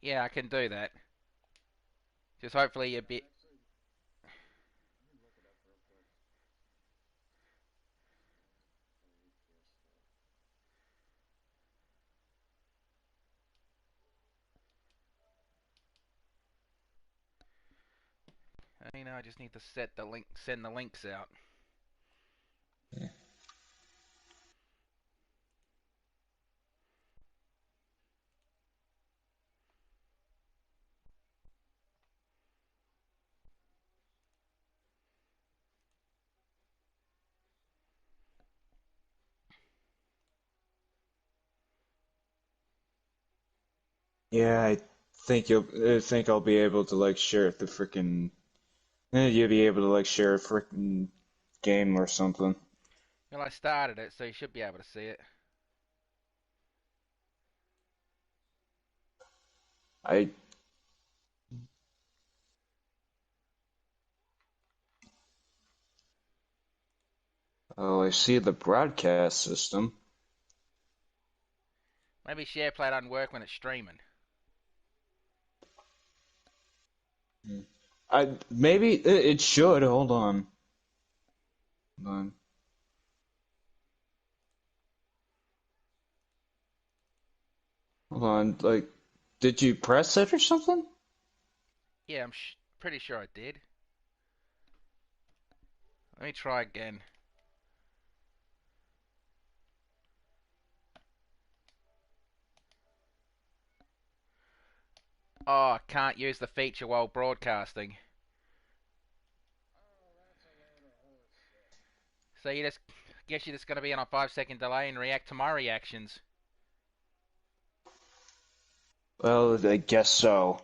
Yeah, I can do that. Just hopefully a bit. I just need to set the link, send the links out. Yeah, I think I'll be able to like share the freaking. You'll be able to like share a freaking game or something. Well, I started it, so you should be able to see it. I oh, I see the broadcast system. Maybe SharePlay doesn't work when it's streaming. I maybe it should. Hold on. Hold on. Hold on. Like, did you press it or something? Yeah, I'm pretty sure I did. Let me try again. Oh, I can't use the feature while broadcasting. So you just guess you're just going to be on a 5 second delay and react to my reactions. Well, I guess so.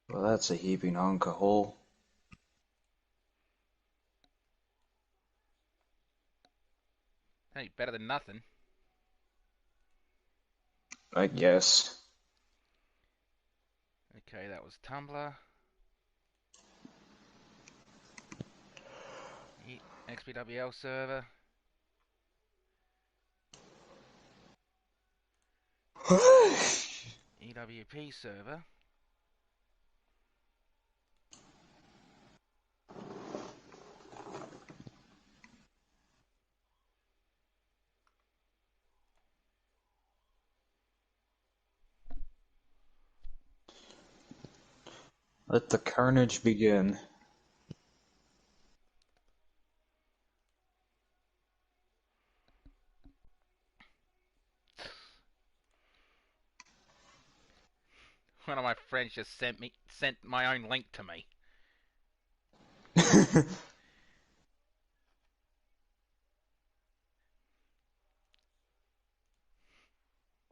Well, that's a heaping hunk of hole. Hey, better than nothing. I guess. Okay, that was Tumblr. XPWL server. EWP server. Let the carnage begin. One of my friends just sent my own link to me.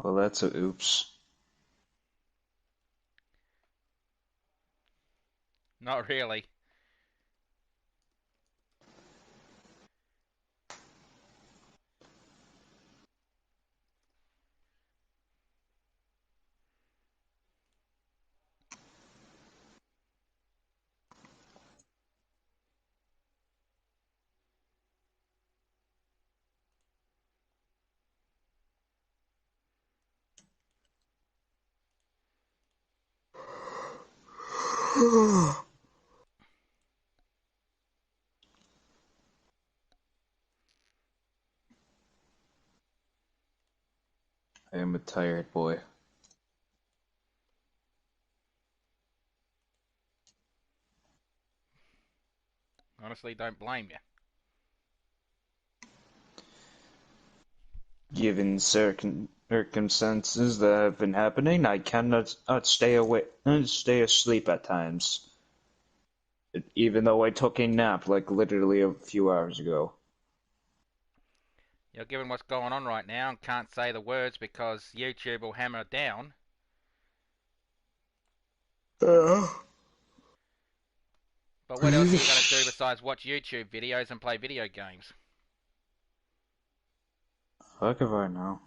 Well, that's a oops. Not really. I am a tired boy. Honestly, don't blame you. Given circumstances that have been happening, I cannot not stay awake, stay asleep at times. Even though I took a nap like literally a few hours ago. Given what's going on right now and can't say the words because YouTube will hammer down. Uh, But what else are you going to do besides watch YouTube videos and play video games? Fuck if I know.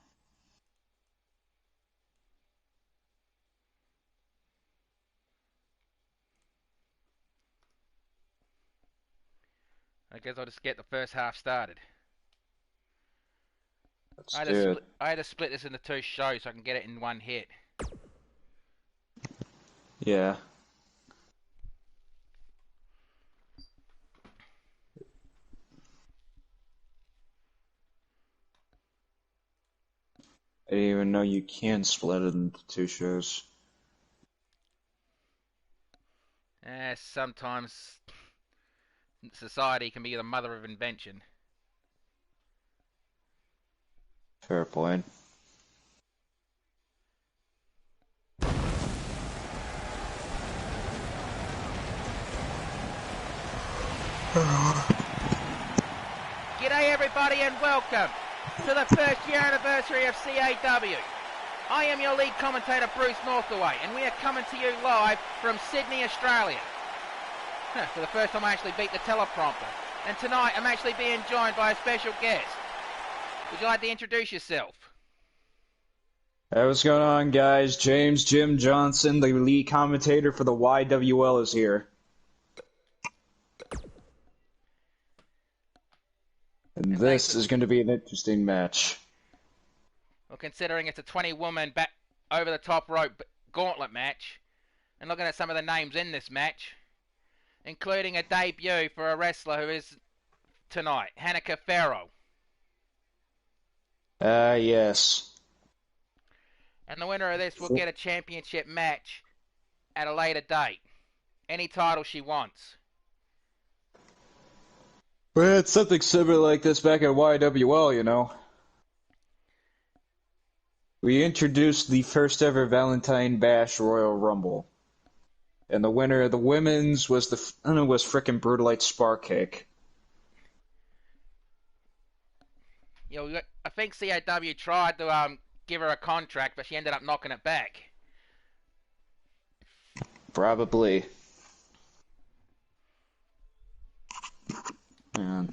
I guess I'll just get the first half started. Let's do it. I had to split this into 2 shows so I can get it in one hit. Yeah. I didn't even know you can split it into 2 shows. Sometimes society can be the mother of invention. Fair point. G'day everybody and welcome to the first year anniversary of CAW. I am your lead commentator Bruce Northaway and we are coming to you live from Sydney, Australia. For the first time I actually beat the teleprompter. And tonight I'm actually being joined by a special guest. Would you like to introduce yourself? Hey, what's going on, guys? James Jim Johnson, the lead commentator for the YWL, is here. And this is going to be an interesting match. Well, considering it's a 20-woman back over the top rope gauntlet match, and looking at some of the names in this match, including a debut for a wrestler who is tonight, Hanukkah Farrow. Yes. And the winner of this will get a championship match at a later date. Any title she wants. We had something similar like this back at YWL, you know. We introduced the first ever Valentine Bash Royal Rumble. And the winner of the women's was frickin' Brutalite Sparcake. You know, I think CAW tried to give her a contract, but she ended up knocking it back. Probably. Yeah.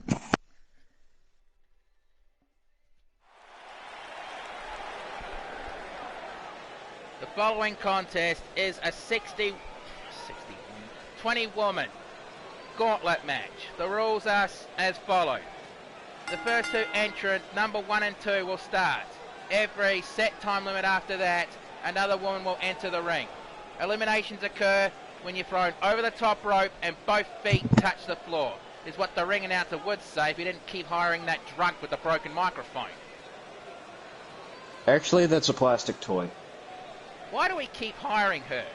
The following contest is a 20-woman gauntlet match. The rules are as follows. The first 2 entrants, number 1 and 2, will start. Every set time limit after that, another woman will enter the ring. Eliminations occur when you're thrown over the top rope and both feet touch the floor, is what the ring announcer would say if he didn't keep hiring that drunk with the broken microphone. Actually, that's a plastic toy. Why do we keep hiring her?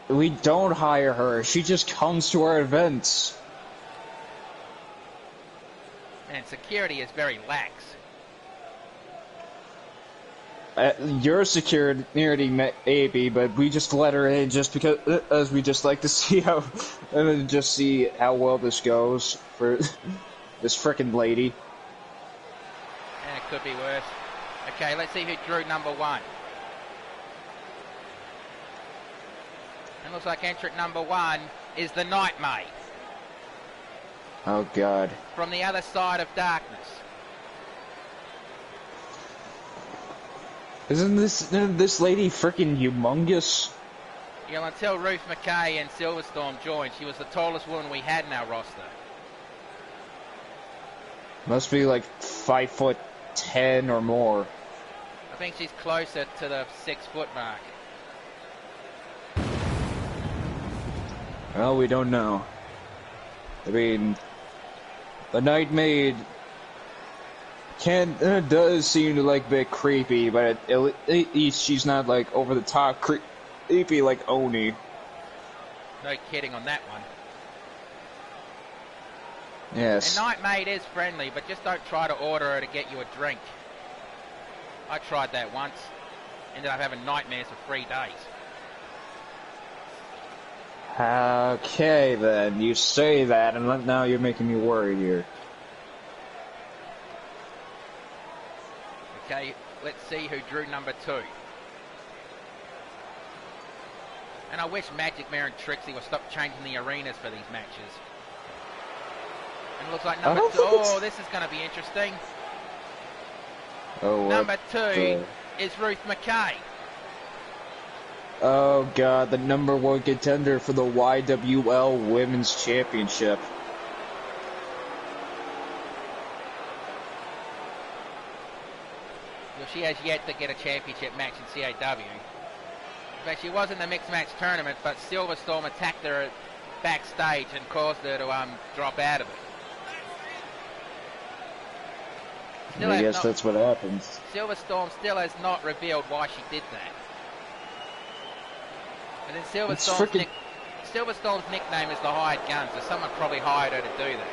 We don't hire her. She just comes to our events. And security is very lax. Your security maybe, but we just let her in just because, as we just like to see how well this goes for this frickin' lady. And it could be worse. Okay, let's see who drew number 1. And looks like entrant number 1 is the Nightmare. Oh God. From the other side of darkness. Isn't this lady frickin' humongous? You know, until Ruth McKay and Silverstorm joined, she was the tallest woman we had in our roster. Must be like 5'10" or more. I think she's closer to the 6-foot mark. Well, we don't know. I mean, the Night Maid does seem to like a bit creepy, but at least she's not like over the top creepy like Oni. No kidding on that one. Yes. And Night Maid is friendly, but just don't try to order her to get you a drink. I tried that once. Ended up having nightmares for 3 days. Okay, then. You say that, and now you're making me worried here. Okay, let's see who drew number 2. And I wish Magic Mare and Trixie would stop changing the arenas for these matches. And it looks like number 2... Oh, this is going to be interesting. Oh, number 2 is Ruth McKay. Oh God, the #1 contender for the YWL Women's Championship. Well, she has yet to get a championship match in CAW. But she was in the mixed match tournament, but Silverstorm attacked her backstage and caused her to drop out of it. I guess that's what happens. Silverstorm still has not revealed why she did that. And then Silverstorm's nickname is the hired gun, so someone probably hired her to do that.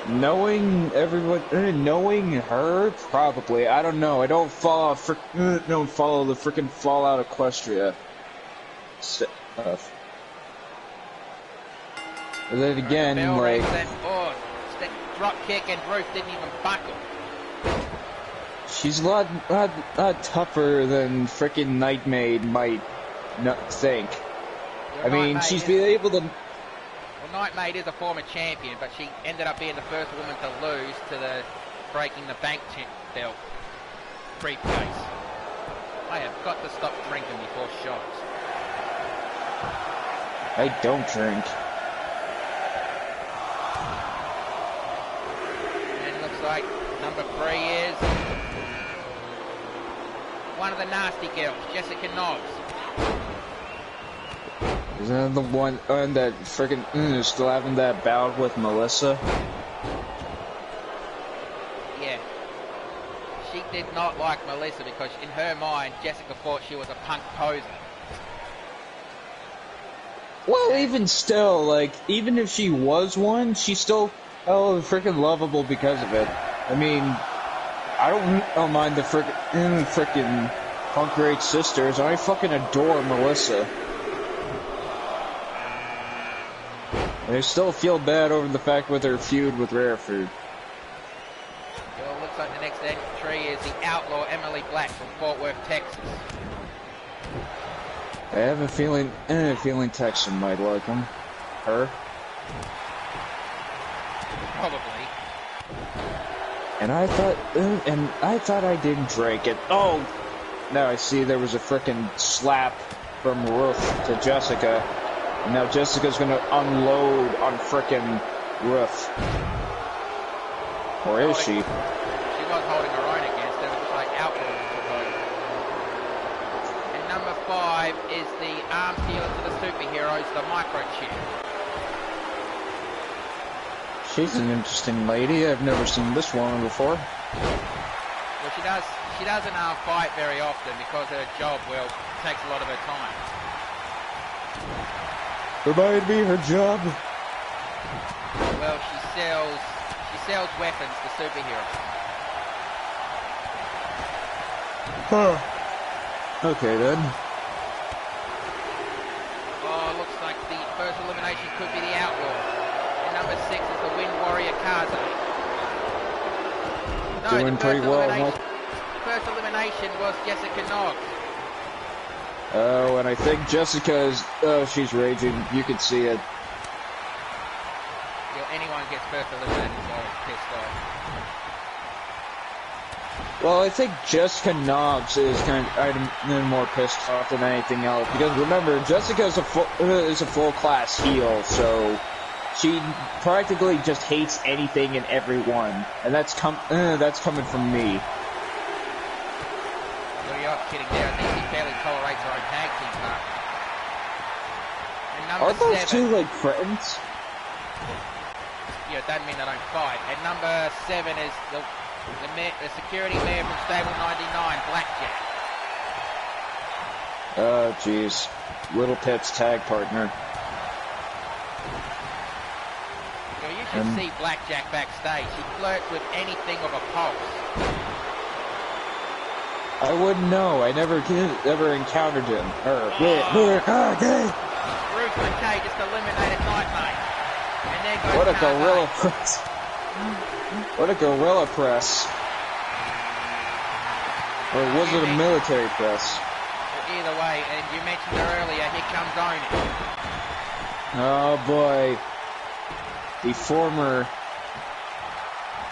Knowing everyone, knowing her, probably. I don't know. I don't follow the freaking Fallout Equestria stuff. And then again, like, drop kick and Ruth didn't even buckle. She's a lot tougher than freaking Nightmaid might think. Well, I mean, she's been able to. Well, Nightmaid is a former champion, but she ended up being the first woman to lose to the Breaking the Bank belt briefcase. I have got to stop drinking before shows. I don't drink. And it looks like number 3 is one of the nasty girls, Jessica Nobbs. Isn't that the one that freaking still having that bout with Melissa? Yeah. She did not like Melissa because in her mind, Jessica thought she was a punk poser. Well, even still, like, even if she was one, she's still freaking lovable because of it. I mean, I don't mind the freaking Punk Great Sisters. I fucking adore Melissa. I still feel bad over the fact with her feud with Rare Food. Well, looks like the next entry is the outlaw Emily Black from Fort Worth, Texas. I have a feeling Texan might like him. Her. Probably. And I thought I didn't drink it. Oh, now I see there was a frickin' slap from Ruth to Jessica. And now Jessica's gonna unload on frickin' Ruth. Or is she? She was holding her own against her. It was like outlaws for both. And number 5 is the arm dealer to the superheroes, the microchip. She's an interesting lady. I've never seen this woman before. Well, she doesn't fight very often because her job, takes a lot of her time. Remind me her job. Well, she sells weapons to superheroes. Huh. Okay then. Oh, looks like the first elimination could be the Outlaws. And number 6 is the Wind Warrior Kaze. No, Doing pretty well. The first elimination was Jessica Nobbs. Oh, and I think Jessica's, she's raging. You can see it. Anyone gets first eliminated is always pissed off. Well, I think Jessica Nobbs is kind of more pissed off than anything else. Because remember, Jessica is a full class heel, so she practically just hates anything and everyone, and that's coming from me. Well, you're kidding there. I think she barely tolerates her own tag team partner. And number Are those 7, two like friends? Yeah, it doesn't mean they don't fight. And number 7 is the security mayor from Stable 99, Blackjack. Oh, jeez. Little Pit's tag partner. You should see Blackjack backstage. She flirts with anything of a pulse. I wouldn't know. I never encountered him. Ruth McKay just eliminated Nightmare. And there goes What a Kaze. gorilla press. What a gorilla press. Or was it a military press? Either way, and you mentioned her earlier, here comes Oni. Oh boy. The former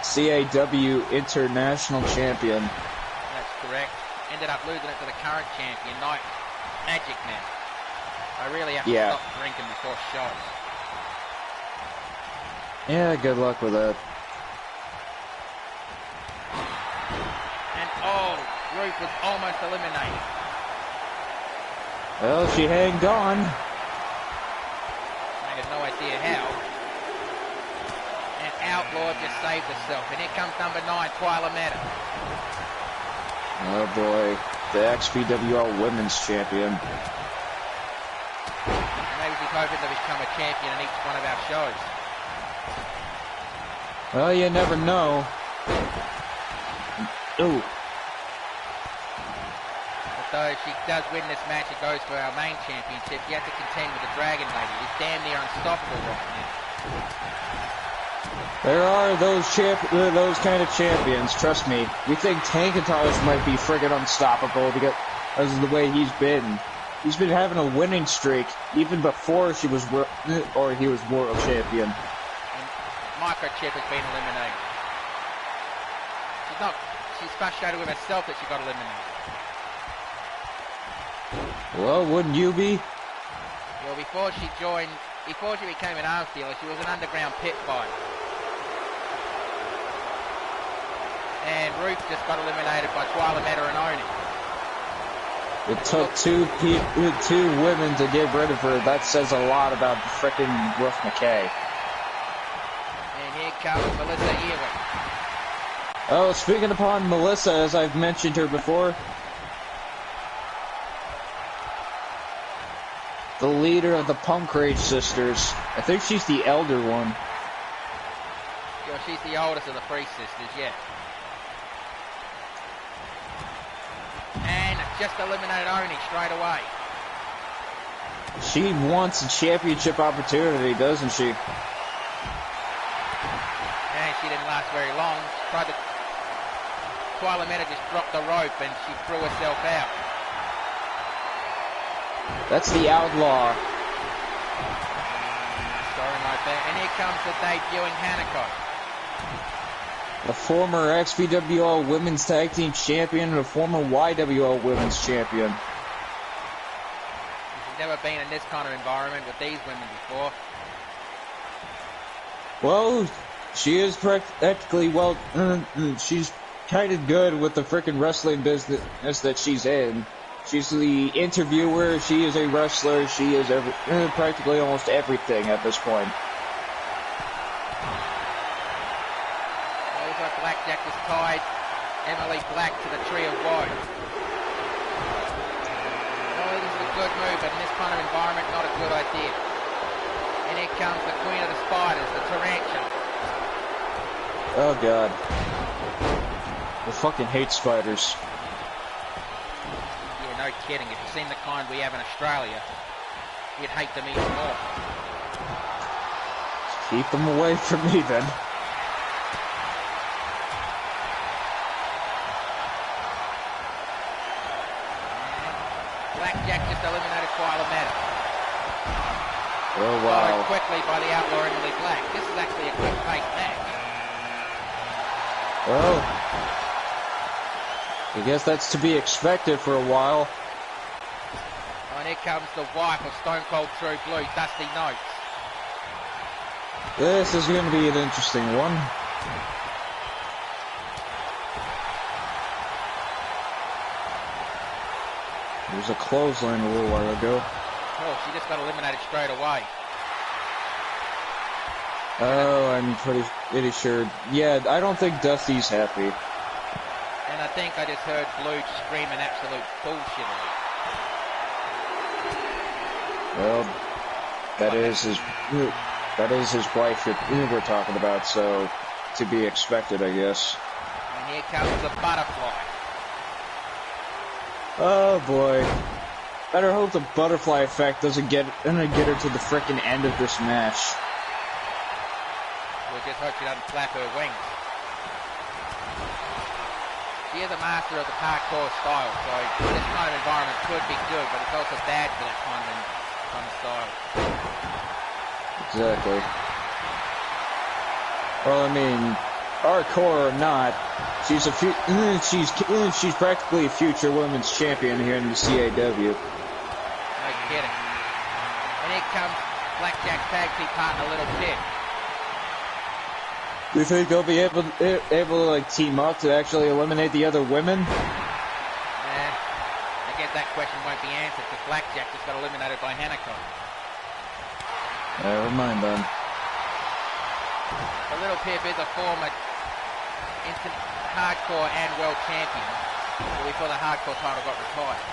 CAW International Champion. That's correct. Ended up losing it to the current champion, Magic Man. I really have to stop drinking before shows. Yeah, good luck with that. Oh, Ruth was almost eliminated. Well, she hanged on. I have no idea how. And Outlaw just saved herself. And here comes number 9, Twyla Meta. Oh boy, the XPWL Women's Champion. Maybe she's hoping to become a champion in each one of our shows. Well, you never know. Ooh. Although if she does win this match and goes for our main championship, she has to contend with the Dragon Lady, who's damn near unstoppable right now. There are those kind of champions, trust me. We think Tankatos might be friggin' unstoppable because of the way he's been. He's been having a winning streak even before he was world champion. And Microchip has been eliminated. She's frustrated with herself that she got eliminated. Well, wouldn't you be? Well, before she became an arms dealer, she was an underground pit fighter. And Ruth just got eliminated by Twyla Meta and Oni. It took two women to get rid of her. That says a lot about the frickin' Ruth McKay. And here comes Melissa Ewing. Oh, speaking upon Melissa, as I've mentioned her before, the leader of the Punk Rage Sisters. I think she's the elder one. Well, she's the oldest of the three sisters, yeah. And just eliminated Oni straight away. She wants a championship opportunity, doesn't she? And she didn't last very long. Twyla Meta just dropped the rope and she threw herself out. That's the Outlaw. Sorry, my bad. And here comes the debuting Hanako. A former XPWL Women's Tag Team Champion and a former YWL Women's Champion. She's never been in this kind of environment with these women before. Well, she is practically, she's kind of good with the frickin' wrestling business that she's in. She's the interviewer, she is a wrestler, she is practically almost everything at this point. Looks like Blackjack has tied Emily Black to the Tree of Woe. Oh, this is a good move, but in this kind of environment, not a good idea. And here comes the Queen of the Spiders, the Tarantula. Oh god. I fucking hate spiders. No kidding. If you've seen the kind we have in Australia, you'd hate them even more. Keep them away from me, then. Blackjack just eliminated Twyla Meta. Oh, wow. Followed quickly by the Outlaw Emily Black. This is actually a quick-paced match. Well, I guess that's to be expected for a while. And here comes the wife of Stone Cold True Blue, Dusty Notes. This is going to be an interesting one. There was a clothesline a little while ago. Oh, she just got eliminated straight away. Oh, I'm pretty sure. Yeah, I don't think Dusty's happy. And I think I just heard Blue screaming absolute bullshit. Well, that is his wife we're talking about, so to be expected, I guess. And here comes the butterfly. Oh boy. Better hope the butterfly effect doesn't get her to the frickin' end of this match. We'll just hope she doesn't flap her wings. She is a master of the parkour style, so this kind of environment could be good, but it's also bad for that kind of style. Exactly. Well, I mean, hardcore or not, she's practically a future women's champion here in the CAW. No kidding. And here comes Blackjack's tag team partner, Little Kid. Do you think they'll be able to like team up to actually eliminate the other women? I guess that question won't be answered because Blackjack just got eliminated by Hanako. Never mind then. The Little Pip is a former hardcore and world champion before the hardcore title got retired.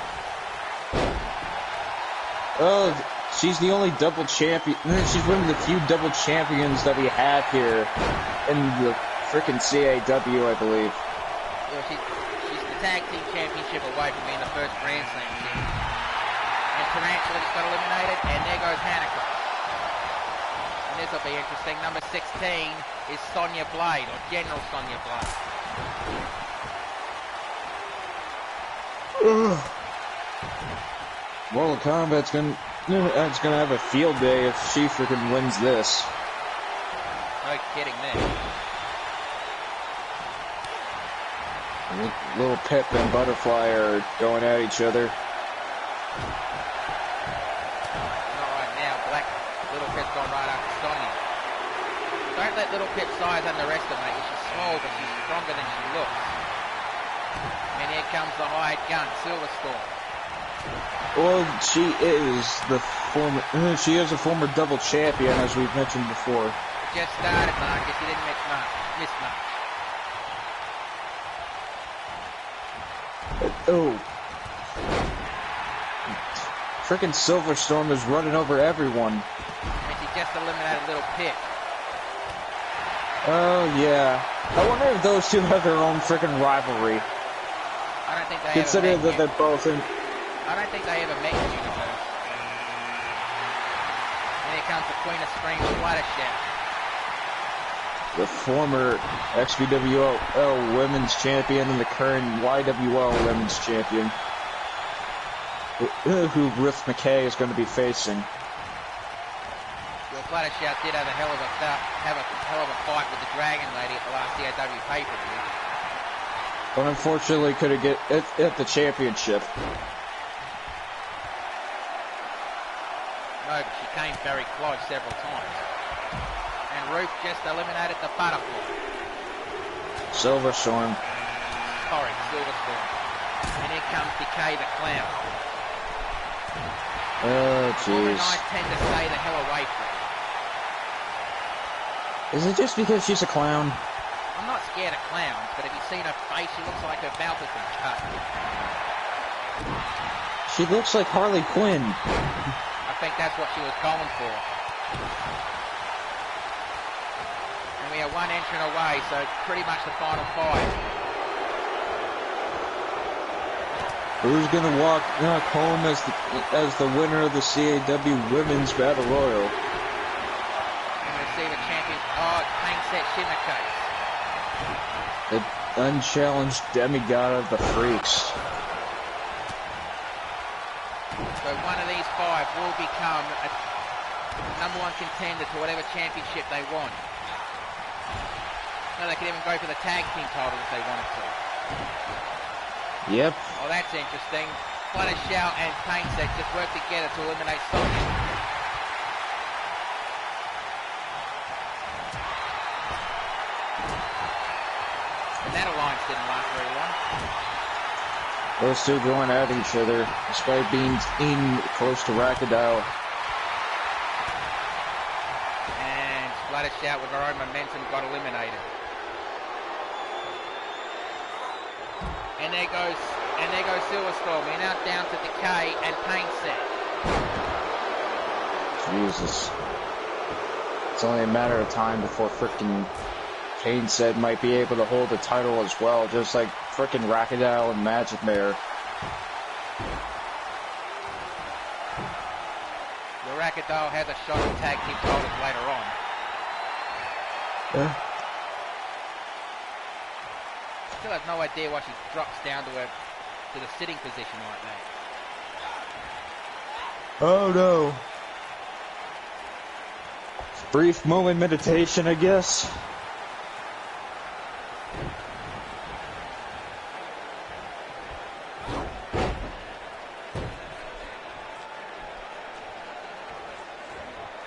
Oh, she's the only double champion. She's one of the few double champions that we have here in the frickin' CAW, I believe. Well, she's the tag team championship away from being the first Grand Slam team. And Tarantula just got eliminated, and there goes Hanako. And this will be interesting. Number 16 is Sonya Blade, or General Sonya Blade. Mortal Kombat's gonna have a field day if she freaking wins this. No kidding there. Little Pip and Butterfly are going at each other. Not right now. Little Pip's gone right after Sonya. Don't let Little Pip's size underestimate you. She's small, but she's stronger than she looks. And here comes the hired gun, Silverstorm. Well, she is a former double champion, as we've mentioned before. It just started, Marcus. You didn't miss much. Oh. Frickin' Silverstorm is running over everyone. And she just eliminated Little Pip. Oh, yeah. I wonder if those two have their own frickin' rivalry. I don't think they Considering that they're both in... I don't think they ever met in the universe. And here comes the Queen of Scream, Fluttershy. The former XBWL Women's Champion and the current YWL Women's Champion. Who Ruth McKay is going to be facing. Well, Fluttershy did have a hell of a fight with the Dragon Lady at the last CAW pay-per-view. But unfortunately couldn't get at the championship. No, but she came very close several times. And Ruth just eliminated the Butterfly. Silverstorm. Sorry, Silverstorm. And here comes Decay the Clown. Oh, jeez. And I tend to stay the hell away from her. Is it just because she's a clown? I'm not scared of clowns, but have you seen her face? She looks like her mouth has been cut. She looks like Harley Quinn. I think that's what she was going for. And we are one entrant away, so pretty much the final five. Who's gonna walk home as the winner of the CAW Women's Battle Royal? And receive a champion. Oh, Pain Set Shimmercase. The unchallenged demigod of the freaks. So one of these five will become a #1 contender to whatever championship they want. No, they could even go for the tag team title if they wanted to. Yep. Oh, that's interesting. Fluttershy and Pain Set just work together to eliminate Sonya. And that alliance didn't last very long. Those two going at each other, despite being in close to Rakadao. And Fluttershy with her own momentum got eliminated. And there goes Silverstorm. We're now down to Decay and Pain Set. Jesus. It's only a matter of time before frickin' Pain Set might be able to hold the title as well, just like frickin' Rakadao and Magic Mare. Well, Rakadao has a shot at tag team titles later on. Yeah. Still have no idea why she drops down to the sitting position like that. Oh no. Brief moment meditation, I guess.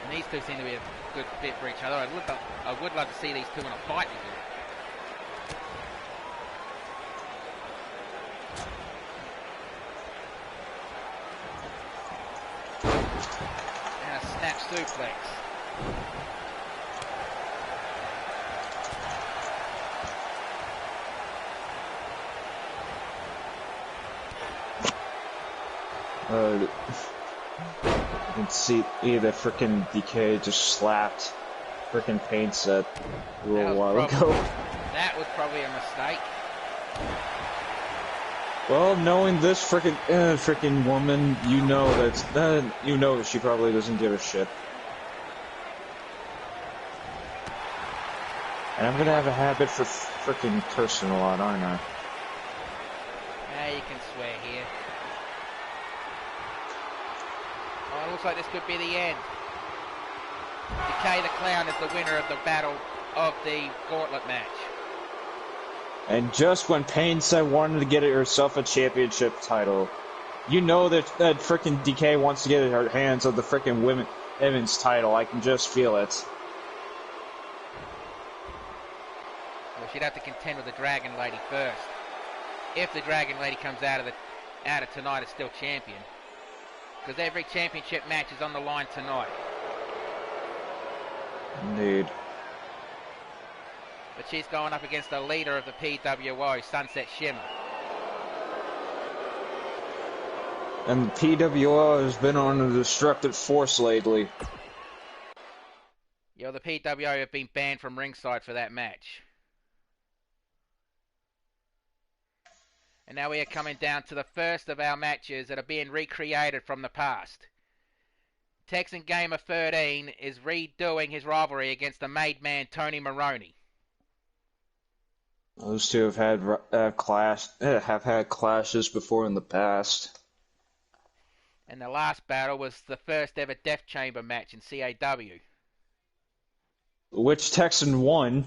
And these two seem to be a good fit for each other. I would love to see these two in a fight together. And a snap suplex. You can see either frickin' DK just slapped frickin' paint set a little while ago. That was probably a mistake. Well, knowing this frickin' woman, you know that she probably doesn't give a shit. And I'm gonna have a habit for frickin' cursing a lot, aren't I? Yeah, you can swear here. Oh, it looks like this could be the end. Decay the Clown is the winner of the battle of the gauntlet match. And just when Pain said wanted to get herself a championship title, you know that frickin' DK wants to get her hands on the frickin' women's title. I can just feel it. Well, she'd have to contend with the Dragon Lady first. If the Dragon Lady comes out of tonight as still champion. Because every championship match is on the line tonight. Indeed. But she's going up against the leader of the PWO, Sunset Shimmer. And the PWO has been on a destructive force lately. Yeah, the PWO have been banned from ringside for that match. And now we are coming down to the first of our matches that are being recreated from the past. Texan Gamer 13 is redoing his rivalry against the made man Tony Maroney. Those two have had clashes before in the past. And the last battle was the first ever Death Chamber match in CAW. Which Texan won?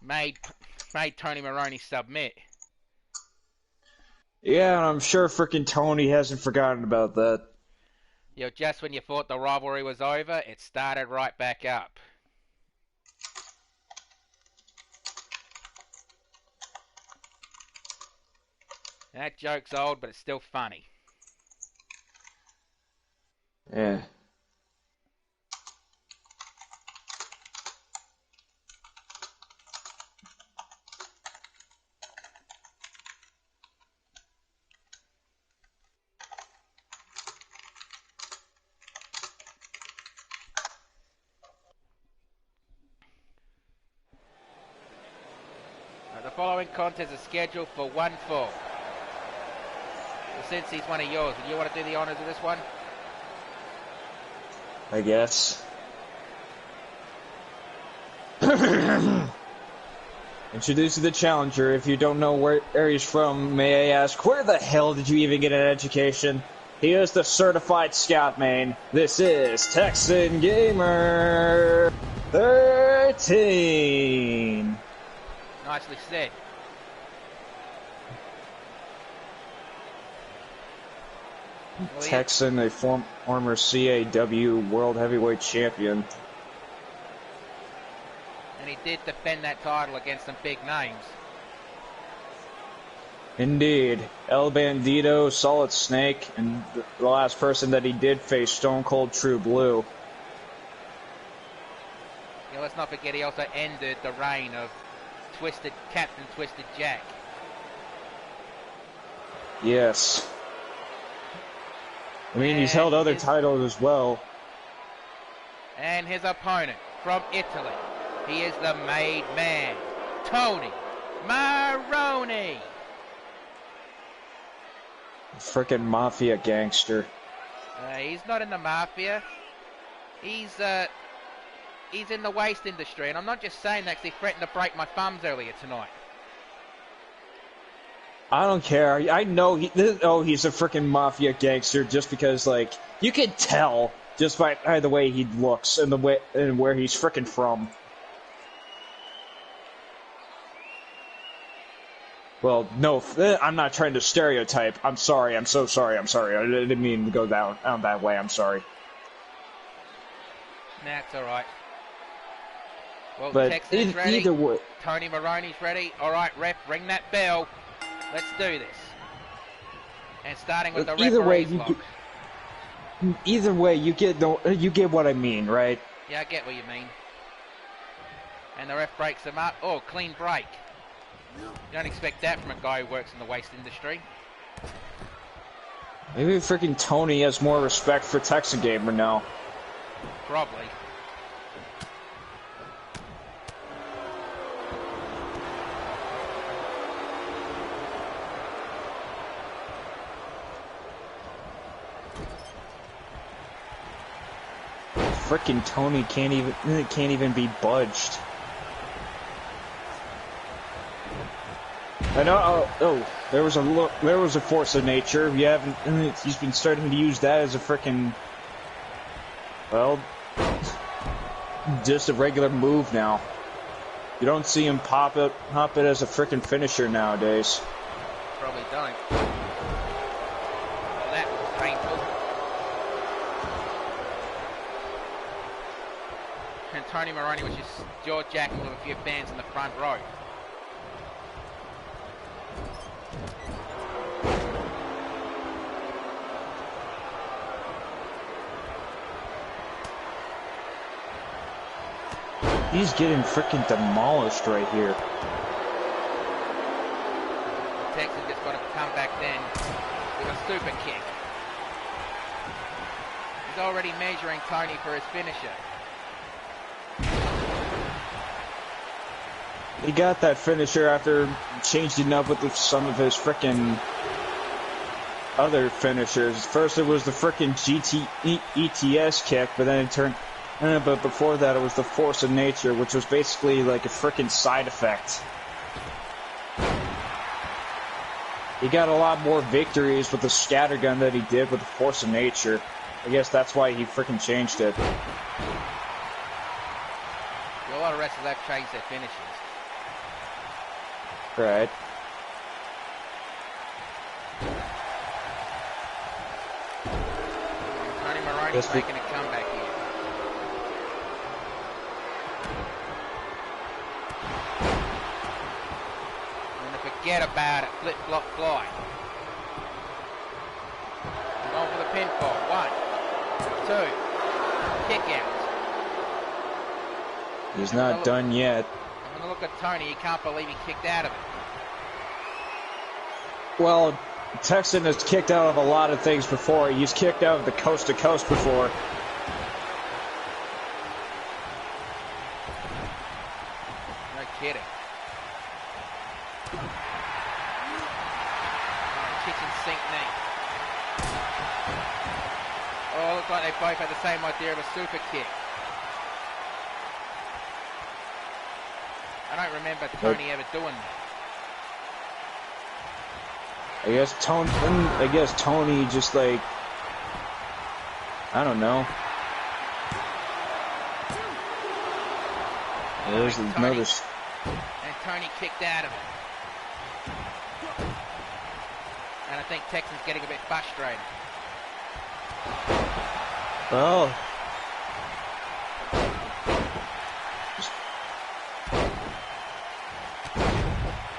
Made Tony Maroney submit. Yeah, and I'm sure frickin' Tony hasn't forgotten about that. You know, just when you thought the rivalry was over, it started right back up. That joke's old, but it's still funny. Yeah. The following contest is scheduled for one fall. Well, since he's one of yours, would you want to do the honours of this one? I guess. Introducing the challenger. If you don't know where he's from, may I ask, where the hell did you even get an education? He is the certified scout main. This is Texan Gamer 13. Nicely said. Well, Texan, a former CAW World Heavyweight Champion. And he did defend that title against some big names. Indeed. El Bandito, Solid Snake, and the last person that he did face, Stone Cold True Blue. Yeah, let's not forget he also ended the reign of Captain Twisted Jack. Yes. I mean, he's held other titles as well. And his opponent from Italy, he is the made man, Tony Maroney. Frickin' mafia gangster. He's not in the mafia. He's in the waste industry, and I'm not just saying that because he threatened to break my thumbs earlier tonight. I don't care. I know he's a frickin' mafia gangster just because, like, you can tell just by the way he looks and where he's frickin' from. Well, no, I'm not trying to stereotype. I'm sorry. I'm so sorry. I'm sorry. I didn't mean to go down that way. I'm sorry. That's all right. Well, But Texan's ready. either way, Tony Maroney's ready. All right, ref, ring that bell. Let's do this. And starting with the referee's log. Either way, you get what I mean, right? Yeah, I get what you mean. And the ref breaks them up. Oh, clean break. You don't expect that from a guy who works in the waste industry. Maybe freaking Tony has more respect for Texan Gamer now. Probably. Frickin' Tony can't even be budged. I know. Oh, there was a force of nature. He's been starting to use that as a frickin', well, just a regular move now. You don't see him pop it as a frickin' finisher nowadays. Probably don't. Well, that was painful. And Tony Maroney was just jaw-jacking with a few fans in the front row. He's getting freaking demolished right here. Texas just got to come back then with a super kick. He's already measuring Tony for his finisher. He got that finisher after changing up with some of his frickin' other finishers. First it was the frickin' ETS kick, but then it turned... but before that it was the force of nature, which was basically like a frickin' side effect. He got a lot more victories with the scattergun than he did with the force of nature. I guess that's why he frickin' changed it. A lot of wrestlers have changed their finishes. Right. Tony Maroney's making a comeback here. And forget about it. Flip, flop, fly. Going for the pinfall. 1, 2. Kick out. He's not done yet. I'm going to look at Tony. He can't believe he kicked out of it. Well, Texan has kicked out of a lot of things before. He's kicked out of the coast to coast before. No kidding. Kitchen sink knee. Oh, looks like they both had the same idea of a super kick. I don't remember Tony ever doing that. I guess Tony just like, I don't know. There's another. And Tony kicked out of it. And I think Texan's getting a bit frustrated. Well,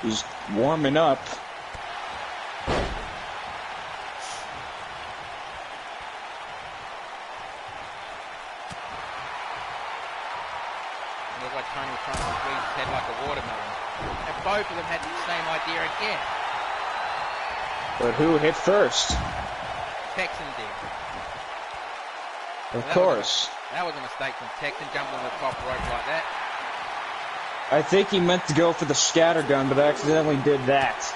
he's warming up. Tony was trying to squeeze his head like a watermelon. And both of them had the same idea again. But who hit first? Texan did. Of course. That was a mistake from Texan, jumping on the top rope like that. I think he meant to go for the scattergun, but accidentally did that.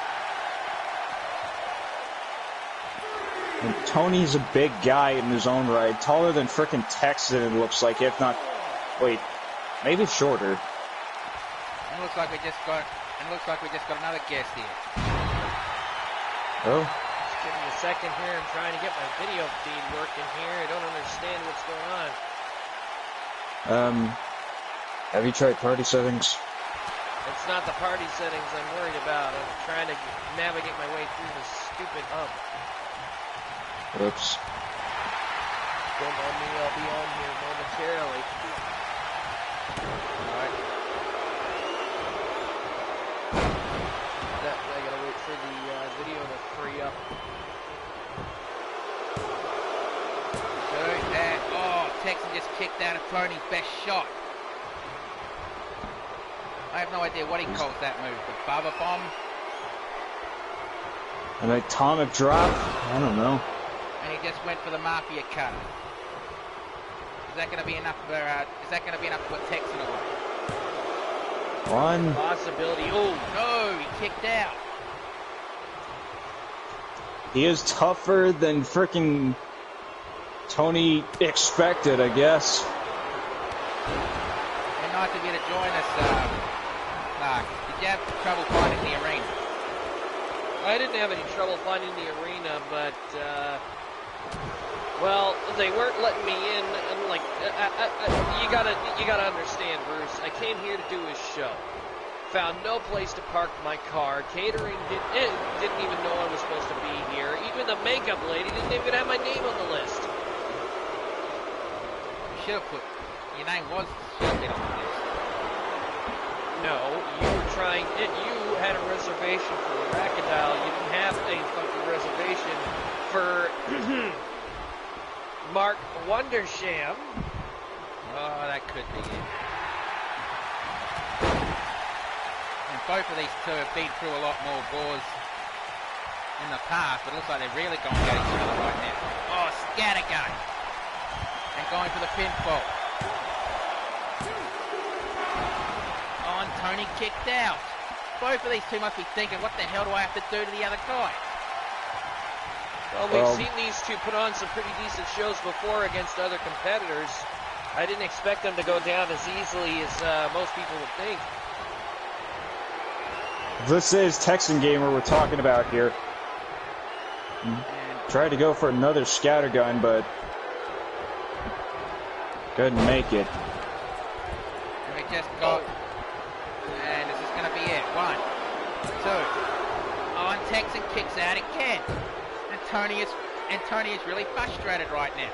And Tony's a big guy in his own right. Taller than frickin' Texan, it looks like, if not... Wait. Maybe shorter. It looks like we just got another guest here. Oh. Just give me a second here. I'm trying to get my video feed working here. I don't understand what's going on. Have you tried party settings? It's not the party settings I'm worried about. I'm trying to navigate my way through this stupid hub. Oops. Don't mind me, I'll be on here momentarily. Alright. I gotta wait for the video to free up. Texan just kicked out of Tony's best shot. I have no idea what he calls that move. The Baba Bomb? An atomic drop? I don't know. And he just went for the Mafia cut. Is that going to be enough for? Is that going to be enough to put Texan away? One. Possibility. Oh no! He kicked out. He is tougher than frickin' Tony expected, I guess. And nice of you to join us, Mark. Did you have trouble finding the arena? I didn't have any trouble finding the arena, but well, they weren't letting me in. And like, you gotta understand, Bruce. I came here to do his show. Found no place to park my car. Catering didn't even know I was supposed to be here. Even the makeup lady didn't even have my name on the list. You should have put your name should have been on the list. No, you were trying. You had a reservation for Rackadile. You didn't have a fucking reservation for Mark Wondersham. Oh, that could be it. And both of these two have been through a lot more wars in the past, but it looks like they're really going at each other right now. Oh, scattergun. And going for the pinfall. Oh, and Tony kicked out. Both of these two must be thinking, what the hell do I have to do to the other guy? Well, we've seen these two put on some pretty decent shows before against other competitors. I didn't expect them to go down as easily as most people would think. This is Texan Gamer we're talking about here. Tried to go for another scattergun, but couldn't make it. And we just got... And this is going to be it. 1, 2. Oh, and Texan kicks out again. And Tony is really frustrated right now.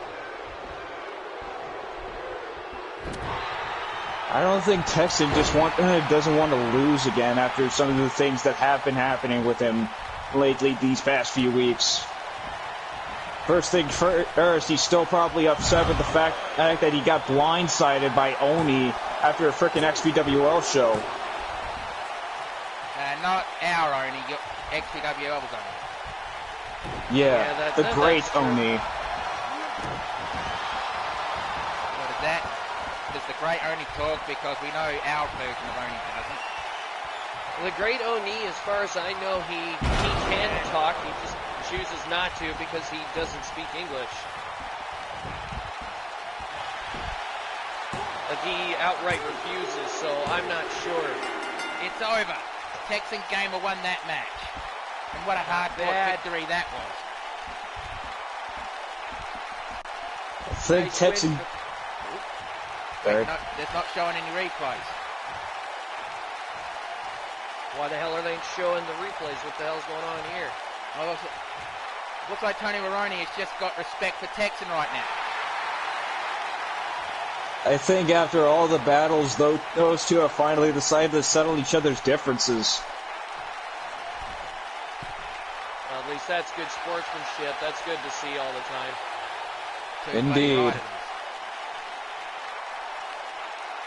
I don't think Texan just doesn't want to lose again after some of the things that have been happening with him lately these past few weeks. First thing first, he's still probably upset with the fact that he got blindsided by Oni after a frickin' XPWL show. Not our Oni, XPWL's Oni. Yeah, the great Oni. What is that? Does the great Oni talk? Because we know our version of Oni doesn't. The great Oni, as far as I know, he can talk. He just chooses not to because he doesn't speak English. Like he outright refuses, so I'm not sure. It's over. Texan Gamer won that match. And what a hard-fought victory that was. I think Texan... They're not showing any replays. Why the hell are they showing the replays? What the hell's going on here? Well, looks like Tony Maroney has just got respect for Texan right now. I think after all the battles, those two have finally decided to settle each other's differences. Well, at least that's good sportsmanship. That's good to see all the time. Indeed.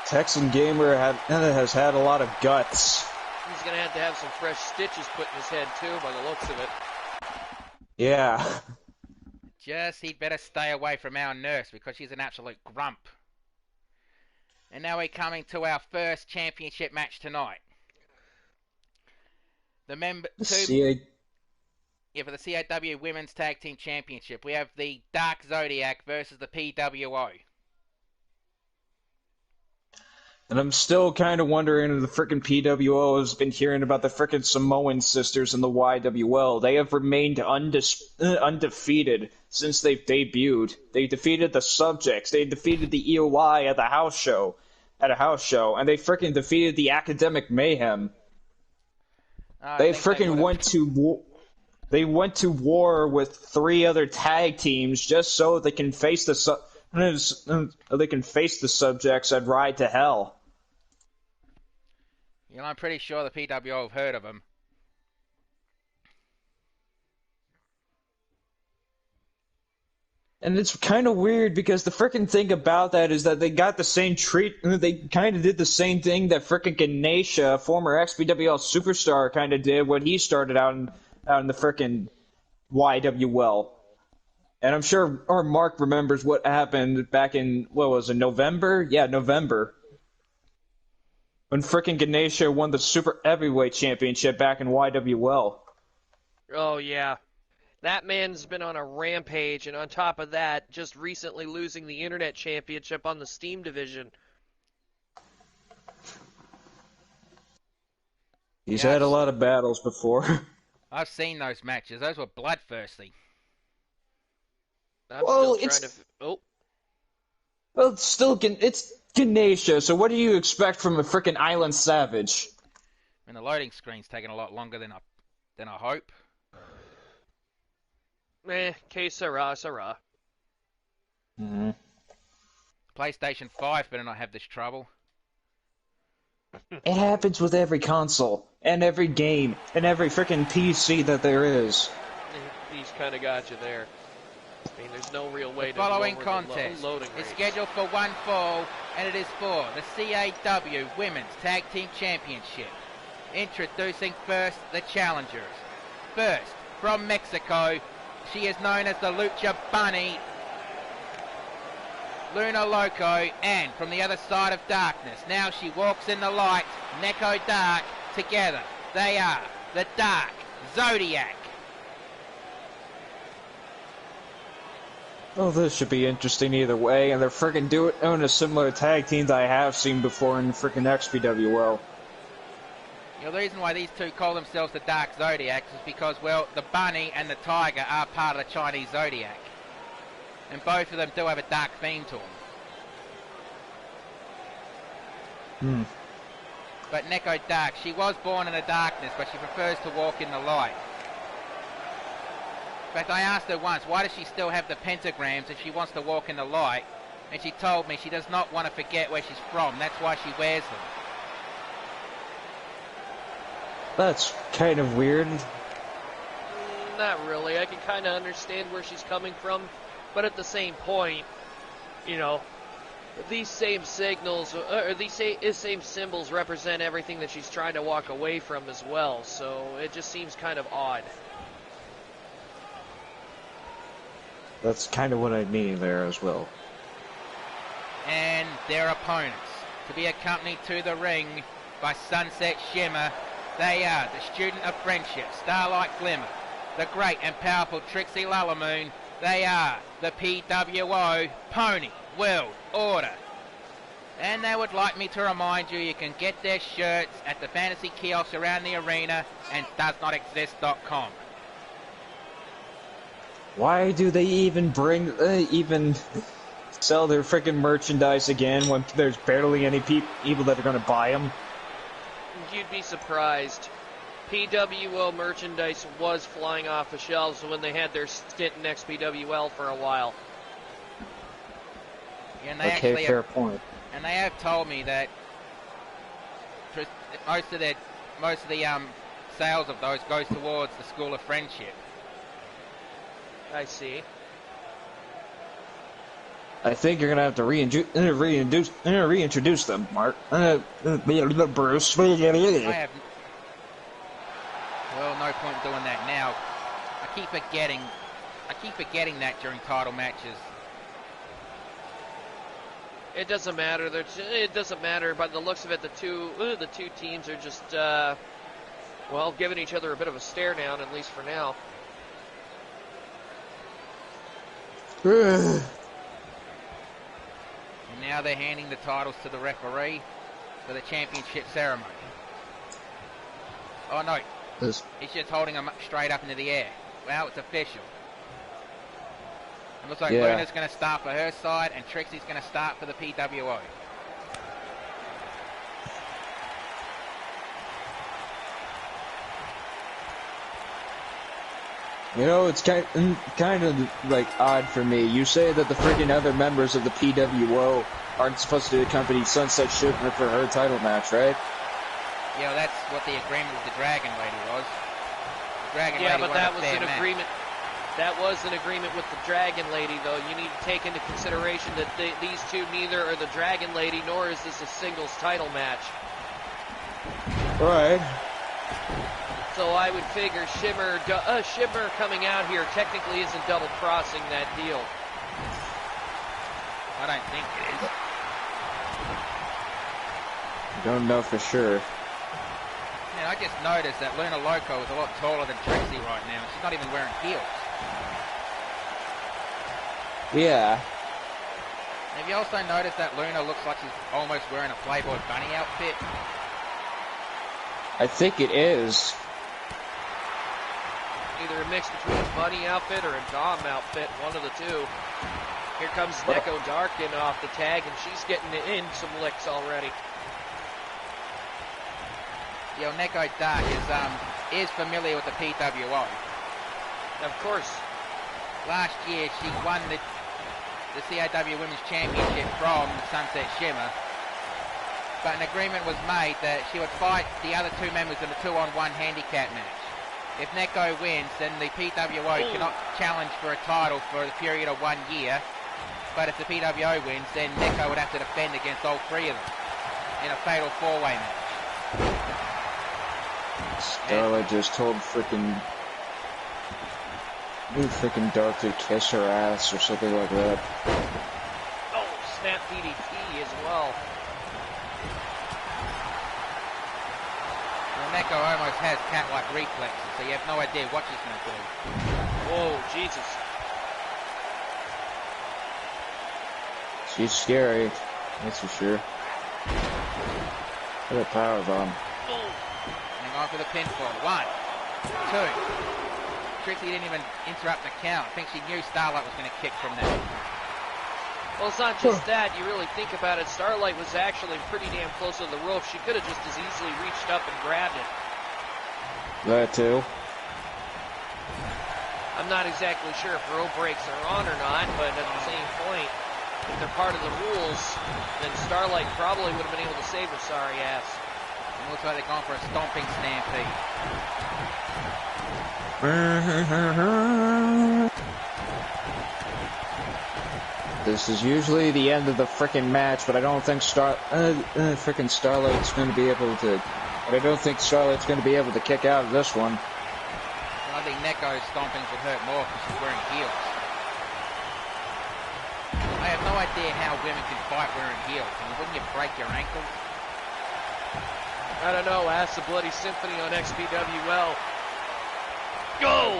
Texan Gamer has had a lot of guts. He's going to have some fresh stitches put in his head, too, by the looks of it. Yeah. He'd better stay away from our nurse because she's an absolute grump. And now we're coming to our first championship match tonight. For the CAW Women's Tag Team Championship, we have the Dark Zodiac versus the PWO. And I'm still kind of wondering if the frickin' PWO has been hearing about the frickin' Samoan sisters in the YWL. They have remained undefeated since they've debuted. They defeated the Subjects. They defeated the EOI at the house show. at a house show, and they freaking defeated the Academic Mayhem. They freaking went to war. They went to war with 3 other tag teams just so they can face the subjects at Ride to Hell. You know, I'm pretty sure the PWO have heard of them. And it's kind of weird because the freaking thing about that is that they got the same they kind of did the same thing that freaking Ganesha, former XPWL superstar, kind of did when he started out in the freaking YWL. And I'm sure our Mark remembers what happened back in, what was it, November? Yeah, November. When freaking Ganesha won the Super Heavyweight Championship back in YWL. Oh, yeah. That man's been on a rampage, and on top of that, just recently losing the Internet Championship on the Steam division. He's had a lot of battles before. I've seen those matches. Those were bloodthirsty. Well, it's Ganesha, so what do you expect from a freaking Island Savage? And the loading screen's taking a lot longer than I hope. Que sera. Mm-hmm. PlayStation 5 better not have this trouble. It happens with every console, and every game, and every freaking PC that there is. He's kind of got you there. I mean, there's no real way to following contest is scheduled for one fall, and it is for the CAW Women's Tag Team Championship. Introducing first the challengers. First, from Mexico, she is known as the Lucha Bunny, Luna Loco, and from the other side of darkness, now she walks in the light, Neko Dark, together. They are the Dark Zodiac. Well, this should be interesting either way, and they're freaking doing a similar tag team that I have seen before in freaking XPWO. You know, the reason why these two call themselves the Dark Zodiacs is because, well, the bunny and the tiger are part of the Chinese Zodiac. And both of them do have a dark theme to them. But Neko Dark, she was born in the darkness, but she prefers to walk in the light. In fact, I asked her once, why does she still have the pentagrams if she wants to walk in the light? And she told me she does not want to forget where she's from. That's why she wears them. That's kind of weird. Not really. I can kind of understand where she's coming from. But at the same point, you know, these same signals, or these same symbols represent everything that she's trying to walk away from as well. So it just seems kind of odd. That's kind of what I mean there as well. And their opponents, to be accompanied to the ring by Sunset Shimmer, they are the Student of Friendship, Starlight Glimmer, the great and powerful Trixie Lullamoon. They are the PWO Pony World Order. And they would like me to remind you, you can get their shirts at the fantasy kiosks around the arena and doesnotexist.com. Why do they even even sell their freaking merchandise again when there's barely any people that are going to buy them? You'd be surprised. PWO merchandise was flying off the shelves when they had their stint in XPWL for a while. Yeah, and they fair point. And they have told me that most of the sales of those goes towards the School of Friendship. I see. I think you're gonna have to reintroduce them, Mark. Bruce. I have. Well, no point in doing that now. I keep forgetting that during title matches. It doesn't matter. It doesn't matter. By the looks of it, the two teams are just well, giving each other a bit of a stare down, at least for now. And now they're handing the titles to the referee for the championship ceremony. Oh no, he's just holding them straight up into the air. Well, it's official. It looks like Luna's going to start for her side and Trixie's going to start for the PWO. You know, it's kind of like odd for me. You say that the freaking other members of the PWO aren't supposed to accompany Sunset Shipment for her title match, right? Yeah, that's what the agreement with the Dragon Lady was. The Dragon Yeah, Lady but wanted that a was fair an match. agreement. That was an agreement with the Dragon Lady, though. You need to take into consideration that these two neither are the Dragon Lady, nor is this a singles title match. Right. So I would figure Shimmer coming out here technically isn't double crossing that deal. I don't think it is. Don't know for sure. Man, I just noticed that Luna Loco is a lot taller than Trixie right now. She's not even wearing heels. Yeah. Have you also noticed that Luna looks like she's almost wearing a Playboy bunny outfit? I think it is. Either a mix between a bunny outfit or a Dom outfit, one of the two. Here comes Neko Darkin off the tag, and she's getting in some licks already. Yo, Neko Dark is familiar with the PWO. Of course. Last year, she won the CAW Women's Championship from Sunset Shimmer. But an agreement was made that she would fight the other two members in a 2-on-1 handicap match. If Neko wins, then the PWO cannot challenge for a title for the period of 1 year. But if the PWO wins, then Neko would have to defend against all three of them in a fatal four-way match. Starlight just told freaking Dark to kiss her ass or something like that. Oh, snap DDT as well. Neko almost has cat-like reflexes, so you have no idea what she's going to do. Whoa, Jesus. She's scary, that's for sure. What a powerbomb. Hang on for the pinfall. 1, 2. Trixie didn't even interrupt the count. I think she knew Starlight was going to kick from there. Well, it's not just that. You really think about it. Starlight was actually pretty damn close to the rope. She could have just as easily reached up and grabbed it. That too. I'm not exactly sure if rope breaks are on or not, but at the same point, if they're part of the rules, then Starlight probably would have been able to save her sorry ass. It looks like they're going for a stomping stampede. This is usually the end of the frickin' match, but I don't think frickin' Starlight's going to be able to. But I don't think Starlight's going to be able to kick out of this one. Well, I think Neko's stompings would hurt more because she's wearing heels. I have no idea how women can fight wearing heels. I mean, wouldn't you break your ankles? I don't know. Ask the Bloody Symphony on XPWL. Go!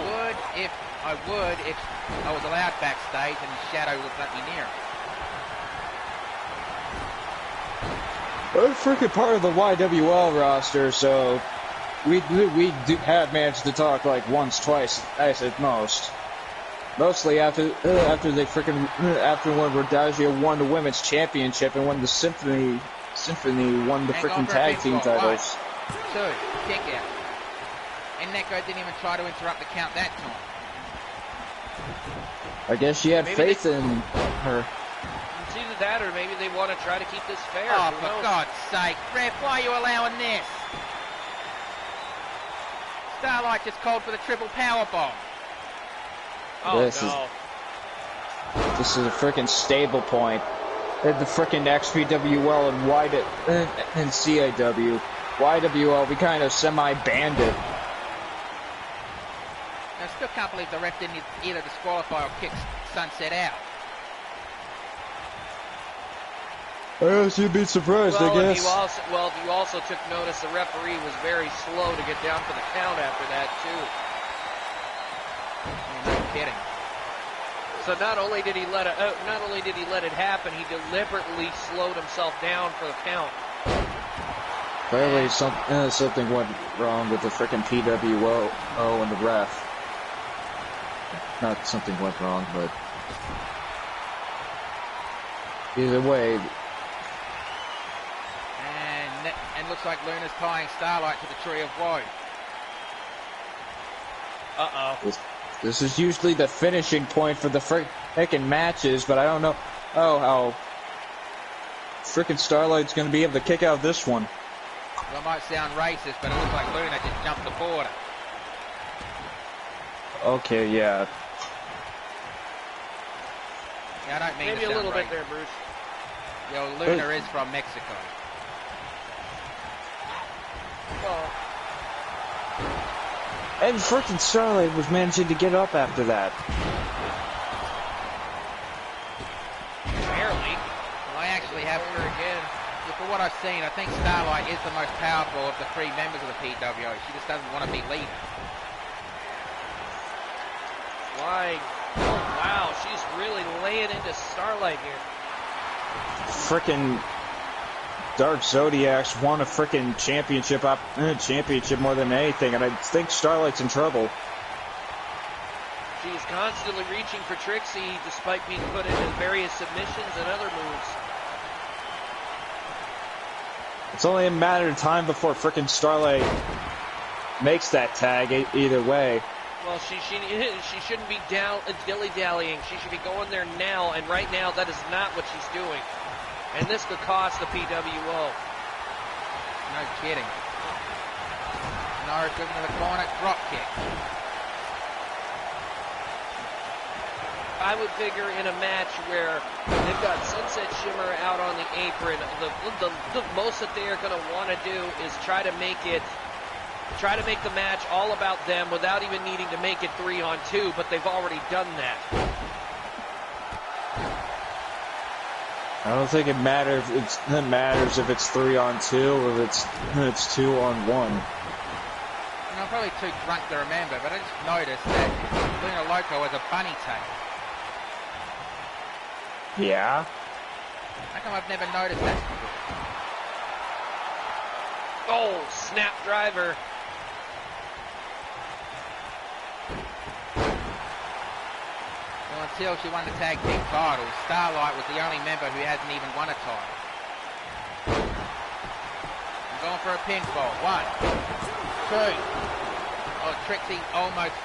I would if I was allowed backstage and Shadow would let me near him. We're freaking part of the YWL roster, so we have managed to talk like once, twice, at most. Mostly after when Rodagio won the women's championship and when the Symphony won the freaking tag team titles. 2, kick out. And Neko didn't even try to interrupt the count that time. I guess she had faith in her. It's either that or maybe they want to try to keep this fair. Oh, for God's sake, ref, why are you allowing this? Starlight just called for the triple power bomb. Oh, This is a freaking stable point. The freaking XPWL and CAW. YWL, we kind of semi-banned it. I still can't believe the ref didn't either disqualify or kick Sunset out. Yes, you'd be surprised, I guess. If you also took notice, the referee was very slow to get down for the count after that, too. No kidding. So not only did he let it happen, he deliberately slowed himself down for the count. Clearly, something went wrong with the frickin' PWO and the ref. Not something went wrong, but either way. And looks like Luna's tying Starlight to the Tree of Woe. Uh-oh. This is usually the finishing point for the frickin' matches, but I don't know how frickin' Starlight's gonna be able to kick out this one. Well, it might sound racist, but it looks like Luna just jumped the border. Okay, yeah. Yeah, I don't mean Maybe to a little sound bit there, Bruce. Yo, Luna is from Mexico. Well, And frickin' Starlight was managing to get up after that. Barely. Well, I actually have her again. Yeah, for what I've seen, I think Starlight is the most powerful of the three members of the PWO. She just doesn't want to be leader. why? Oh, wow, she's really laying into Starlight here. Frickin' Dark Zodiacs won a frickin' championship more than anything, and I think Starlight's in trouble. She's constantly reaching for Trixie despite being put into various submissions and other moves. It's only a matter of time before frickin' Starlight makes that tag either way. Well, she shouldn't be dilly-dallying. She should be going there now, and right now that is not what she's doing. And this could cost the PWO. No kidding. Norris looking to the corner, drop kick. I would figure in a match where they've got Sunset Shimmer out on the apron, the most that they are going to want to do is try to make the match all about them without even needing to make it 3-on-2, but they've already done that. I don't think it matters if it's 3-on-2 or if it's 2-on-1. I'm probably too drunk to remember, but I just noticed that Luna Loco has a bunny tail. Yeah. How come I've never noticed that before? Oh, snap driver. Well, until she won the tag team title, Starlight was the only member who hasn't even won a title. I'm going for a pinfall. 1, 2. Oh, Trixie almost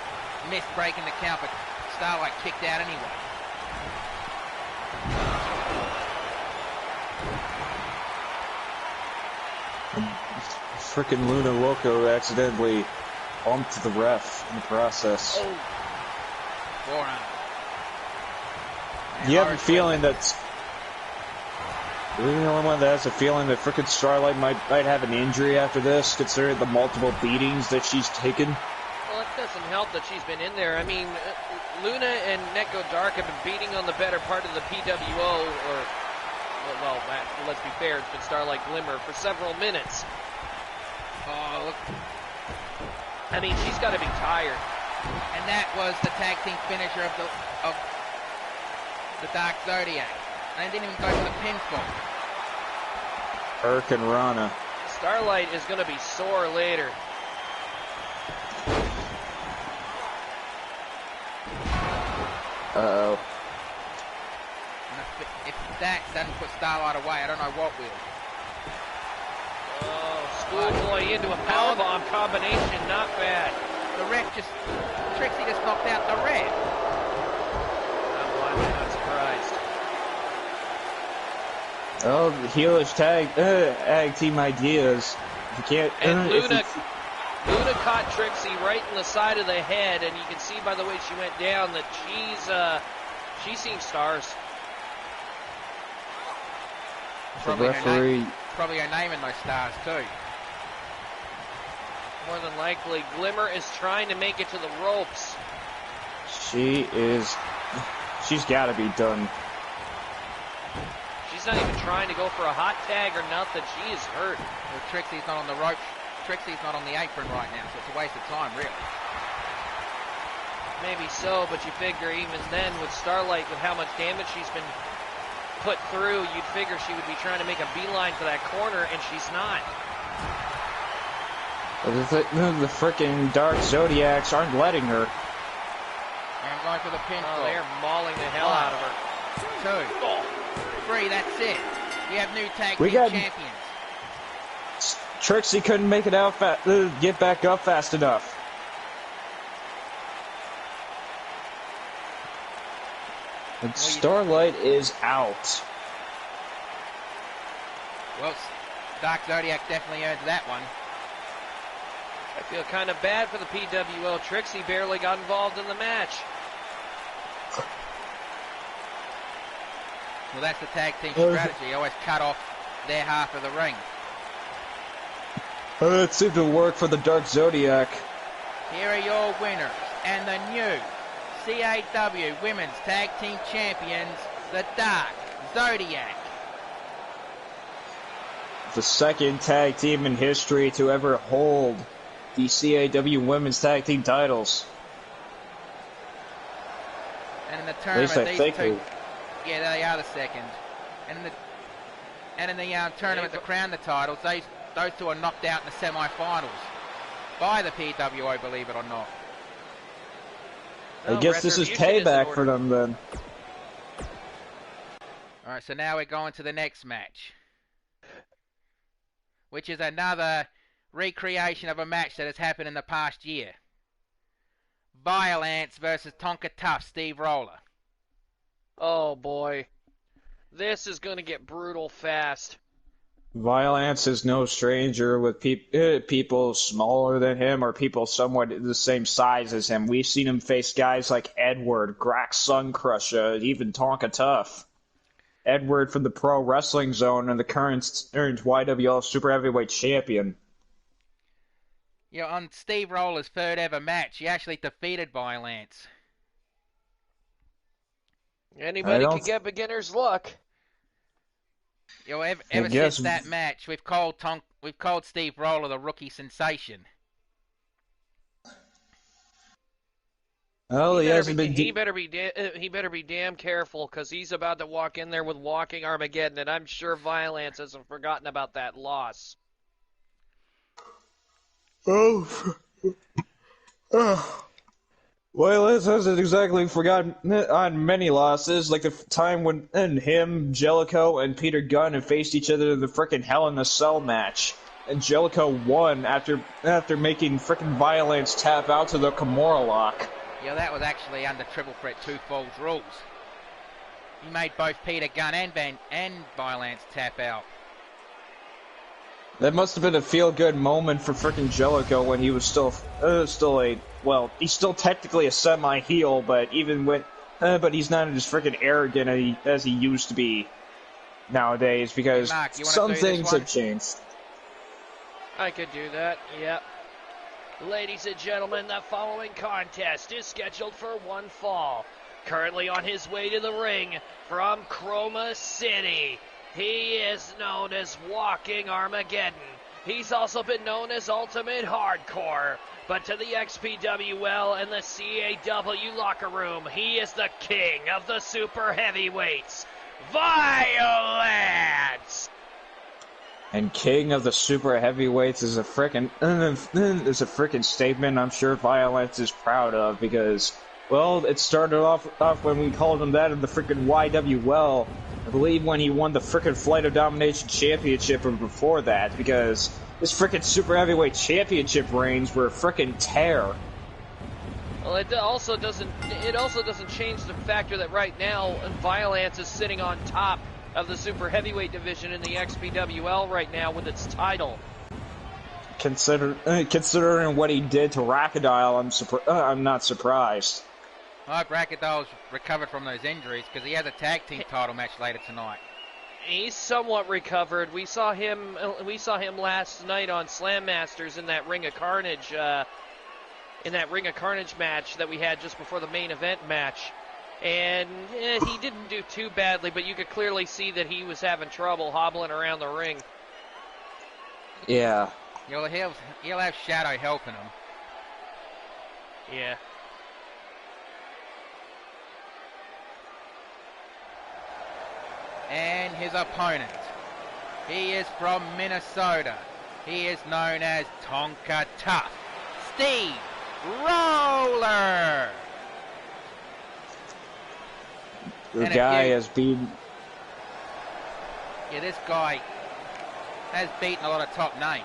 missed breaking the count, but Starlight kicked out anyway. Frickin' Luna Loco accidentally bumped the ref in the process. Oh. Forearm. You have a feeling that you're the only one that has a feeling that frickin' Starlight might have an injury after this, considering the multiple beatings that she's taken. Well, it doesn't help that she's been in there. I mean, Luna and Neko Dark have been beating on the better part of the PWO, or, well, let's be fair, it's been Starlight Glimmer for several minutes. Oh, look. I mean, she's got to be tired. And that was the tag team finisher of the Dark Zodiac. And they didn't even go for the pinfall. Hurricane Rana. Starlight is going to be sore later. Uh-oh. If that doesn't put Starlight away, I don't know what will. Oh, schoolboy into a powerbomb combination, not bad. The ref Trixie just knocked out the ref. I'm not surprised. Oh, the heelish tag team ideas. You can't. And Luna caught Trixie right in the side of the head, and you can see by the way she went down that she's seen stars. The referee. Probably her name in those stars too. More than likely, Glimmer is trying to make it to the ropes. She's got to be done. She's not even trying to go for a hot tag or nothing. She is hurt. Well, Trixie's not on the ropes. Trixie's not on the apron right now, so it's a waste of time, really. Maybe so, but you figure even then with Starlight, with how much damage she's been put through, you'd figure she would be trying to make a beeline for that corner, and she's not. The frickin' Dark Zodiacs aren't letting her. And I'm going for the pinfall. Oh, they're mauling the hell out of her. 2, 3, that's it. We have new tag team champions. Trixie couldn't make it out get back up fast enough. And Starlight is out. Well, Dark Zodiac definitely earned that one. I feel kind of bad for the PWL. Trixie barely got involved in the match. Well, that's the tag team strategy. Always cut off their half of the ring. It seemed to work for the Dark Zodiac. Here are your winners and the new CAW Women's Tag Team Champions, the Dark Zodiac. The second tag team in history to ever hold the CAW Women's Tag Team titles. And in the At least tournament, I these think two... Yeah, they are the second. And in the tournament to crown the titles, those two are knocked out in the semi-finals by the PWO, believe it or not. I guess this is payback for them then. Alright, so now we're going to the next match, which is another recreation of a match that has happened in the past year. Violence versus Tonka Tough Steve Roller. Oh boy. This is going to get brutal fast. Violence is no stranger with people smaller than him or people somewhat the same size as him. We've seen him face guys like Edward, Grax Suncrusher, even Tonka Tough. Edward from the Pro Wrestling Zone and the current YWL Super Heavyweight Champion. You know, on Steve Roller's third ever match, he actually defeated Violence. Anybody can get beginner's luck. You know, ever since that match, we've called Steve Roller the rookie sensation. Well, he better be damn careful, because he's about to walk in there with Walking Armageddon, and I'm sure Violence hasn't forgotten about that loss. Violence hasn't exactly forgotten on many losses, like the time when him, Jellicoe, and Peter Gunn had faced each other in the frickin' Hell in a Cell match. And Jellicoe won after making frickin' Violence tap out to the Kimura lock. Yeah, that was actually under Triple Threat 2 Falls rules. He made both Peter Gunn and Violence tap out. That must have been a feel-good moment for frickin' Jellicoe when he was still he's still technically a semi-heel, but but he's not as frickin' arrogant as he used to be nowadays, because Mark, some things have changed. I could do that, yep. Ladies and gentlemen, the following contest is scheduled for one fall. Currently on his way to the ring from Chroma City, he is known as Walking Armageddon. He's also been known as Ultimate Hardcore. But to the XPWL and the CAW locker room, he is the king of the super heavyweights, Violence! And king of the super heavyweights is a frickin' statement I'm sure Violence is proud of, because, well, it started off when we called him that in the frickin' YWL. I believe when he won the frickin' Flight of Domination Championship or before that, because his frickin' Super Heavyweight Championship reigns were a frickin' tear. Well, it also doesn't change the factor that right now Violence is sitting on top of the Super Heavyweight division in the XPWL right now with its title. Considering what he did to Rackadile, I'm not surprised. I hope Rackadile's recovered from those injuries, because he has a tag team title match later tonight. He's somewhat recovered. We saw him last night on Slam Masters in that Ring of Carnage match that we had just before the main event match. And he didn't do too badly, but you could clearly see that he was having trouble hobbling around the ring. Yeah. He'll have Shadow helping him. Yeah. And his opponent. He is from Minnesota. He is known as Tonka Tough Steve Roller. The guy has been... Yeah, this guy has beaten a lot of top names.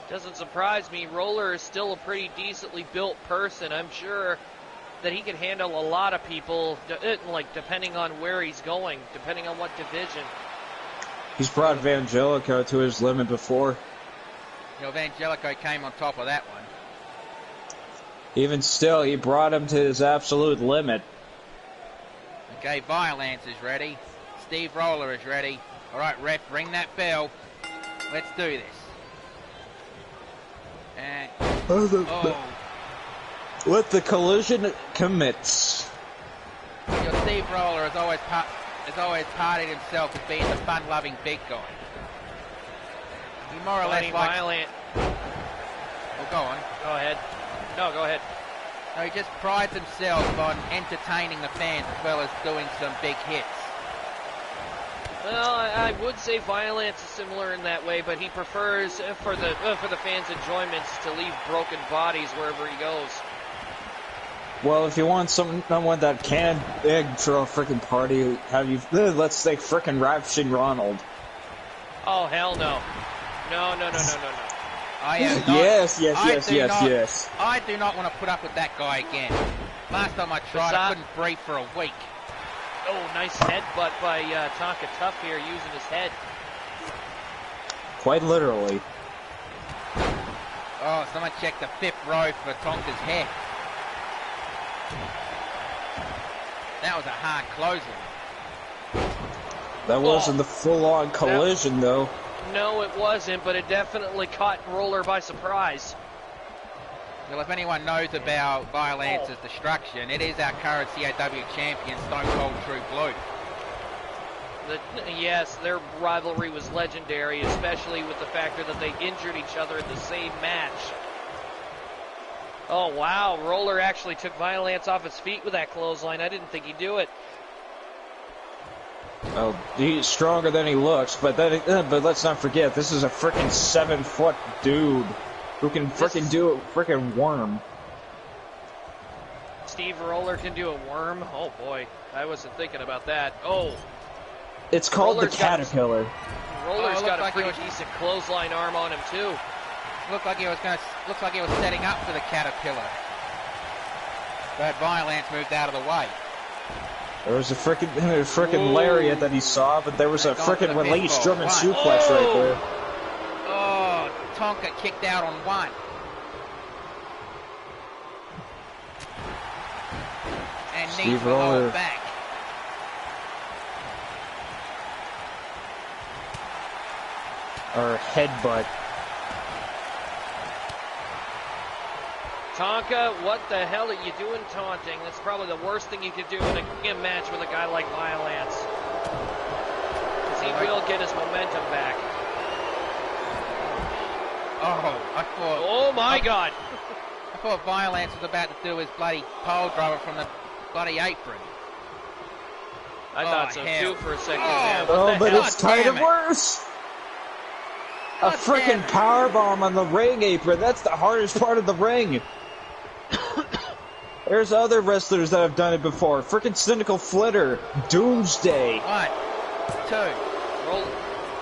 Doesn't surprise me. Roller is still a pretty decently built person. I'm sure that he can handle a lot of people, like depending on where he's going, depending on what division. He's brought Evangelico to his limit before. You know, Evangelico came on top of that one. Even still, he brought him to his absolute limit. Okay, Violence is ready. Steve Roller is ready. All right, ref, ring that bell. Let's do this. And Let the collision commence. Your Steve Roller has always parted himself as being the fun-loving big guy. He more or less likes... Violent. Well, go on. Go ahead. No, go ahead. No, he just prides himself on entertaining the fans as well as doing some big hits. Well, I would say Violence is similar in that way, but he prefers, for the fans' enjoyments, to leave broken bodies wherever he goes. Well, if you want someone that can throw a freaking party, let's say freaking Ravishing Ronald. Oh, hell no. No. I am not, yes. I do not want to put up with that guy again. Last time I tried, I couldn't breathe for a week. Oh, nice headbutt by Tonka Tough here, using his head. Quite literally. Oh, someone check the 5th row for Tonka's head. That was a hard closing. That wasn't the full-on collision, though. No, it wasn't, but it definitely caught Roller by surprise. Well, if anyone knows about Violence's destruction, it is our current CAW champion, Stone Cold True Blue. Yes, their rivalry was legendary, especially with the factor that they injured each other in the same match. Oh, wow. Roller actually took Violence off his feet with that clothesline. I didn't think he'd do it. Well, he's stronger than he looks, but let's not forget, this is a freaking 7-foot dude who can freaking do a freaking worm. Steve Roller can do a worm? Oh, boy. I wasn't thinking about that. Oh. It's called the Caterpillar. Roller's got a pretty decent clothesline arm on him, too. Looks like he was setting up for the Caterpillar. But Violence moved out of the way. There was a freaking lariat that he saw, but there was a freaking release German suplex right there. Oh, Tonka kicked out on one. And needs the lower back. Or headbutt. Tonka, what the hell are you doing taunting? That's probably the worst thing you could do in a match with a guy like Violence. Because he will get his momentum back. Oh, my God. I thought Violence was about to do his bloody pole driver from the bloody apron. I thought so, too, for a second. But it's kind of worse. A freaking powerbomb on the ring apron. That's the hardest part of the ring. There's other wrestlers that have done it before. Freaking Cynical Flitter. Doomsday. 1, 2.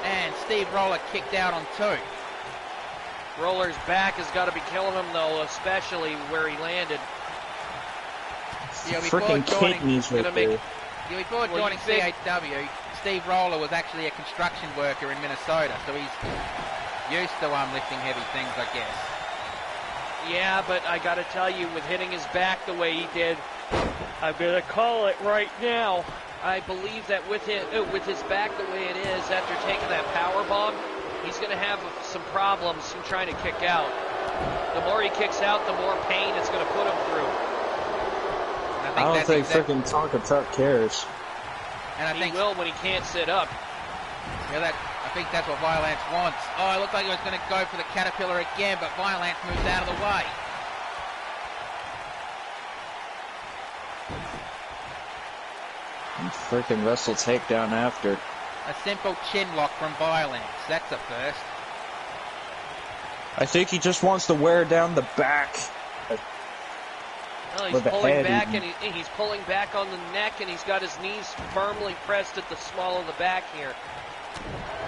And Steve Roller kicked out on 2. Roller's back has got to be killing him, though, especially where he landed. Freaking kidneys right there. Before joining CAW, Steve Roller was actually a construction worker in Minnesota, so he's used to lifting heavy things, I guess. Yeah, but I gotta tell you, with hitting his back the way he did, I'm gonna call it right now. I believe that with his back the way it is, after taking that power bomb, he's gonna have some problems from trying to kick out. The more he kicks out, the more pain it's gonna put him through. I don't think freaking Tonka Tuck cares. And he will when he can't sit up. Yeah, I think that's what Violence wants. Oh, it looked like he was going to go for the Caterpillar again, but Violence moves out of the way. And freaking wrestle takedown after. A simple chin lock from Violence. That's a first. I think he just wants to wear down the back. Well, he's pulling back, and he's pulling back on the neck, and he's got his knees firmly pressed at the small of the back here.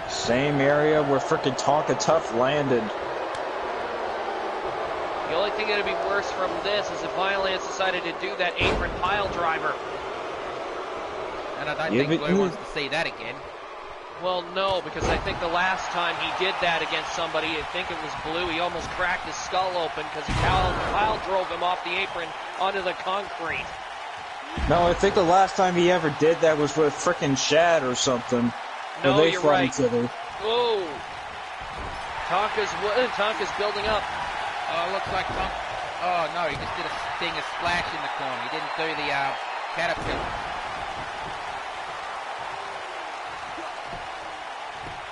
Same area where frickin' Tonka Tough landed. The only thing that would be worse from this is if Violence decided to do that apron pile driver. And I don't think Blue wants to see that again. Well, no, because I think the last time he did that against somebody, I think it was Blue, he almost cracked his skull open because Kyle drove him off the apron onto the concrete. No, I think the last time he ever did that was with frickin' Shad or something. No, you're right. Each other. Whoa. Tonka's building up. Oh, it looks like Tonka. Oh, no, he just did a splash in the corner. He didn't do the caterpillar.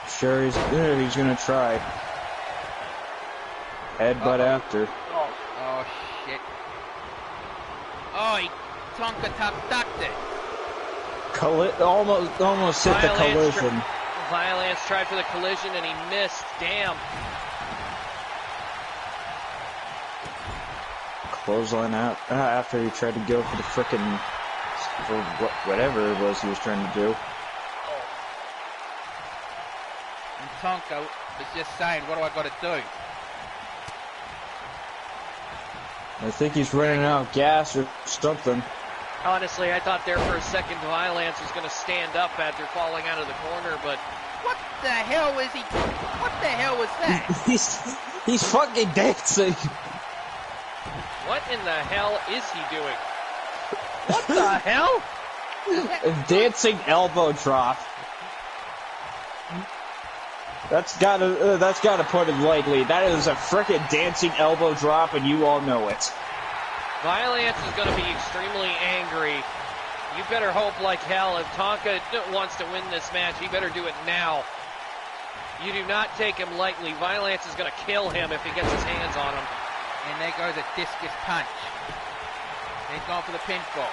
Sure, he's gonna try. Headbutt after. Oh, shit. Oh, Tonka ducked it. Almost hit the collision. Violence tried for the collision and he missed. Damn. Clothesline out after he tried to go for the frickin' whatever it was he was trying to do. And Tonka was just saying, what do I got to do? I think he's running out of gas or something. Honestly, I thought there for a second Violence was going to stand up after falling out of the corner, but... What the hell was he... What the hell was that? he's fucking dancing. What in the hell is he doing? What the hell? Dancing elbow drop. That's gotta put it lightly. That is a frickin' dancing elbow drop, and you all know it. Violence is going to be extremely angry. You better hope like hell if Tonka wants to win this match, he better do it now. You do not take him lightly. Violence is going to kill him if he gets his hands on him. And there goes a discus punch. He's gone for the pinfall.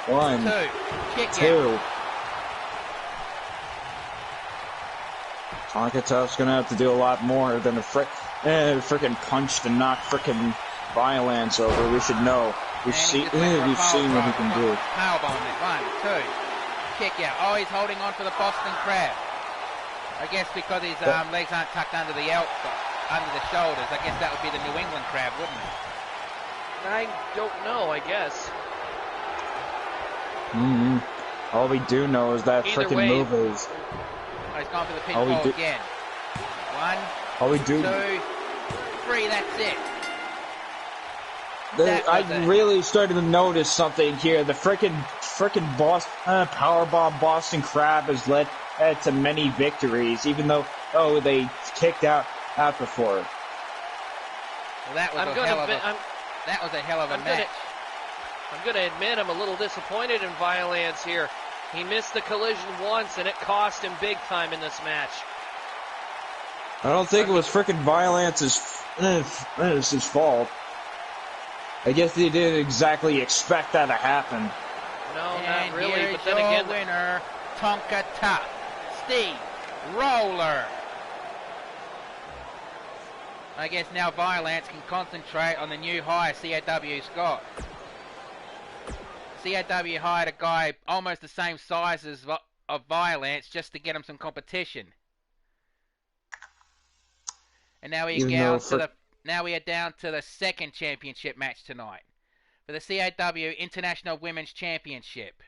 One. Two. Kick Two. out. Tonka Tough's gonna have to do a lot more than a frickin' punch to knock frickin' Violence over. We should know. We've seen what he can do. Powerbomb it. 1, 2. Kick out. Oh, he's holding on for the Boston Crab. I guess because his legs aren't tucked under the under the shoulders. I guess that would be the New England Crab, wouldn't it? I don't know, I guess. All we do know is that frickin' move is... Oh, he's gone for the pinfall again. 1, 2, 3, that's it. I really started to notice something here. The frickin' powerbomb Boston Crab has led to many victories, even though they kicked out before. Well, that was a hell of a match. I'm going to admit I'm a little disappointed in Violence here. He missed the collision once, and it cost him big time in this match. I don't think it was frickin' Violence's fault. I guess they didn't exactly expect that to happen. No, and not really. Here's but then your again, winner, Tonka Tough, Steve Roller. I guess now Violence can concentrate on the new hire CAW's got. CAW hired a guy almost the same size as of Violence just to get him some competition. And now we are down to the second championship match tonight for the CAW International Women's Championship.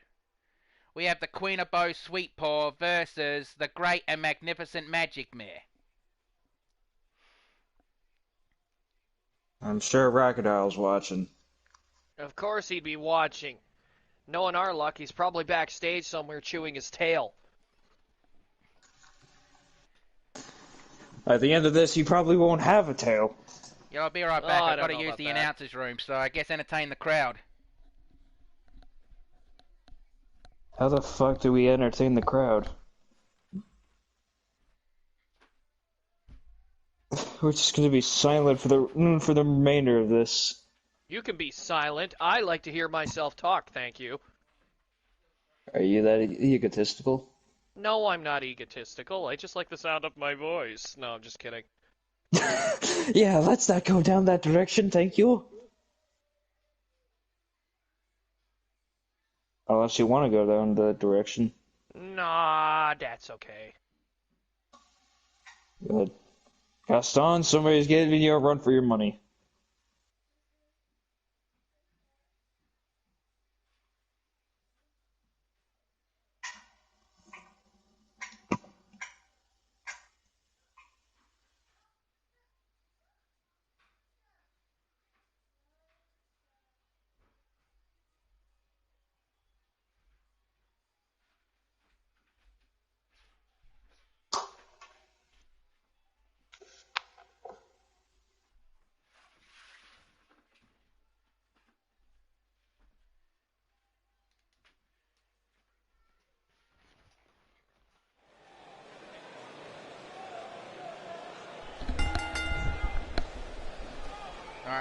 We have the Queen of Bow Sweet Paw versus the Great and Magnificent Magic Mare. I'm sure Rockodyle's watching. Of course he'd be watching. Knowing our luck, he's probably backstage somewhere chewing his tail. At the end of this, he probably won't have a tail. Yeah, I'll be right back. I've got to use the announcer's room, so I guess entertain the crowd. How the fuck do we entertain the crowd? We're just gonna be silent for the remainder of this. You can be silent. I like to hear myself talk, thank you. Are you that egotistical? No, I'm not egotistical. I just like the sound of my voice. No, I'm just kidding. Yeah, let's not go down that direction, thank you. Unless you want to go down that direction. Nah, that's okay. Good. Gaston, somebody's giving you a run for your money.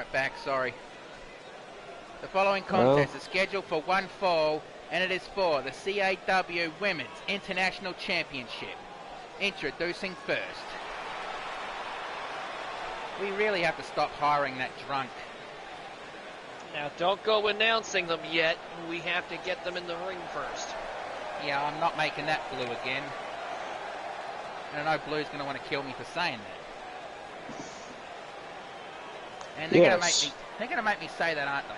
right back, sorry. The following contest is scheduled for one fall, and it is for the CAW Women's International Championship. Introducing first. We really have to stop hiring that drunk. Now, don't go announcing them yet. We have to get them in the ring first. Yeah, I'm not making that Blue again. And I know Blue's going to want to kill me for saying that. And they're going to make me say that, aren't they?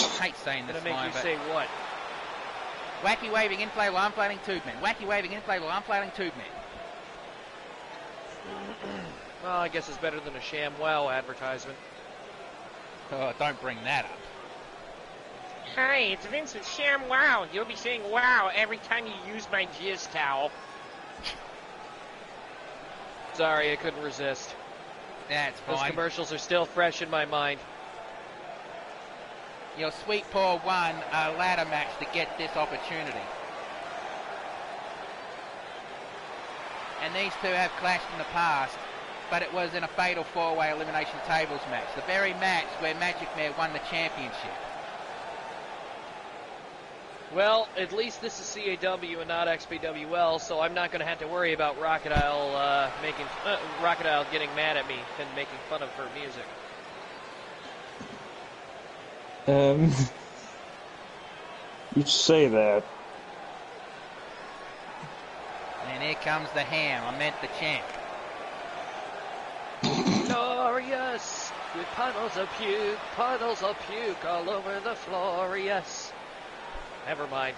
I hate saying this. Going to make you say what? Wacky waving inflatable arm-flailing tube man. Wacky waving inflatable arm-flailing tube man. Well, I guess it's better than a ShamWow advertisement. Oh, don't bring that up. Hi, it's Vince with ShamWow. You'll be saying wow every time you use my jizz towel. Sorry, I couldn't resist. That's fine. Those commercials are still fresh in my mind. Your Sweet Paw won a ladder match to get this opportunity. And these two have clashed in the past, but it was in a fatal four-way elimination tables match. The very match where Magic Mare won the championship. Well, at least this is CAW and not XPWL, so I'm not going to have to worry about Crocodile Crocodile getting mad at me and making fun of her music. You say that. And here comes the ham. I meant the champ. Glorious, with puddles of puke all over the floor, yes. Never mind.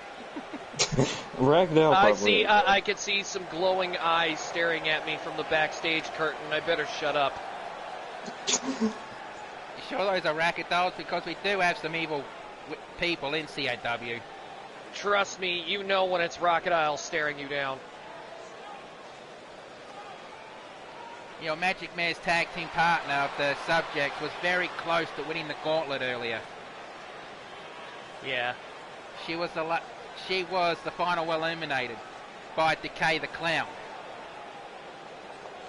Ragdoll. I could see some glowing eyes staring at me from the backstage curtain. I better shut up. You sure those are racket dolls? Because we do have some evil people in CAW. Trust me, you know when it's Crocodile staring you down. You know, Magic Mare's tag team partner of the subject was very close to winning the gauntlet earlier. Yeah. She was the final eliminated by Decay the Clown.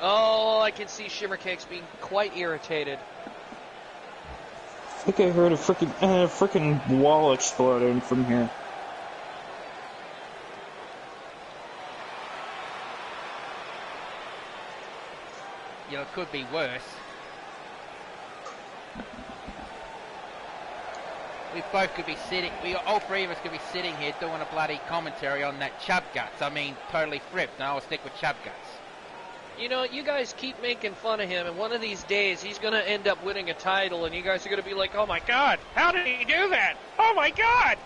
Oh, I can see Shimmercakes being quite irritated. I think I heard a freaking wall exploding from here. You know, it could be worse. All three of us could be sitting here doing a bloody commentary on that Chub Guts. I mean, totally fripped, and I'll stick with Chub Guts. You know, you guys keep making fun of him, and one of these days he's going to end up winning a title, and you guys are going to be like, oh my god, how did he do that? Oh my god!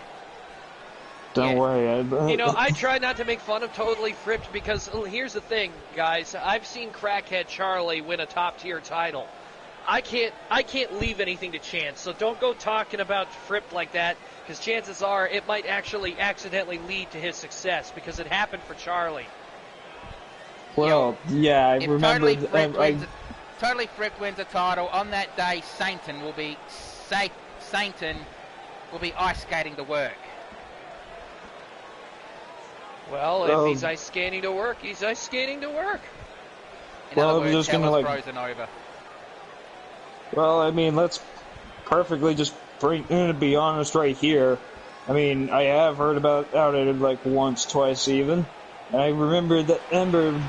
Don't worry. You know, I try not to make fun of Totally Fripped because here's the thing, guys. I've seen Crackhead Charlie win a top-tier title. I can't leave anything to chance, so don't go talking about Fripped like that, because chances are it might actually accidentally lead to his success, because it happened for Charlie. Well, yeah, I remember. Totally Fripped wins a title. On that day, Sainton will be ice skating to work. Well, if he's ice skating to work, he's ice skating to work. In other words, hell is frozen over. Well, I mean, let's perfectly just be honest right here. I mean, I have heard about it like once, twice even. And I remember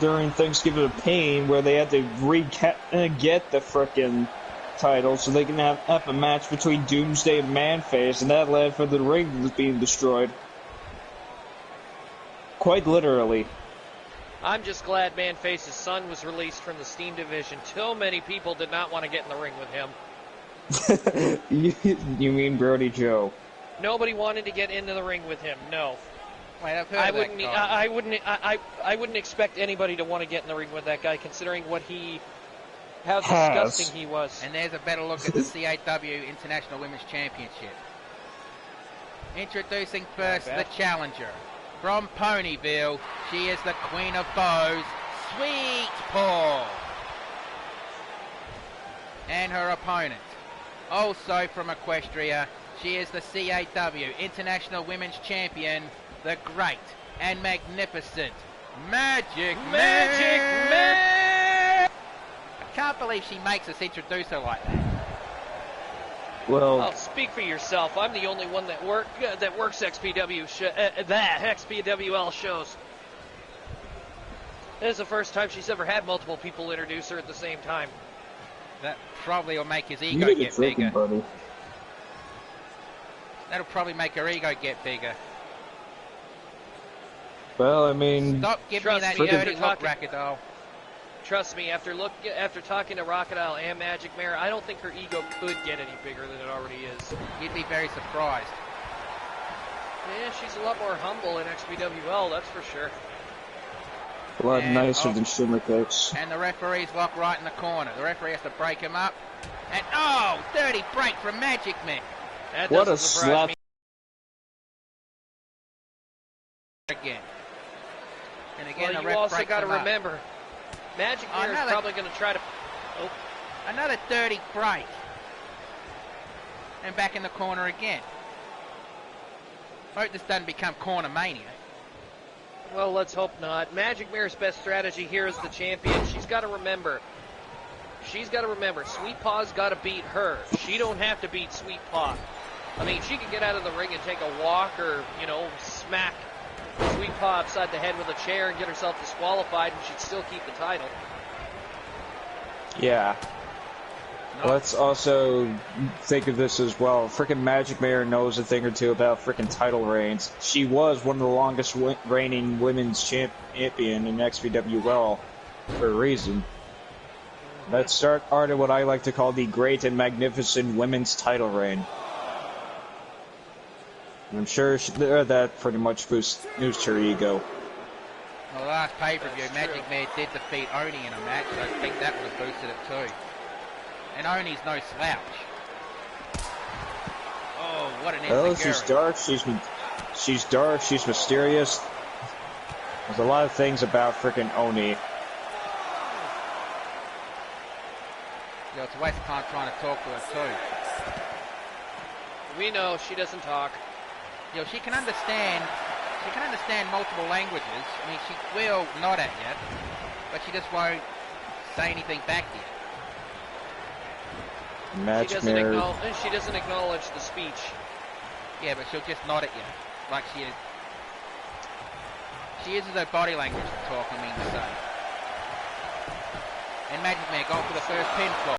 during Thanksgiving of Pain where they had to get the frickin' title so they can have a match between Doomsday and Manface, and that led for the ring being destroyed. Quite literally. I'm just glad Manface's son was released from the Steam division. Too many people did not want to get in the ring with him. You mean Brody Joe? Nobody wanted to get into the ring with him. No. Wait, I've heard I wouldn't expect anybody to want to get in the ring with that guy, considering how disgusting he was. And there's a better look at the CAW International Women's Championship. Introducing first the challenger. From Ponyville, she is the Queen of Bows, Sweet Paw. And her opponent, also from Equestria, she is the CAW International Women's Champion, the great and magnificent Magic Mare. I can't believe she makes us introduce her like that. Well, speak for yourself. I'm the only one that works XPWL shows. This is the first time she's ever had multiple people introduce her at the same time. That probably will make his you ego did get it freaking, bigger. buddy. That'll probably make her ego get bigger. Well, I mean, Stop giving me that me, dirty after look, talking- Racadol. Trust me, after talking to Crocodile and Magic Mare, I don't think her ego could get any bigger than it already is. You'd be very surprised. Yeah, she's a lot more humble in XPWL, that's for sure. a lot And- nicer oh. than Shimmer Cakes. And the referee's locked right in the corner. The referee has to break him up. And, oh, dirty break from Magic Man. That What doesn't a surprise slap. me. Again. And again, Well, the you ref also breaks got to him up. remember, Magic Mare is Another- probably going to try to... Oh, Another dirty break. And back in the corner again. Hope this doesn't become corner mania. well, let's hope not. Magic Mare's best strategy here as the champion. She's got to remember, Sweet Paw's got to beat her. She don't have to beat Sweet Paw. I mean, she could get out of the ring and take a walk or, smack Sweet Paw upside the head with a chair and get herself disqualified, and she'd still keep the title. Yeah. No. Let's also think of this as well. Frickin' Magic Mare knows a thing or two about frickin' title reigns. She was one of the longest reigning women's champion in XPWL for a reason. Let's start on what I like to call the great and magnificent women's title reign. I'm sure that pretty much boosts her ego. Well, the last pay-per-view, That's Magic true. Mare did defeat Oni in a match. I think that would have boosted it too. And Oni's no slouch. Oh, what an Well, insecurity. she's dark. She's dark. She's mysterious. There's a lot of things about frickin' Oni. It's Westcon trying to talk to her too. We know she doesn't talk. She can understand. She can understand multiple languages. I mean, she will nod at you, but she just won't say anything back to you. Magic Mare. She doesn't acknowledge the speech. Yeah, but she'll just nod at you, like she is. She uses her body language to talk. I mean to say. And Magic Mare going for the first pinfall.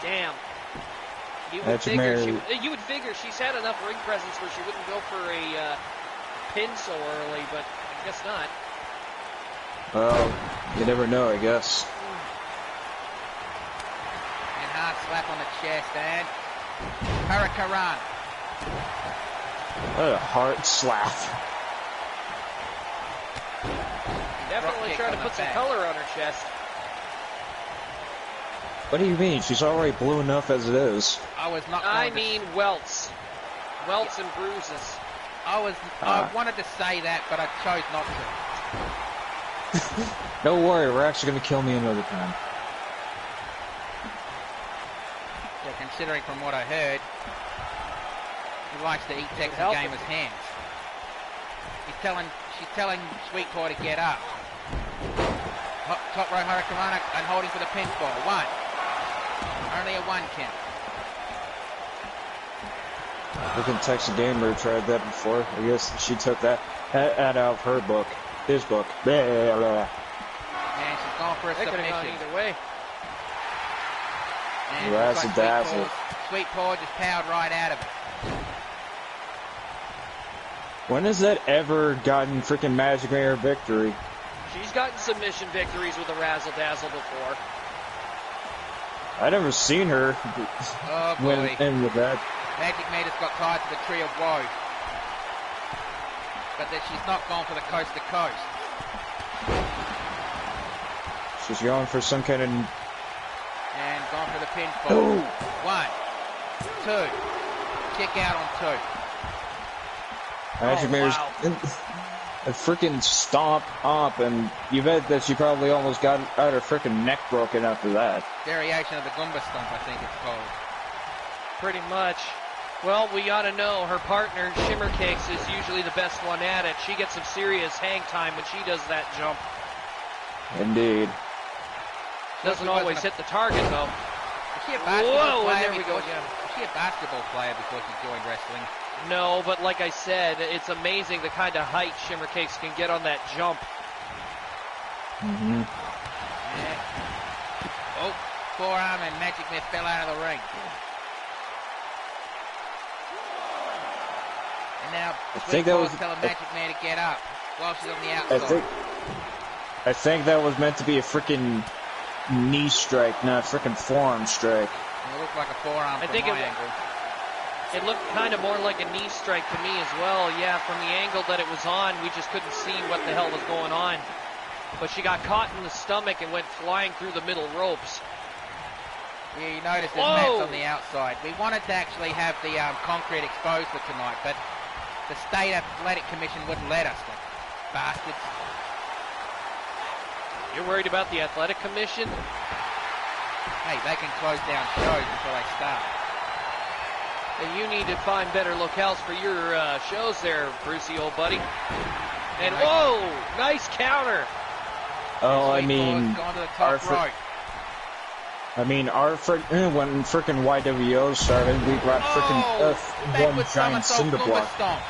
Damn. You would figure she's had enough ring presence where she wouldn't go for a pin so early, but I guess not. Well, you never know, I guess. And hard slap on the chest and Hurricane. What a hard slap. Definitely kick trying to on put the some back. color on her chest. What do you mean? She's already blue enough as it is. I was not. I going to- mean welts. Welts and bruises. I wanted to say that, but I chose not to. Don't worry, we're actually going to kill me another time. Yeah, considering from what I heard, he likes to eat Texas help Gamers' hands. She's telling Sweet Paw to get up. Top row Hurricane and holding for the pinfall. One. Only a one count. Freaking Texas Gamer tried that before. I guess she took that out of her book. His book. Blah, blah. And she's gone for a That could have gone submission. either way. And it looks like Razzle-dazzle. Sweet Paw just powered right out of it. When has that ever gotten freaking Magic Mare a victory? She's gotten submission victories with a razzle dazzle before. I never seen her Oh boy. win in with that. Magic Mare just got tied to the Tree of Woe. But that she's not gone for the coast to coast. She's going for some kind of... And gone for the pinfall. Oh. 1, 2. Kick out on 2. Magic Mare's a freaking stomp up, and you bet that she probably almost got her freaking neck broken after that. Variation of the Goomba Stomp, I think it's called. Pretty much. Well, we ought to know her partner, Shimmer Cakes, is usually the best one at it. She gets some serious hang time when she does that jump. Indeed. Doesn't always hit the target, though. she a basketball Whoa, and player there we go before again. Was she a basketball player before she joined wrestling? No, but like I said, it's amazing the kind of height Shimmer Cakes can get on that jump. Mm-hmm. Yeah. Oh, forearm and Magic Myth fell out of the ring. And now Sweet Paul's telling Magic Man to get up while she's on the outside. I think that was meant to be a freaking knee strike, not a freaking forearm strike. It looked like a forearm from my angle. It looked kind of more like a knee strike to me as well. Yeah, from the angle that it was on, we just couldn't see what the hell was going on. But she got caught in the stomach and went flying through the middle ropes. Yeah, you notice there's mats on the outside. We wanted to actually have the concrete exposed for tonight, but the State Athletic Commission wouldn't let us, like bastards. You're worried about the Athletic Commission? Hey, they can close down shows before they start. And you need to find better locales for your shows there, Brucey, old buddy. And whoa, nice counter. Oh, I mean, gone to the top rope. When frickin' YWO started, we got frickin' one giant cinder block. Stomp.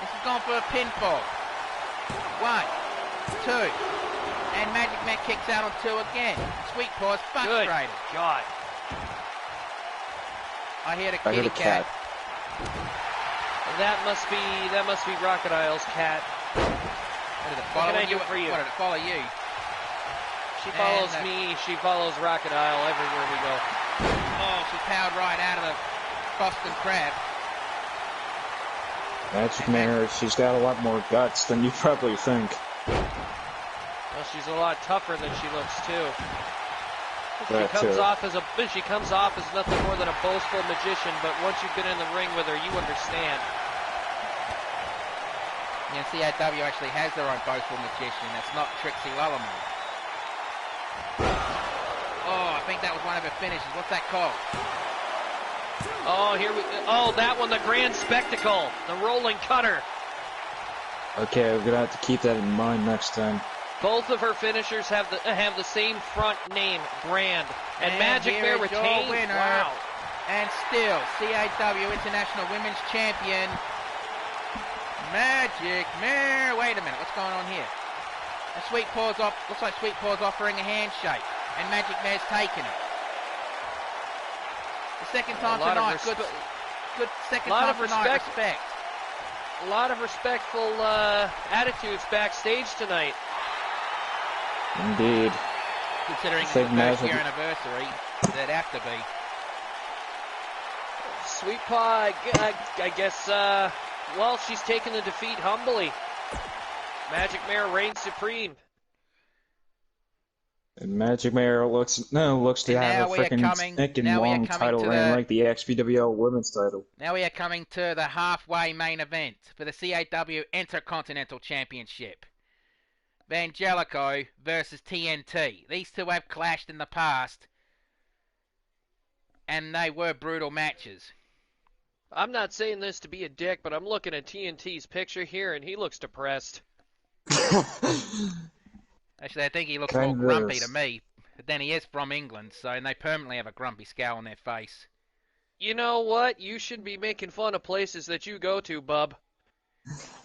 This is going for a pinfall. 1, 2, and Magic Man kicks out on 2 again. Sweet Paws frustrated. Good God. I hear the kitty cat. That must be Rocket Isle's cat. What did it follow you? For you? What did it follow you? She follows me. She follows Rocket Isle everywhere we go. Oh, she powered right out of the Boston Crab. Magic Mare, she's got a lot more guts than you probably think. Well, she's a lot tougher than she looks too. She comes off as nothing more than a boastful magician, but once you've been in the ring with her, you understand. Yeah, CAW actually has their own boastful magician. That's not Trixie Lullamore. Oh, I think that was one of her finishes. What's that called? Oh, that one, the Grand Spectacle, the Rolling Cutter. Okay, we're gonna have to keep that in mind next time. Both of her finishers have the same front name, Grand, and Magic Mare retains. Wow. And still, CAW International Women's Champion, Magic Mare. Wait a minute, what's going on here? And Sweet Paws looks like Sweet Paws offering a handshake, and Magic Mare's taking it. The second time tonight, good second time tonight, respect. A lot of respectful attitudes backstage tonight. Indeed. Considering it's the first year anniversary, that'd have to be. Sweet Paw, I guess, well, she's taken the defeat humbly. Magic Mare reigns supreme. And Magic Mare looks to have a freaking thick and long title reign like the XPWL Women's title. Now we are coming to the halfway main event for the CAW Intercontinental Championship. Vangelico versus TNT. These two have clashed in the past, and they were brutal matches. I'm not saying this to be a dick, but I'm looking at TNT's picture here, and he looks depressed. Actually, I think he looks more grumpy to me. But then he is from England, and they permanently have a grumpy scowl on their face. You know what? You should be making fun of places that you go to, bub.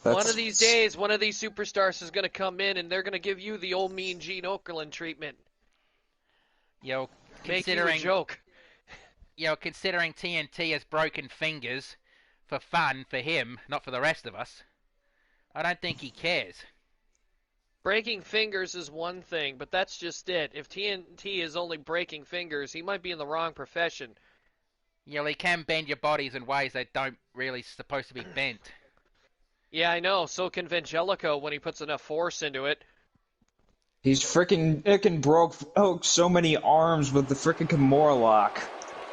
One of these days, one of these superstars is going to come in, and they're going to give you the old Mean Gene Okerlund treatment. Make you a joke. Considering TNT has broken fingers for fun for him, not for the rest of us, I don't think he cares. Breaking fingers is one thing, but that's just it. If TNT is only breaking fingers, he might be in the wrong profession. He can bend your bodies in ways that don't really supposed to be bent. Yeah, I know. So can Vangelico when he puts enough force into it. He's freaking broke so many arms with the freaking Kimura lock.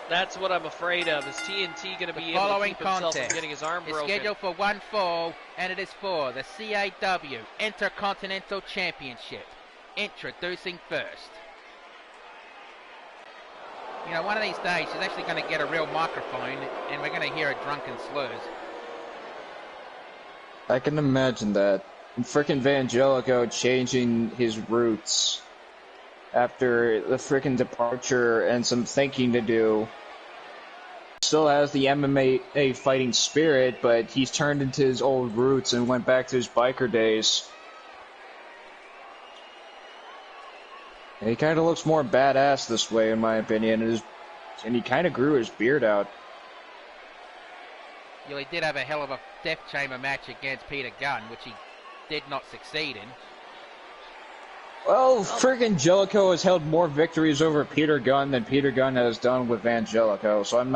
That's what I'm afraid of. Is TNT going to be able to keep himself from getting his arm broken? It's scheduled for one fall, and it is for the CAW Intercontinental Championship. Introducing first. One of these days, she's actually going to get a real microphone, and we're going to hear her drunken slurs. I can imagine that. And frickin' Vangelico changing his roots. after the frickin' departure and some thinking to do. Still has the MMA fighting spirit, but he's turned into his old roots and went back to his biker days. And he kind of looks more badass this way, in my opinion, and he kind of grew his beard out. Yeah, he did have a hell of a death chamber match against Peter Gunn, which he did not succeed in. Well, friggin' Jellicoe has held more victories over Peter Gunn than Peter Gunn has done with Angelico, so I'm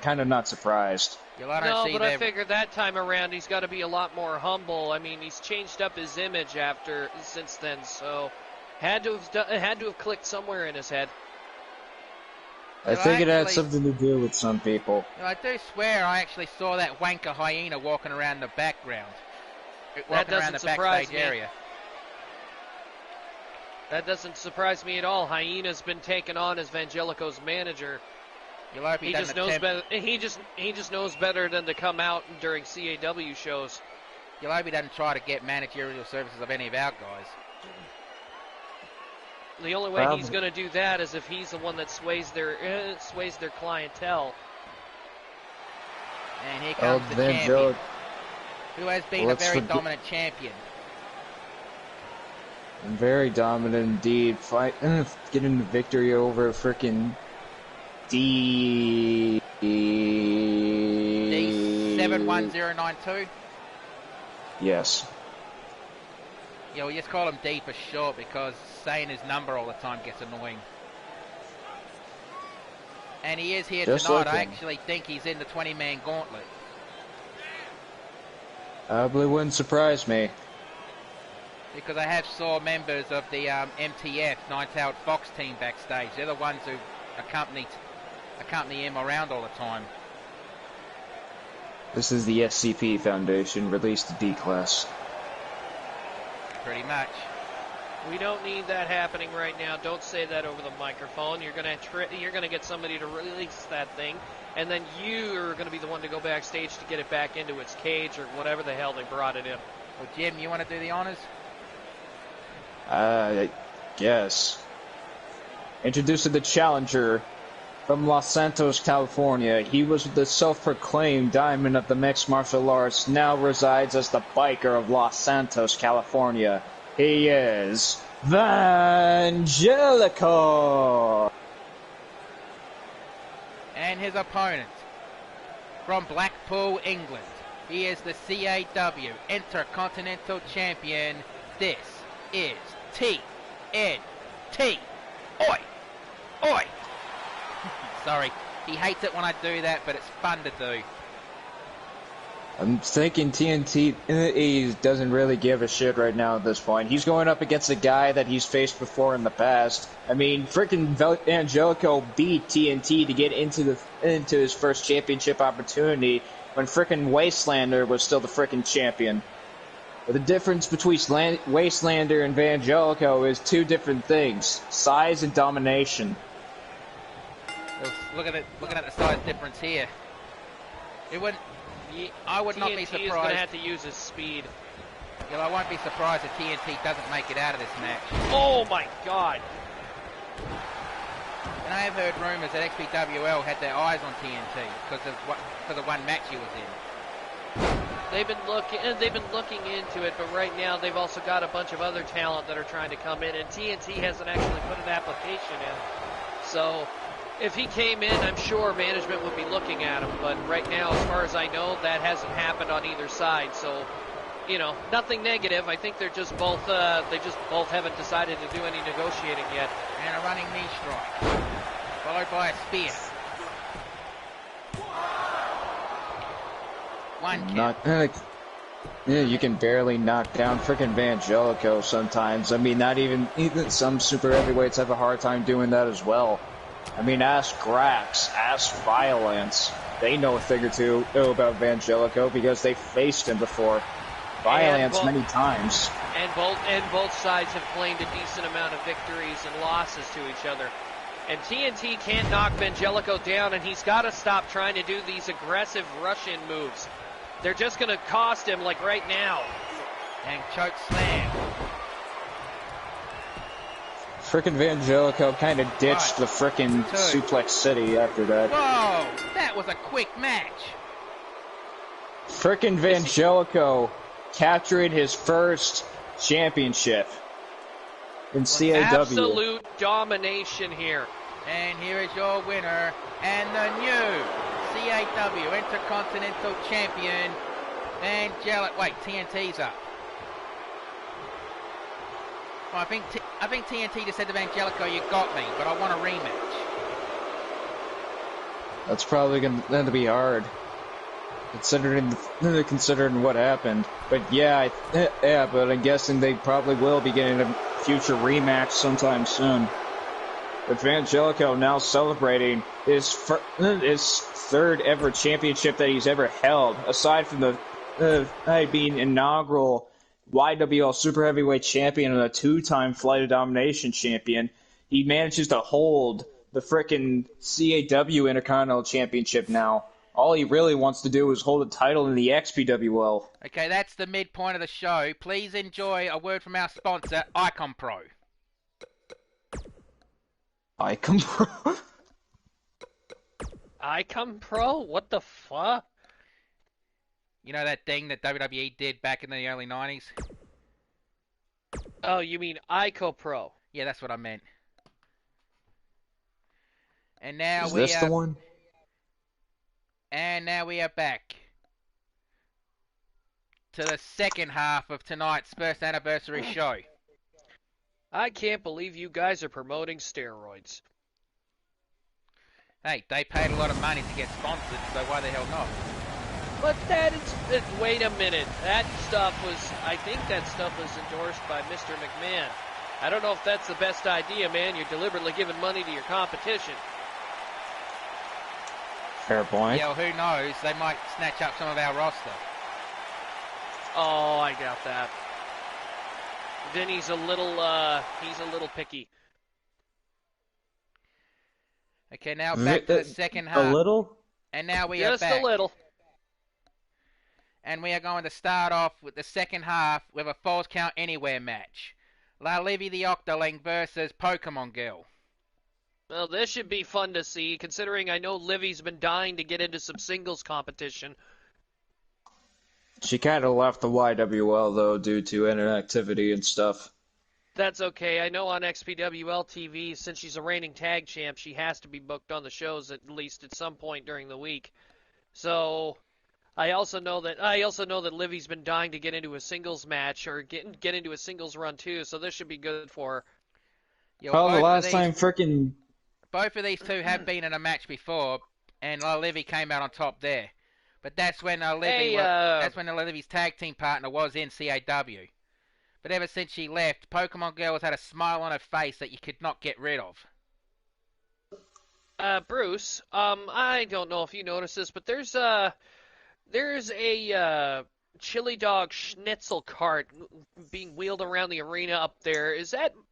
kind of not surprised. I figured that time around he's got to be a lot more humble. I mean, he's changed up his image since then, so had to have clicked somewhere in his head. I think it had something to do with some people. I do swear I actually saw that wanker hyena walking around the background. Walking around the backstage area. That doesn't surprise me at all. Hyena's been taken on as Vangelico's manager. He just knows better. He just knows better than to come out during CAW shows. You'll hope he doesn't try to get managerial services of any of our guys. The only way he's going to do that is if he's the one that sways their clientele. And here comes the champion, who has been a very dominant champion. Very dominant indeed. Getting the victory over frickin' D71092. Yes. Yeah, we just call him D for short because saying his number all the time gets annoying. And he is here tonight. I actually think he's in the 20-man gauntlet. Probably wouldn't surprise me. Because I have saw members of the MTF, Nine-Tailed Fox team backstage. They're the ones who accompany him around all the time. This is the SCP Foundation, released to D-Class. Pretty much. We don't need that happening right now. Don't say that over the microphone. You're gonna get somebody to release that thing, and then you are gonna be the one to go backstage to get it back into its cage or whatever the hell they brought it in. Well, Jim, you want to do the honors? I guess. Introducing the challenger from Los Santos, California. He was the self-proclaimed diamond of the mixed martial arts, now resides as the biker of Los Santos, California. He is Vangelico! And his opponent from Blackpool, England. He is the CAW Intercontinental Champion. This is TNT. Oi! Oi! Sorry, he hates it when I do that, but it's fun to do. I'm thinking TNT doesn't really give a shit right now at this point. He's going up against a guy that he's faced before in the past. I mean, freaking Angelico beat TNT to get into his first championship opportunity when freaking Wastelander was still the freaking champion. But the difference between Wastelander and Vangelico is two different things: size and domination. Look at it. Looking at the size difference here, I would not be surprised. Is going to have to use his speed. I won't be surprised if TNT doesn't make it out of this match. Oh my God! And I have heard rumors that XPWL had their eyes on TNT because of one match he was in. They've been looking into it, but right now they've also got a bunch of other talent that are trying to come in, and TNT hasn't actually put an application in. So if he came in, I'm sure management would be looking at him, but right now, as far as I know, that hasn't happened on either side. So, nothing negative. I think they just both haven't decided to do any negotiating yet. And a running knee strike, followed by a spear. One count. Yeah, you can barely knock down freaking Vangelico sometimes. I mean, not even some super heavyweights have a hard time doing that as well. I mean, ask Grax, ask Violence. They know a thing or two about Vangelico because they faced him before. Violence many times. And both sides have claimed a decent amount of victories and losses to each other. And TNT can't knock Vangelico down, and he's got to stop trying to do these aggressive rush-in moves. They're just going to cost him, like right now. And choke slam. Frickin' Vangelico kind of ditched Right. the frickin' Two. Suplex City after that. Whoa! That was a quick match. Frickin' Vangelico capturing his first championship in CAW. Absolute domination here. And here is your winner and the new CAW Intercontinental Champion, Vangelico. Wait, TNT's up. Well, I think TNT just said to Vangelico, "You got me, but I want a rematch." That's probably going to be hard, considering what happened. But yeah, but I'm guessing they probably will be getting a future rematch sometime soon. With Vangelico now celebrating his third ever championship that he's ever held, aside from the being inaugural YWL Super Heavyweight Champion and a two-time Flight of Domination Champion, he manages to hold the frickin' CAW Intercontinental Championship now. All he really wants to do is hold a title in the XPWL. Okay, that's the midpoint of the show. Please enjoy a word from our sponsor, Icon Pro. Icon Pro? Icon Pro? What the fuck? You know that thing that WWE did back in the early 90s? Oh, you mean Ico Pro? Yeah, that's what I meant. And now Is this the one? And now we are back to the second half of tonight's first anniversary show. I can't believe you guys are promoting steroids. Hey, they paid a lot of money to get sponsored, so why the hell not? But wait a minute. I think that stuff was endorsed by Mr. McMahon. I don't know if that's the best idea, man. You're deliberately giving money to your competition. Fair point. Yeah, well, who knows? They might snatch up some of our roster. Oh, I got that. Vinny's a little picky. Okay, now back to the second half. A little? And now we are back. Just a little. And we are going to start off with the second half with a Falls Count Anywhere match. La Livy the Octoling versus Pokemon Girl. Well, this should be fun to see, considering I know Livy's been dying to get into some singles competition. She kind of left the YWL, though, due to inactivity and stuff. That's okay. I know on XPWL TV, since she's a reigning tag champ, she has to be booked on the shows at least at some point during the week. So, I also know that Livy's been dying to get into a singles match or get into a singles run too. So this should be good for her. Yeah, Well, the last time frickin' both of these two have been in a match before, and La Livy came out on top there. But that's when Livy's tag team partner was in CAW. But ever since she left, Pokemon Girl has had a smile on her face that you could not get rid of. Bruce, I don't know if you noticed this, but there's a chili dog schnitzel cart being wheeled around the arena up there.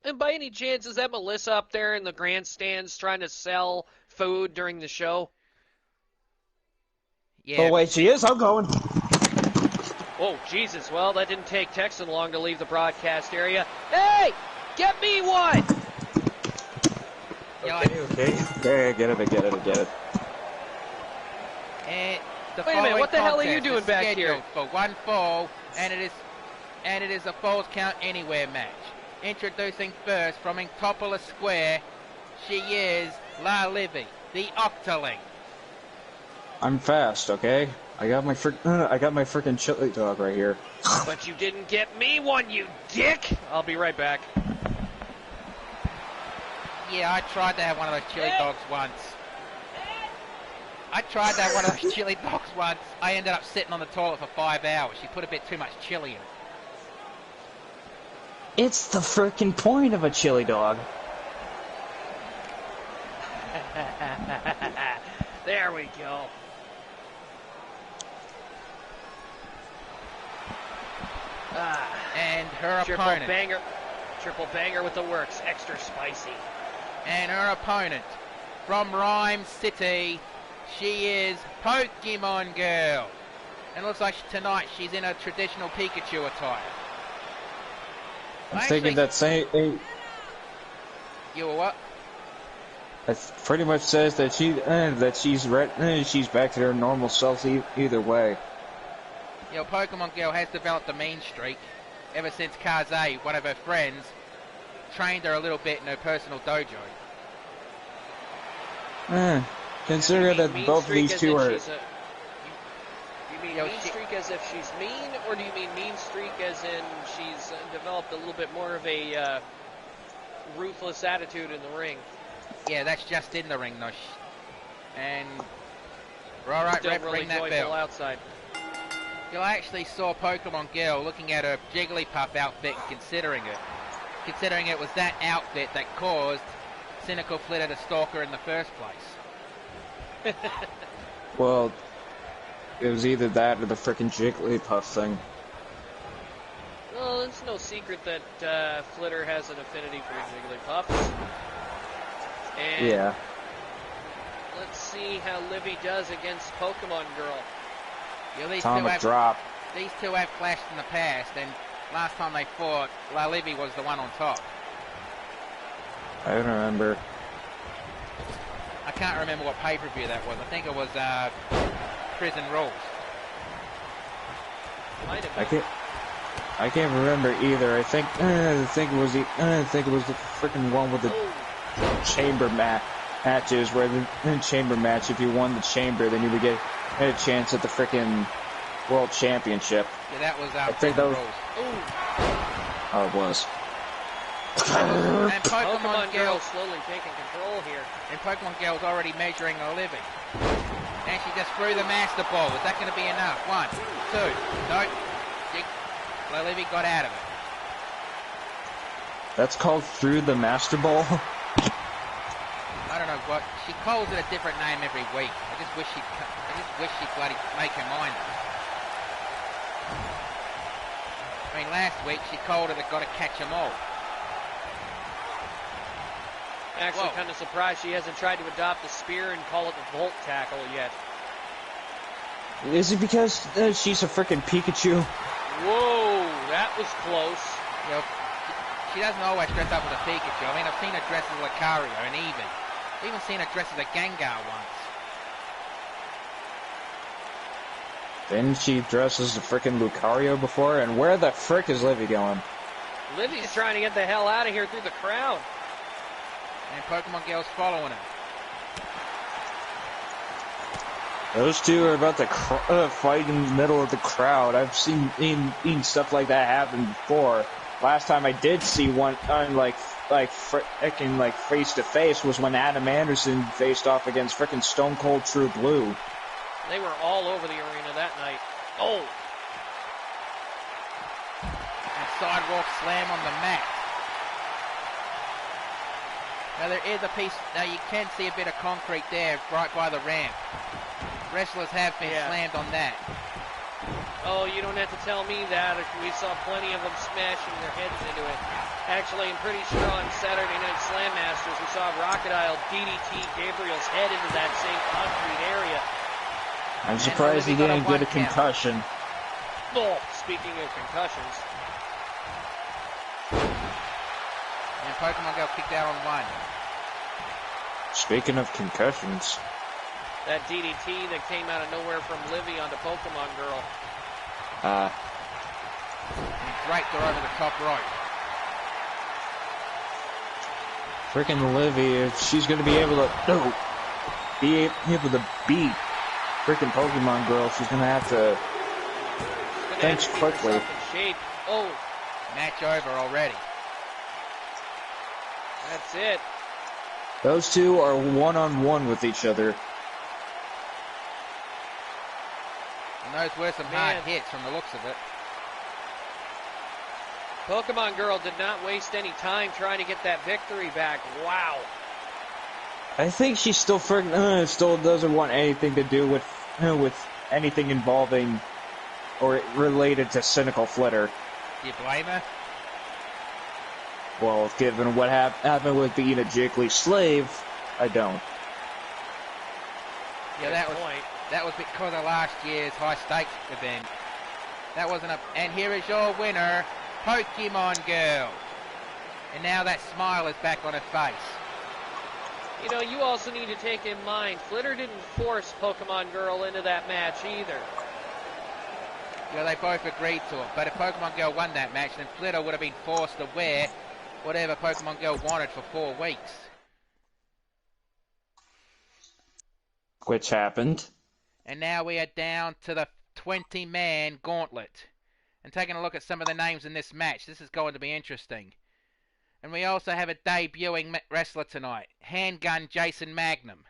And by any chance, is that Melissa up there in the grandstands trying to sell food during the show? Yeah. Oh, wait, she is? I'm going. Oh, Jesus. Well, that didn't take Texan long to leave the broadcast area. Hey! Get me one! Okay, get it. And wait a minute, what the hell are you doing back here? For one fall, and it is a Falls Count Anywhere match. Introducing first from Intopolis Square, she is La Livy, the Octoling. I'm fast, okay? I got my frickin' chili dog right here. But you didn't get me one, you dick! I'll be right back. Yeah, I tried to have one of those chili dogs once. I ended up sitting on the toilet for 5 hours. She put a bit too much chili in it. It's the frickin' point of a chili dog. There we go. And her opponent. Triple banger with the works. Extra spicy. And her opponent from Rhyme City, she is Pokemon Girl. And it looks like tonight she's in a traditional Pikachu attire. I'm thinking that You were what? It pretty much says that she's back to her normal self either way. You know, Pokemon Girl has developed a mean streak ever since Kaze, one of her friends, trained her a little bit in her personal dojo. Consider that both of these two are... You mean mean streak as if she's mean, or do you mean mean streak as in she's developed a little bit more of a ruthless attitude in the ring? Yeah, that's just in the ring, though. And... Alright, Still ref, really ring that joyful bell. outside. You actually saw Pokemon Girl looking at her Jigglypuff outfit and considering it. Considering it was that outfit that caused Cynical Flitter to stalk her in the first place. Well, it was either that or the frickin' Jigglypuff thing. Well, it's no secret that Flitter has an affinity for Jigglypuff. And Yeah. let's see how Livy does against Pokemon Girl. Yeah, Atomic drop. These two have clashed in the past, and last time they fought, La Livy was the one on top. I don't remember. I can't remember what pay-per-view that was. I think it was Prison Rules. Might have been. I can't remember either. I think it was the freaking one with the chamber matches, where the chamber match, if you won the chamber, then you would get a chance at the freaking world championship. Yeah, that was I think that was. Rules. Oh, it was. And Pokemon Girl slowly taking control here. And Pokemon Girl's already measuring a living. And she just threw the Master Ball. Is that going to be enough? 1, 2. Nope. La Livy got out of it. That's called through the Master Ball. I don't know what. She calls it a different name every week. I just wish she'd bloody make her mind up. I mean, last week she called it Gotta Catch 'Em All. Actually, kind of surprised she hasn't tried to adopt the spear and call it the Volt Tackle yet. Is it because she's a freaking Pikachu? Whoa, that was close. You know, she doesn't always dress up as a Pikachu. I mean, I've seen her dress as a Lucario and Eevee. I've even seen her dress as a Gengar once. Didn't she dress as a freaking Lucario before? And where the frick is Livy going? Livy's trying to get the hell out of here through the crowd. And Pokemon Girl's following her. Those two are about to fight in the middle of the crowd. I've seen stuff like that happen before. Last time I did see one frickin' face to face was when Adam Anderson faced off against frickin' Stone Cold True Blue. They were all over the arena that night. Oh! And sidewalk slam on the mat. Now there is a piece. Now you can see a bit of concrete there, right by the ramp. Wrestlers have been slammed on that. Oh, you don't have to tell me that. We saw plenty of them smashing their heads into it. Actually, I'm pretty sure on Saturday Night Slam Masters, we saw Crocodile DDT Gabriel's head into that same concrete area. I'm surprised he didn't get a concussion. Oh, speaking of concussions. And Pokemon Girl kicked out on 1. Speaking of concussions. That DDT that came out of nowhere from Livy onto Pokemon Girl. And draped her over the top rope. Freaking Livy, if she's going to be able to beat freaking Pokemon Girl, she's going to have to think quickly. Shape. Oh, match over already. That's it. Those two are one-on-one with each other. And those were some hard hits from the looks of it. Pokemon Girl did not waste any time trying to get that victory back. Wow. I think she still still doesn't want anything to do with anything involving or related to Cynical Flitter. Do you blame her? Well, given what happened with being a Jiggly slave, I don't. Yeah, that was because of last year's high stakes event. That wasn't a. And here is your winner, Pokemon Girl. And now that smile is back on her face. You know, you also need to take in mind, Flitter didn't force Pokemon Girl into that match either. Yeah, they both agreed to it. But if Pokemon Girl won that match, then Flitter would have been forced to wear whatever Pokemon Girl wanted for 4 weeks. Which happened. And now we are down to the 20-man gauntlet. And taking a look at some of the names in this match, this is going to be interesting. And we also have a debuting wrestler tonight, Handgun Jason Magnum.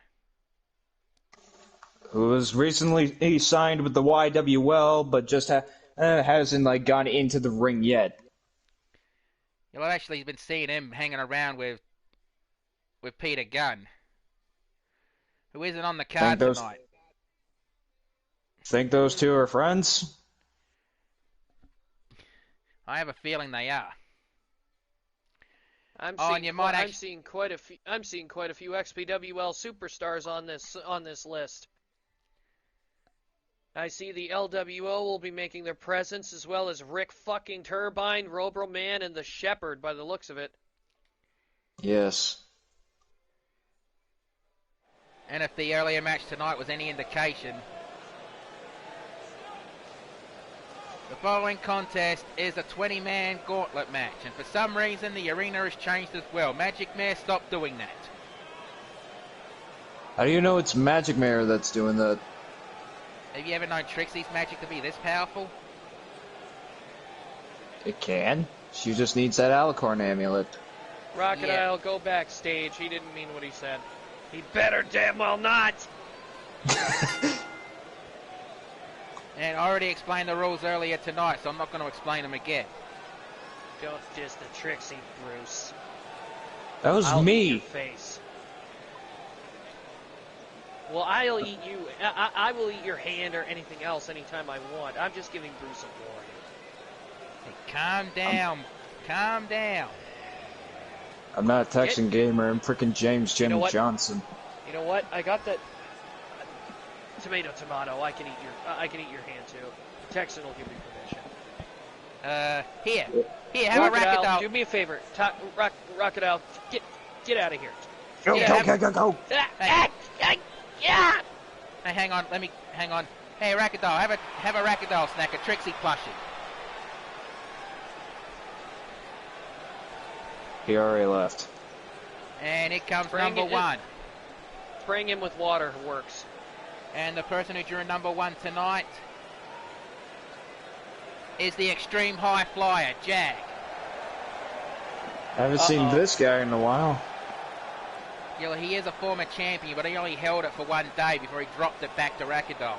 Who was recently signed with the YWL, but just hasn't gone into the ring yet. Well, I've actually been seeing him hanging around with Peter Gunn, who isn't on the card tonight. Think those two are friends? I have a feeling they are. I'm seeing quite a few XPWL superstars on this list. I see the LWO will be making their presence, as well as Rick fucking Turbine, Robro Man, and the Shepherd by the looks of it. Yes. And if the earlier match tonight was any indication, the following contest is a 20-man gauntlet match, and for some reason the arena has changed as well. Magic Mare, stop doing that. How do you know it's Magic Mare that's doing that? Have you ever known Trixie's magic to be this powerful? It can. She just needs that Alicorn amulet. Crocodile, go backstage. He didn't mean what he said. He better damn well not! And I already explained the rules earlier tonight, so I'm not going to explain them again. Don't diss the Trixie, Bruce. That was I'll me. Eat your face. Well, I'll eat you. I will eat your hand or anything else anytime I want. I'm just giving Bruce a warning. Hey, calm down. Calm down. I'm not a Texan gamer. I'm freaking James Jennings Johnson. You know what? I got that. Tomato. I can eat your hand too. Texan will give me permission. Here, have a Rockadile. Do me a favor. Rockadile, get out of here. Go. Yeah. Hey, hang on. Hey, Rockadile, have a Rockadile snack, a Trixie plushie. He already left. And here comes number 1. Spraying him with water works. And the person who drew number 1 tonight is the Extreme High Flyer, Jag. I haven't seen this guy in a while. Yeah, well, he is a former champion, but he only held it for 1 day before he dropped it back to Rockadile.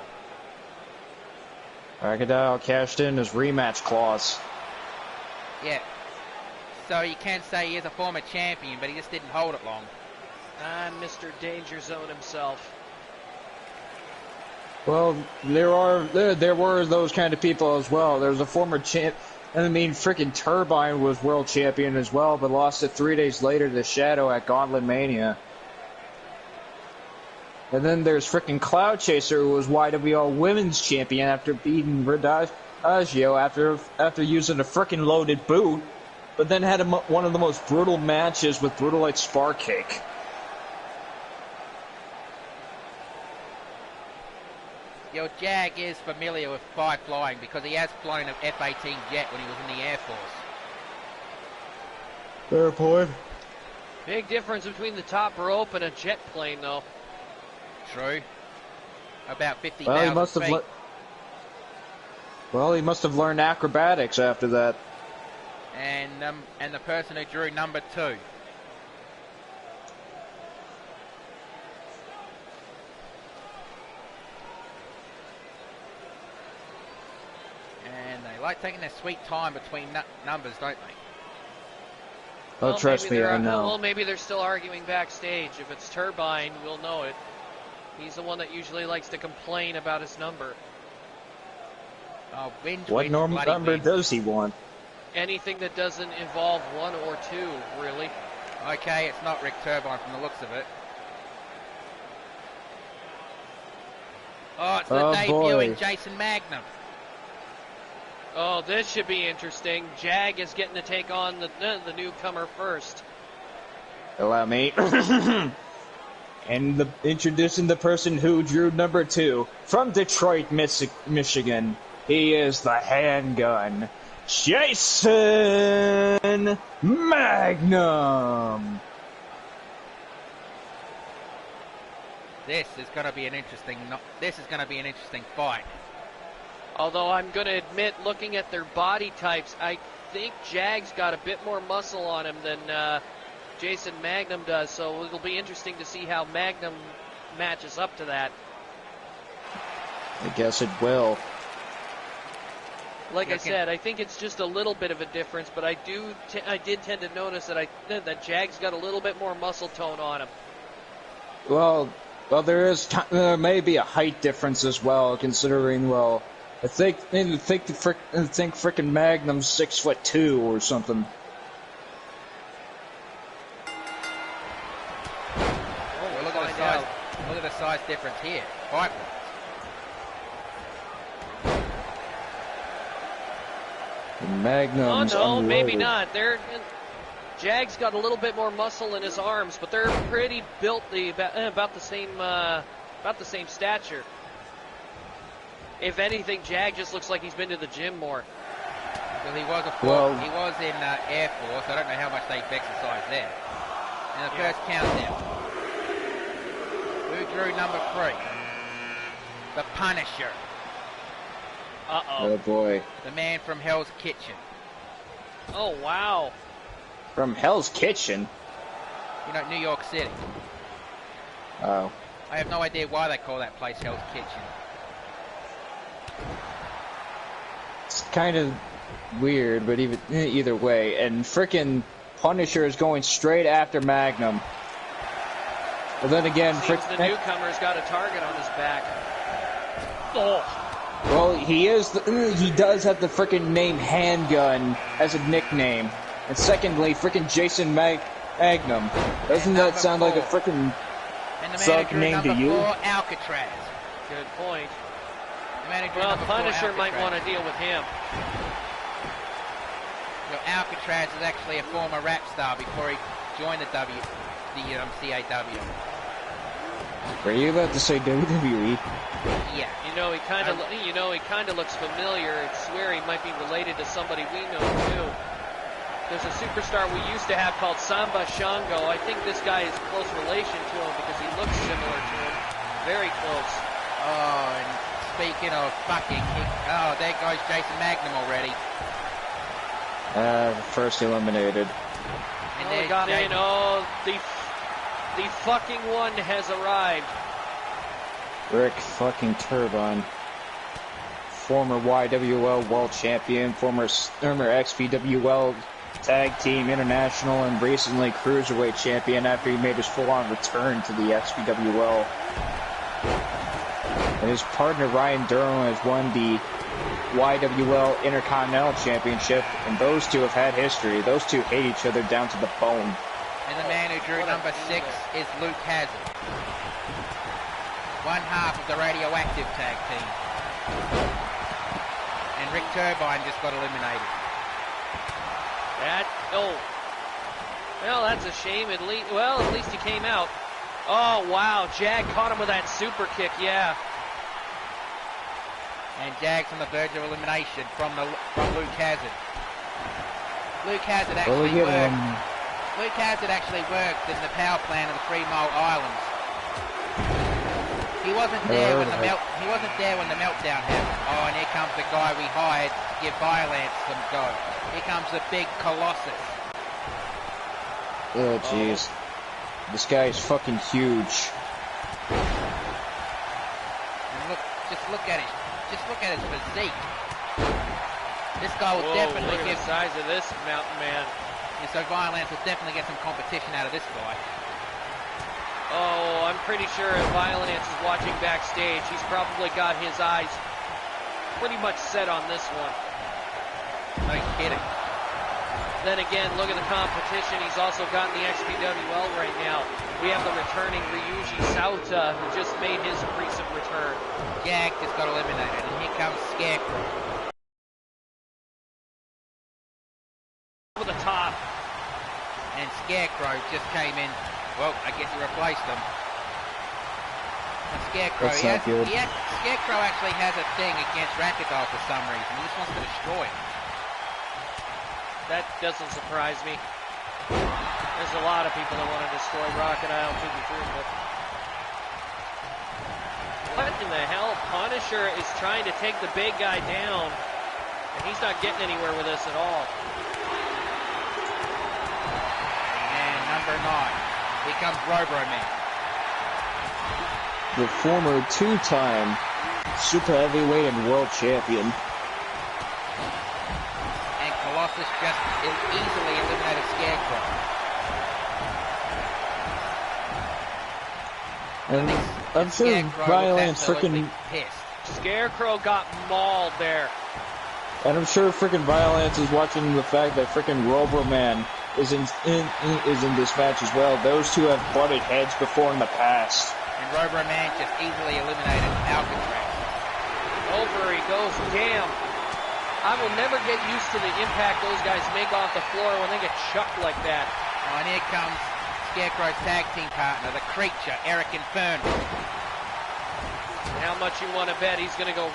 Rockadile cashed in his rematch clause. Yeah. So you can say he is a former champion, but he just didn't hold it long. Mr. Danger Zone himself. Well, there were those kind of people as well. There's a former champ. Frickin' Turbine was world champion as well, but lost it 3 days later to Shadow at Gauntlet Mania. And then there's frickin' Cloud Chaser, who was YWL Women's Champion after beating Radagio after using a frickin' loaded boot, but then had one of the most brutal matches with Brutalite Sparkcake. Yo, Jag is familiar with fly flying because he has flown an F-18 jet when he was in the Air Force. Fair point. Big difference between the top rope and a jet plane, though. True. About 50,000 feet. Well, he must have learned acrobatics after that. And the person who drew number 2. And they like taking their sweet time between numbers, don't they? Oh, trust me, I know. Well, maybe they're still arguing backstage. If it's Turbine, we'll know it. He's the one that usually likes to complain about his number. Oh, what number does he want? Anything that doesn't involve 1 or 2, really. Okay, it's not Rick Turbine from the looks of it. Oh, it's the debuting Jason Magnum. Oh, this should be interesting. Jag is getting to take on the newcomer first. Allow me. And introducing the person who drew number 2 from Detroit, Michigan. He is the handgun, Jason Magnum. This is going to be an interesting fight. Although I'm going to admit, looking at their body types, I think Jag's got a bit more muscle on him than Jason Magnum does, so it'll be interesting to see how Magnum matches up to that. I guess it will. Like I said, I think it's just a little bit of a difference, but I did tend to notice that Jag's got a little bit more muscle tone on him. Well, there may be a height difference as well, considering, well, I think frickin' Magnum's 6'2" or something. Oh, look at the size difference here. Height. Magnum's no, maybe not. Jag's got a little bit more muscle in his arms, but they're pretty built about the same stature. If anything, Jag just looks like he's been to the gym more. Well, he was he was in Air Force. I don't know how much they exercise there. And the first countdown. Who drew number 3? The Punisher. Oh boy. The man from Hell's Kitchen. Oh wow. From Hell's Kitchen? You know, New York City. Oh. I have no idea why they call that place Hell's Kitchen. It's kind of weird, but either way. And frickin' Punisher is going straight after Magnum. But then again, the newcomer's got a target on his back. Oh. Well, he does have the frickin' name Handgun as a nickname. And secondly, frickin' Jason Magnum. Doesn't that sound like a frickin' thug name to you? 4, Alcatraz. Good point. Well, Punisher might want to deal with him. Well, Alcatraz is actually a former rap star before he joined the CAW. Were you about to say WWE? Yeah. You know, he kind of looks familiar. I swear he might be related to somebody we know too. There's a superstar we used to have called Samba Shango. I think this guy is close relation to him because he looks similar to him. Very close. Oh, and speaking of fucking, there goes Jason Magnum already. First eliminated. And he got in. Oh, the fucking one has arrived. Rick fucking Turbine. Former YWL World Champion, former XPWL Tag Team International, and recently Cruiserweight Champion after he made his full-on return to the XPWL. And his partner Ryan Durham has won the YWL Intercontinental Championship, and those two have had history. Those two hate each other down to the bone. And the man who drew number 6 is Luke Hazard. One half of the radioactive tag team. And Rick Turbine just got eliminated. Well, that's a shame. At least he came out. Oh wow, Jag caught him with that super kick. Yeah. And Jag's on the verge of elimination from Luke Hazard. Luke Hazard actually worked in the power plant of the 3 Mile Islands. He wasn't there when the meltdown happened. Oh, and here comes the guy we hired to give Violence some go. Here comes the big Colossus. Oh jeez. This guy is fucking huge. And look at his physique. This guy will definitely look at the size of this mountain man. Yeah, so Violence will definitely get some competition out of this guy. Oh, I'm pretty sure if Violence is watching backstage, he's probably got his eyes pretty much set on this one. No kidding. Then again, look at the competition. He's also got in the XPWL right now. We have the returning Ryuji Sauta, who just made his recent return. Jag just got eliminated, and here comes Scarecrow. Scarecrow just came in. Well, I guess he replaced him. And Scarecrow, That's not good. Scarecrow actually has a thing against Rackadoll for some reason. He just wants to destroy him. That doesn't surprise me. There's a lot of people that want to destroy Crocodile to be true, but what in the hell? Punisher is trying to take the big guy down, and he's not getting anywhere with this at all. And number 9, here comes Robo-Man. The former two-time super heavyweight and world champion. And Colossus just easily eliminated Scarecrow. And I'm sure Violence freaking... pissed. Scarecrow got mauled there. And I'm sure freaking Violence is watching the fact that freaking Robo-Man is in this match as well. Those two have butted heads before in the past. And Robo-Man just easily eliminated Alcatraz. Over he goes. Damn. I will never get used to the impact those guys make off the floor when they get chucked like that. Oh, and here comes Scarecrow's tag team partner, the Creature, Eric Inferno. How much you want to bet he's gonna go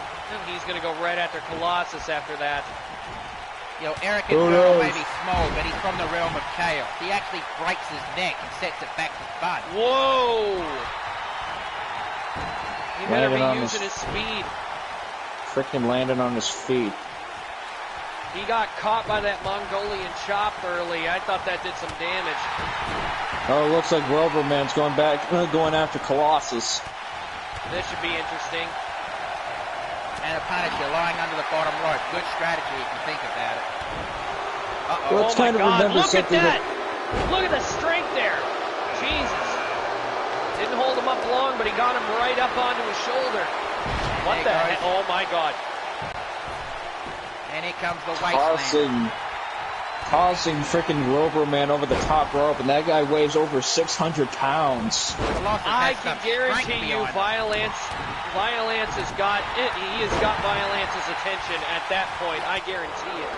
right after Colossus after that. You know, Eric Inferno may be small, but he's from the realm of chaos. He actually breaks his neck and sets it back to fun. Whoa! He better be using his speed. Freaking landing on his feet. He got caught by that Mongolian chop early. I thought that did some damage. Oh, it looks like Robo-Man's going after Colossus. This should be interesting. And a Punisher lying under the bottom rope. Good strategy if you think about it. Uh-oh. Well, it's kind of remember Look at something that! Look at the strength there. Jesus. Didn't hold him up long, but he got him right up onto his shoulder. What the heck? Oh my God. And here comes the Wasteland. Tossing freaking Robo-Man over the top rope, and that guy weighs over 600 pounds. I can guarantee you Violence has got it. He has got Violence's attention at that point. I guarantee it.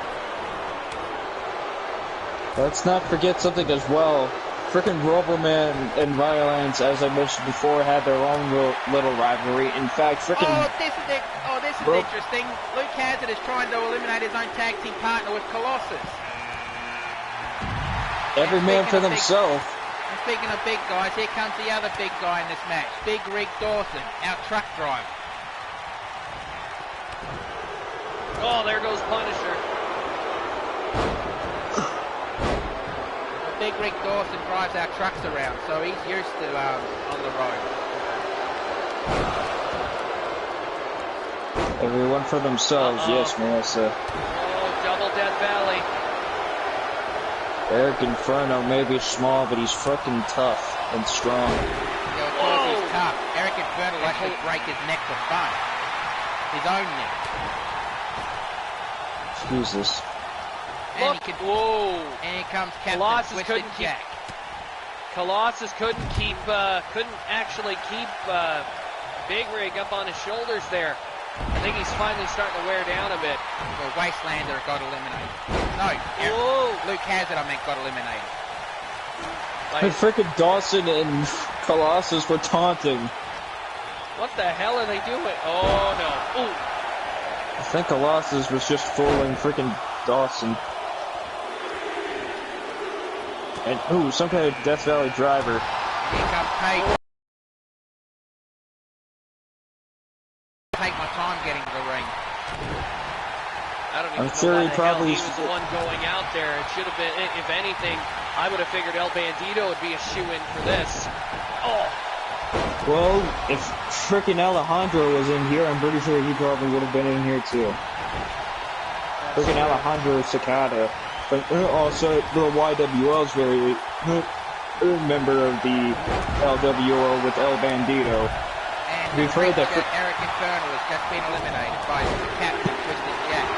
Let's not forget something as well. Freaking Robo-Man and Violence, as I mentioned before, had their own little rivalry. In fact, freaking... this is interesting. Luke Hazard is trying to eliminate his own tag team partner with Colossus. Every man for themselves. And speaking of big guys, here comes the other big guy in this match. Big Rig Dawson, our truck driver. Oh, there goes Punisher. Big Rig Dawson drives our trucks around, so he's used to on the road. Everyone for themselves, yes, Melissa. Oh, double Death Valley. Eric Inferno may be small, but he's freaking tough and strong. You know, of course he's tough. Eric Inferno will actually break his neck for fun. His own neck. Jesus. And whoa! And here comes Captain Colossus Twisted Jack. Colossus couldn't actually keep Big Rig up on his shoulders there. I think he's finally starting to wear down a bit. Well, Wastelander got eliminated. No, Luke Hazard, got eliminated. And freaking Dawson and Colossus were taunting. What the hell are they doing? Oh no! Ooh. I think Colossus was just fooling freaking Dawson. And some kind of Death Valley driver. Here comes Page. Take my time getting to the ring. I don't even know why the hell he was the one going out there. It should have been, if anything, I would have figured El Bandito would be a shoe-in for this. Oh. Well, if frickin' Alejandro was in here, I'm pretty sure he probably would have been in here too. Frickin' Alejandro Cicada. But also, the YWL's very member of the LWO with El Bandito. And we've heard that Eric Inferno has just been eliminated by Captain Twisted Jack.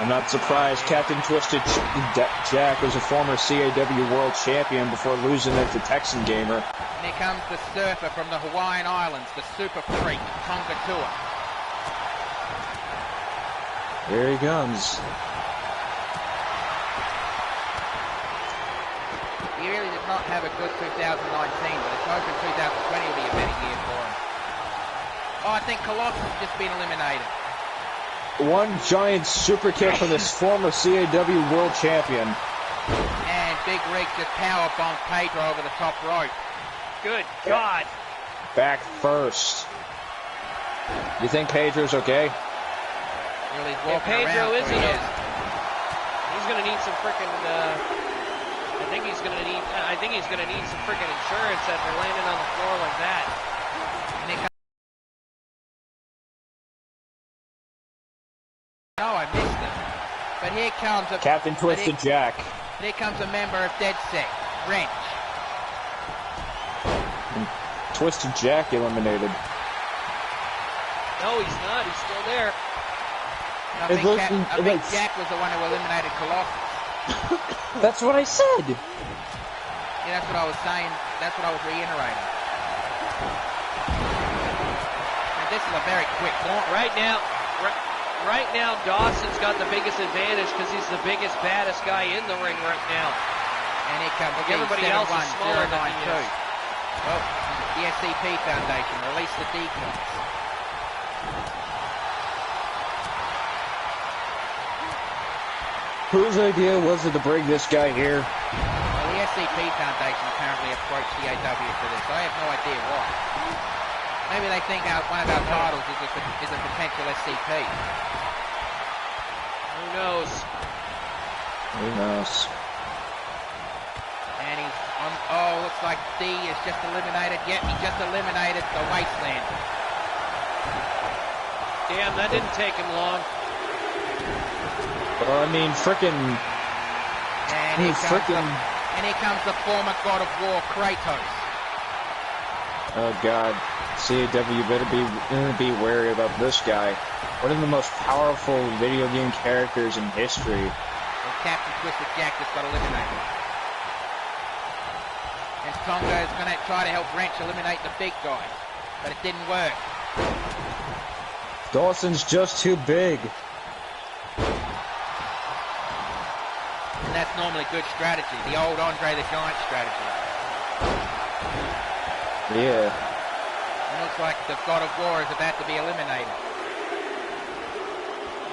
I'm not surprised. Captain Twisted Jack was a former CAW World Champion before losing it to Texan Gamer. And here comes the surfer from the Hawaiian Islands, the super freak, Tonga Tua. Here he comes. he really did not have a good 2019, but it's hoping 2020 will be a better year for him. Oh, I think Colossus has just been eliminated. One giant super kick from this former CAW world champion. And Big Rig just powerbombed Pedro over the top rope. Good God. Back first. You think Pedro's okay? Well, he's If walking Pedro around, so he isn't, is. he's going to need some freaking. I think he's going to need some freaking insurance after landing on the floor like that. And here no, I missed it. But here comes a Captain Twisted Jack. Here comes a member of Dead Set, Wrench. Twisted Jack eliminated. No, he's not. He's still there. I think Jack was the one who eliminated Colossus. That's what I said. Yeah, that's what I was saying. That's what I was reiterating. And this is a very quick point. Right now, Dawson's got the biggest advantage because he's the biggest, baddest guy in the ring right now. And here comes everybody else is smaller than he is. Well, the SCP Foundation released the decoys. Whose idea was it to bring this guy here? Well, the SCP Foundation apparently approached the AW for this. I have no idea why. Maybe they think one of our titles is a potential SCP. Who knows? Who knows? And he's on. Oh, looks like D is just eliminated. Yep, he just eliminated the Wasteland. Damn, that didn't take him long. Well, I mean, frickin'. And here comes the former God of War, Kratos. Oh God, CAW better be wary about this guy. One of the most powerful video game characters in history. Well, Captain Twisted Jack just got eliminated. And Tonga is going to try to help Wrench eliminate the big guy, but it didn't work. Dawson's just too big. And that's normally good strategy, the old Andre the Giant strategy. Yeah. It looks like the God of War is about to be eliminated.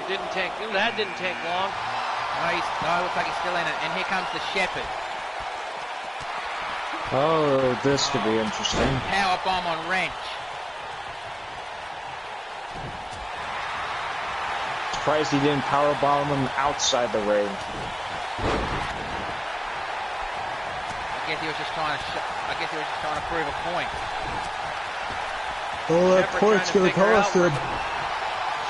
That didn't take long. No, it looks like he's still in it. And here comes the Shepherd. Oh, this could be interesting. Power bomb on Wrench. Surprised he didn't powerbomb him outside the ring. I guess he was just trying to prove a point. Oh, that point's gonna cost him.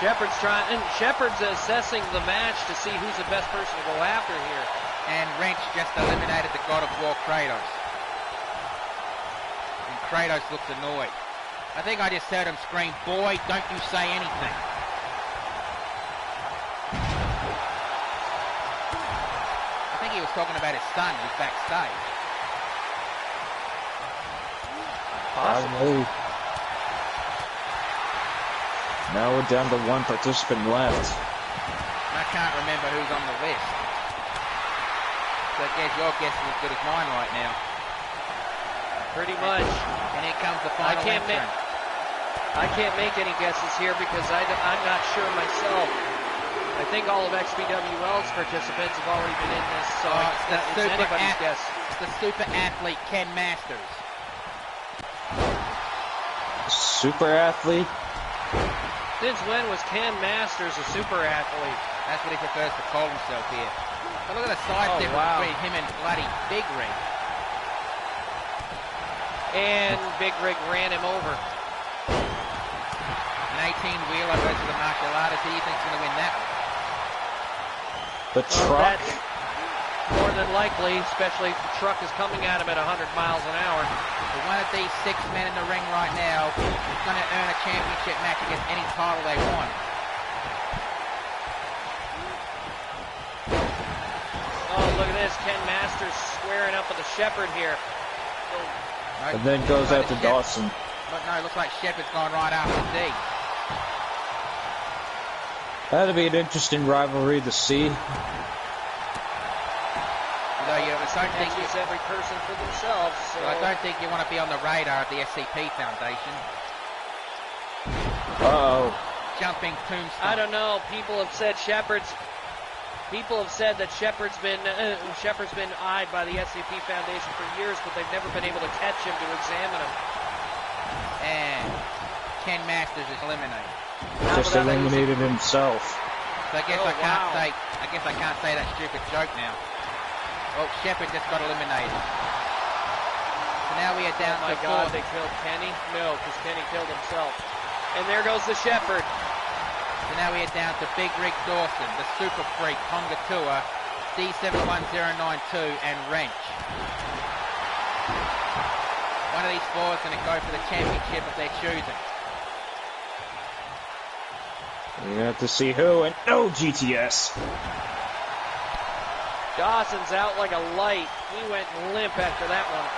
Shepard's assessing the match to see who's the best person to go after here. And Wrench just eliminated the God of War, Kratos. And Kratos looks annoyed. I think I just heard him scream, "Boy, don't you say anything." I think he was talking about his son who's backstage. Possibly. Now we're down to one participant left. I can't remember who's on the list. So I guess your guess is as good as mine right now. Pretty much. And here comes the final entrant. I can't make any guesses here because I'm not sure myself. I think all of XPWL's participants have already been in this, so it's anybody's guess. It's the super athlete Ken Masters. Super athlete? Since when was Ken Masters a super athlete? That's what he prefers to call himself here. But look at the size difference between him and bloody Big Rig. And Big Rig ran him over. An 18-wheeler versus a martial artist. Who do you think's going to win that one? The truck? More than likely, especially if the truck is coming at him at 100 miles an hour. But one of these 6 men in the ring right now is going to earn a championship match against any title they want. Oh, look at this. Ken Masters squaring up with the Shepherd here. And then goes out to Dawson. But no, it looks like Shepherd's gone right after D. That'd be an interesting rivalry to see. Although you have a don't think catches every person for themselves. So. I don't think you want to be on the radar of the SCP Foundation. Uh-oh. Jumping tombstone. I don't know. People have said Shepard's that Shepard's been eyed by the SCP Foundation for years, but they've never been able to catch him to examine him. And Ken Masters is eliminated. Just eliminated himself. So I guess I can't say that stupid joke now. Oh, Shepard just got eliminated. So now we are down oh my to God, fourth. they killed Kenny? No, because Kenny killed himself. And there goes the Shepard. So now we are down to Big Rig Dawson, the Super Freak, Tonga Tour, D71092, and Wrench. One of these four is going to go for the championship if they're choosing. You have to see who, and no GTS. Dawson's out like a light. He went limp after that one.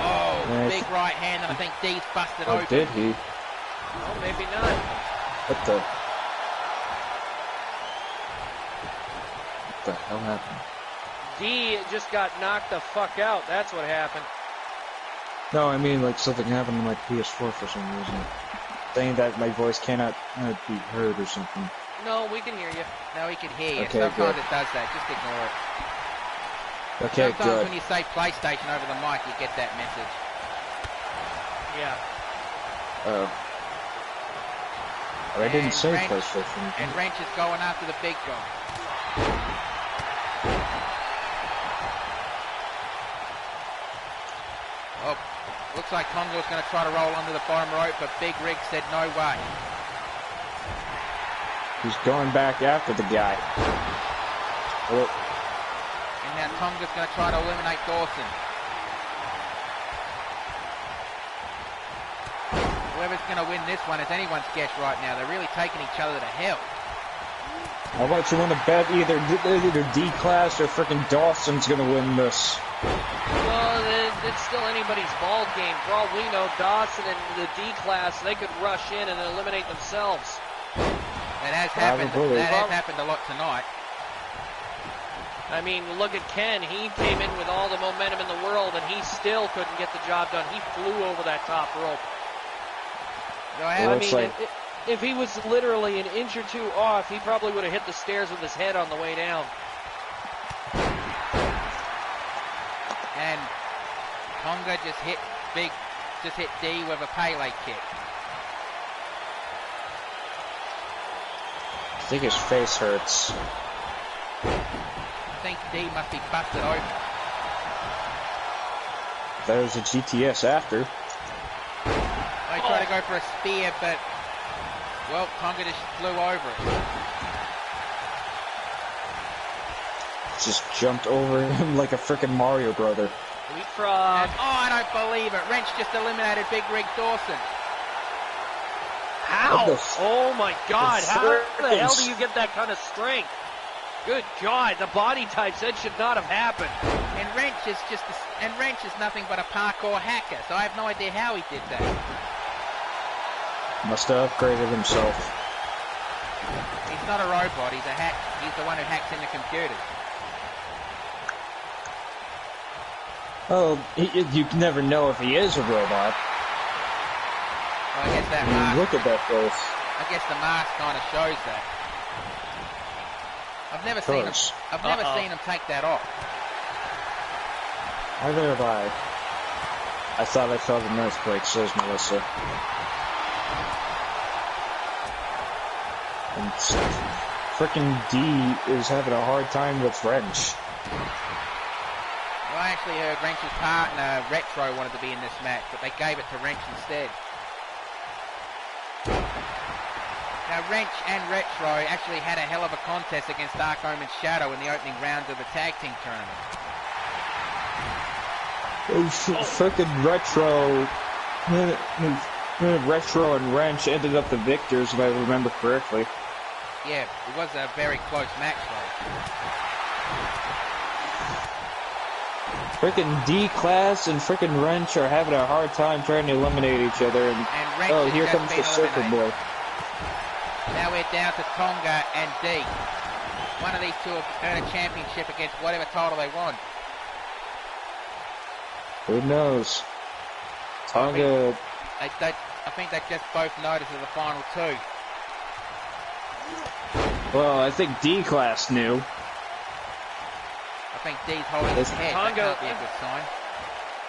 Oh, Nice. Big right hand, and I think D's busted Oh, open. did he? Oh, maybe not. What the hell happened? D just got knocked the fuck out. That's what happened. No, I mean, like, something happened to my PS4 for some reason. Saying that my voice cannot be heard or something. No, we can hear you. No, he can hear you. Okay, Sometimes good. it does that. Just ignore it. Okay, Sometimes good. when you say PlayStation over the mic, you get that message. Yeah. Oh. I didn't And say Wrench- PlayStation. And Wrench is going after the big guy. Oh, looks like Tonga's going to try to roll under the bottom rope, but Big Rig said no way. He's going back after the guy. Oh, And now Tonga's going to try to eliminate Dawson. Whoever's going to win this one is anyone's guess right now. They're really taking each other to hell. how about you want to bet either D-Class or frickin' Dawson's gonna win this? Well, it's still anybody's ball game. For all we know, Dawson and the D-Class, they could rush in and eliminate themselves. That has happened. Probably. That has happened a lot tonight. I mean, look at Ken. He came in with all the momentum in the world, and he still couldn't get the job done. He flew over that top rope. So Well, I it's mean, like- if he was literally an inch or two off, he probably would have hit the stairs with his head on the way down. And Tonga just hit D with a Pele kick. I think his face hurts. I think D must be busted open. There was a GTS after. They tried to go for a spear, but well, Tonga just flew over it. Just jumped over him like a frickin' Mario brother. Leapfrog. And, oh, I don't believe it. Wrench just eliminated Big Rig Dawson. How? What the f- Oh my God! the How the frickin' hell do you get that kind of strength? Good God! The body types, that should not have happened. And Wrench is nothing but a parkour hacker, so I have no idea how he did that. Must have upgraded himself. He's not a robot, he's a hack. He's the one who hacks into computers. Oh, you can never know if he is a robot. So I guess that I mean, mask, look at that face. I guess the mask kind of shows that. I've never seen him. Course. I've never seen him take that off. Neither have I. I thought I felt an earthquake, says Melissa. And frickin' D is having a hard time with Wrench. Well, I actually heard Wrench's partner, Retro, wanted to be in this match, but they gave it to Wrench instead. Now, Wrench and Retro actually had a hell of a contest against Dark Omen's Shadow in the opening rounds of the tag team tournament. Frickin' Retro and Wrench ended up the victors, if I remember correctly. Yeah, it was a very close match, though. Frickin' D-Class and frickin' Wrench are having a hard time trying to eliminate each other, and Wrench oh, has here just comes been the Circle eliminated. Boy. Now we're down to Tonga and D. One of these two will earn a championship against whatever title they want. Who knows? Tonga. I think they just both noticed in the final two. Well, I think D-Class knew. I think D's holding his head. That can't be a good sign.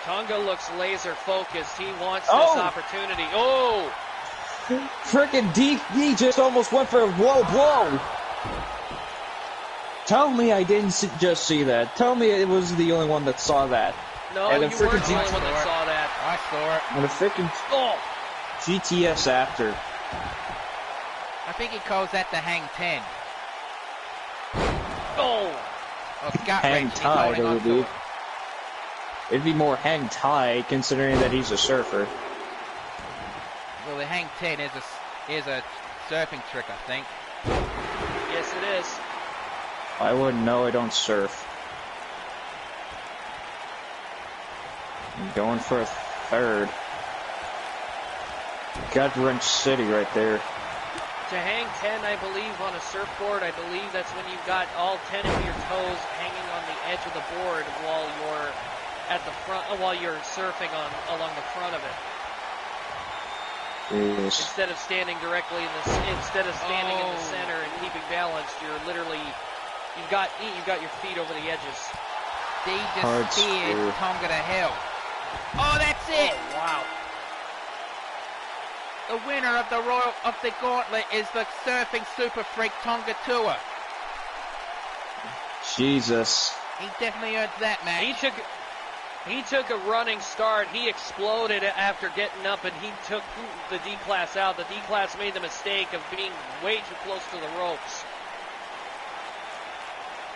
Tonga looks laser focused. He wants this opportunity. Oh! Frickin' D just almost went for a low blow. Tell me I didn't just see that. Tell me it was the only one that saw that. No, you weren't the only one that saw that. I saw it. And a frickin' GTS after. I think he calls that the hang 10. Oh! Gut hang wrench. tie, it would be. It'd be more hang tie, considering that he's a surfer. Well, the hang 10 is a surfing trick, I think. Yes, it is. I wouldn't know. I don't surf. I'm going for a third. Gut wrench city right there. To hang 10, I believe, on a surfboard, I believe that's when you've got all 10 of your toes hanging on the edge of the board while you're at the front, while you're surfing along the front of it. Yes. Instead of standing directly in the center and keeping balanced, you're literally you've got your feet over the edges. D just steered Tonga to hell. Oh, that's it! Oh, wow. The winner of the gauntlet is the surfing super freak Tonga Tua. Jesus. He definitely earned that match. He took a running start. He exploded after getting up, and he took the D-Class out. The D-Class made the mistake of being way too close to the ropes.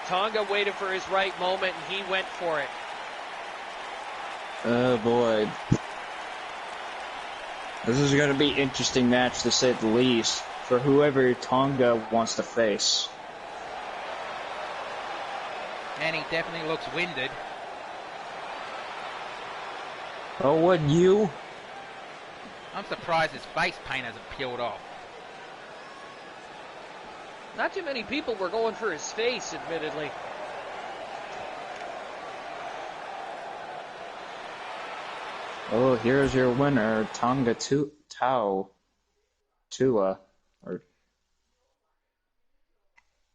Tonga waited for his right moment, and he went for it. Oh, boy. This is going to be an interesting match, to say the least, for whoever Tonga wants to face. And he definitely looks winded. Oh, wouldn't you? I'm surprised his face paint hasn't peeled off. Not too many people were going for his face, admittedly. Oh, here's your winner, Tonga Tua.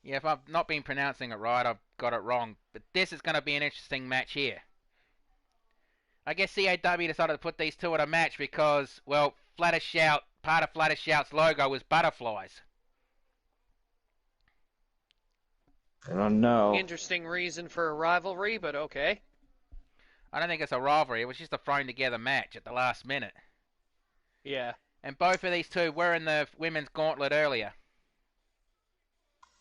Yeah, if I've not been pronouncing it right, I've got it wrong. But this is going to be an interesting match here. I guess CAW decided to put these two in a match because, well, part of Flatter Shout's logo was butterflies. I don't know. Interesting reason for a rivalry, but okay. I don't think it's a rivalry. It was just a thrown together match at the last minute. Yeah. And both of these two were in the women's gauntlet earlier.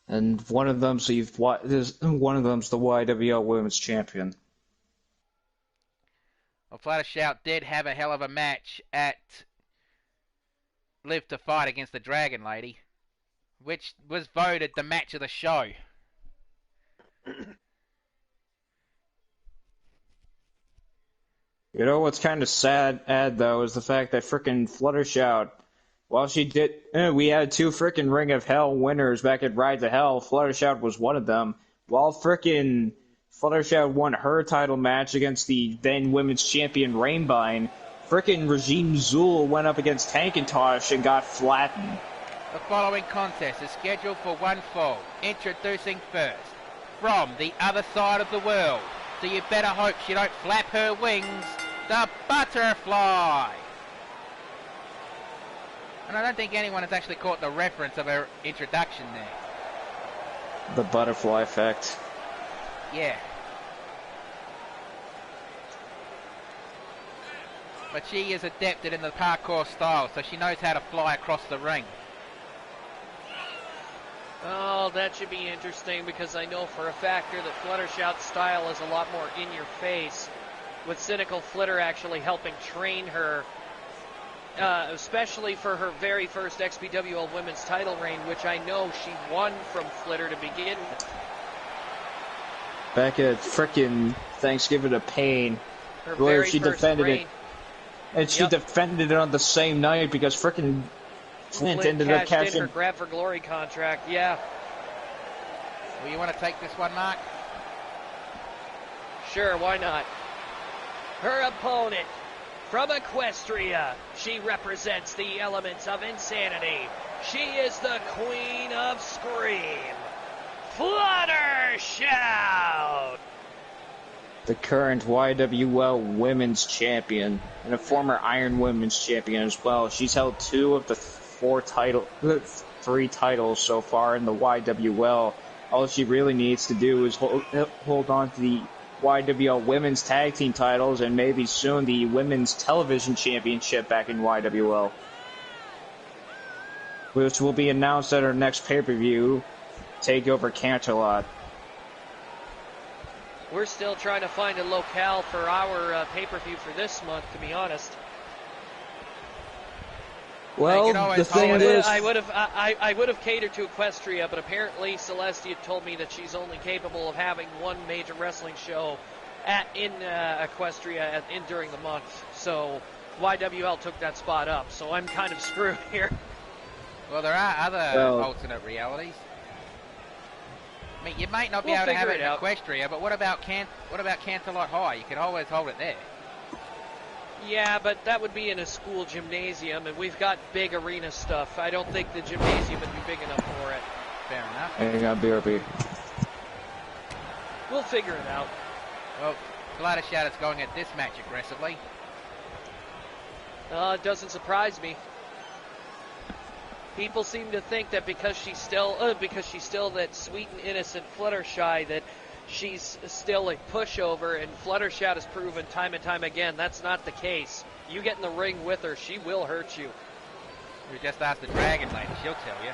And one of them's the YWL Women's Champion. Well, Flatter Shout did have a hell of a match at Live to Fight against the Dragon Lady, which was voted the match of the show. You know what's kind of sad, though, is the fact that frickin' Fluttershout, while she did, we had two frickin' Ring of Hell winners back at Ride to Hell. Fluttershout was one of them. While frickin' Fluttershout won her title match against the then women's champion Rainbine, frickin' Regime Zool went up against Tankintosh and got flattened. The following contest is scheduled for one fall. Introducing first, from the other side of the world, so you better hope she don't flap her wings, the Butterfly. And I don't think anyone has actually caught the reference of her introduction there. The butterfly effect. Yeah. But she is adapted in the parkour style, so she knows how to fly across the ring. Oh, that should be interesting, because I know for a factor that Fluttershout's style is a lot more in your face, with Cynical Flitter actually helping train her, especially for her very first XPWL women's title reign, which I know she won from Flitter to begin with. Back at frickin' Thanksgiving of Pain, Her where very she first defended reign. it. And she defended it on the same night because frickin' Flint ended up cashed in cashing her Grab for Glory contract, yeah. Well, you want to take this one, Mark? Sure, why not? Her opponent from Equestria. She represents the elements of insanity. She is the Queen of Scream. Fluttershout! The current YWL Women's Champion and a former Iron Women's Champion as well. She's held 2 of the 3 titles so far in the YWL. All she really needs to do is hold on to the YWL Women's Tag Team titles and maybe soon the Women's Television Championship back in YWL, which will be announced at our next pay-per-view, TakeOver Canterlot. We're still trying to find a locale for our pay-per-view for this month, to be honest. Well, the thing is, I would have catered to Equestria, but apparently Celestia told me that she's only capable of having one major wrestling show in Equestria during the month. So YWL took that spot up. So I'm kind of screwed here. Well, there are other alternate realities. I mean, you might not be able to have it in Equestria, but what about Canterlot High? You could always hold it there. Yeah, but that would be in a school gymnasium, and we've got big arena stuff. I don't think the gymnasium would be big enough for it. Fair enough. Hang on, BRB. We'll figure it out. Well, Fluttershout is going at this match aggressively. It doesn't surprise me. People seem to think that because she's still that sweet and innocent Fluttershy, that she's still a pushover, and Fluttershout has proven time and time again that's not the case. You get in the ring with her, she will hurt you. You just ask the Dragon Lady, she'll tell you.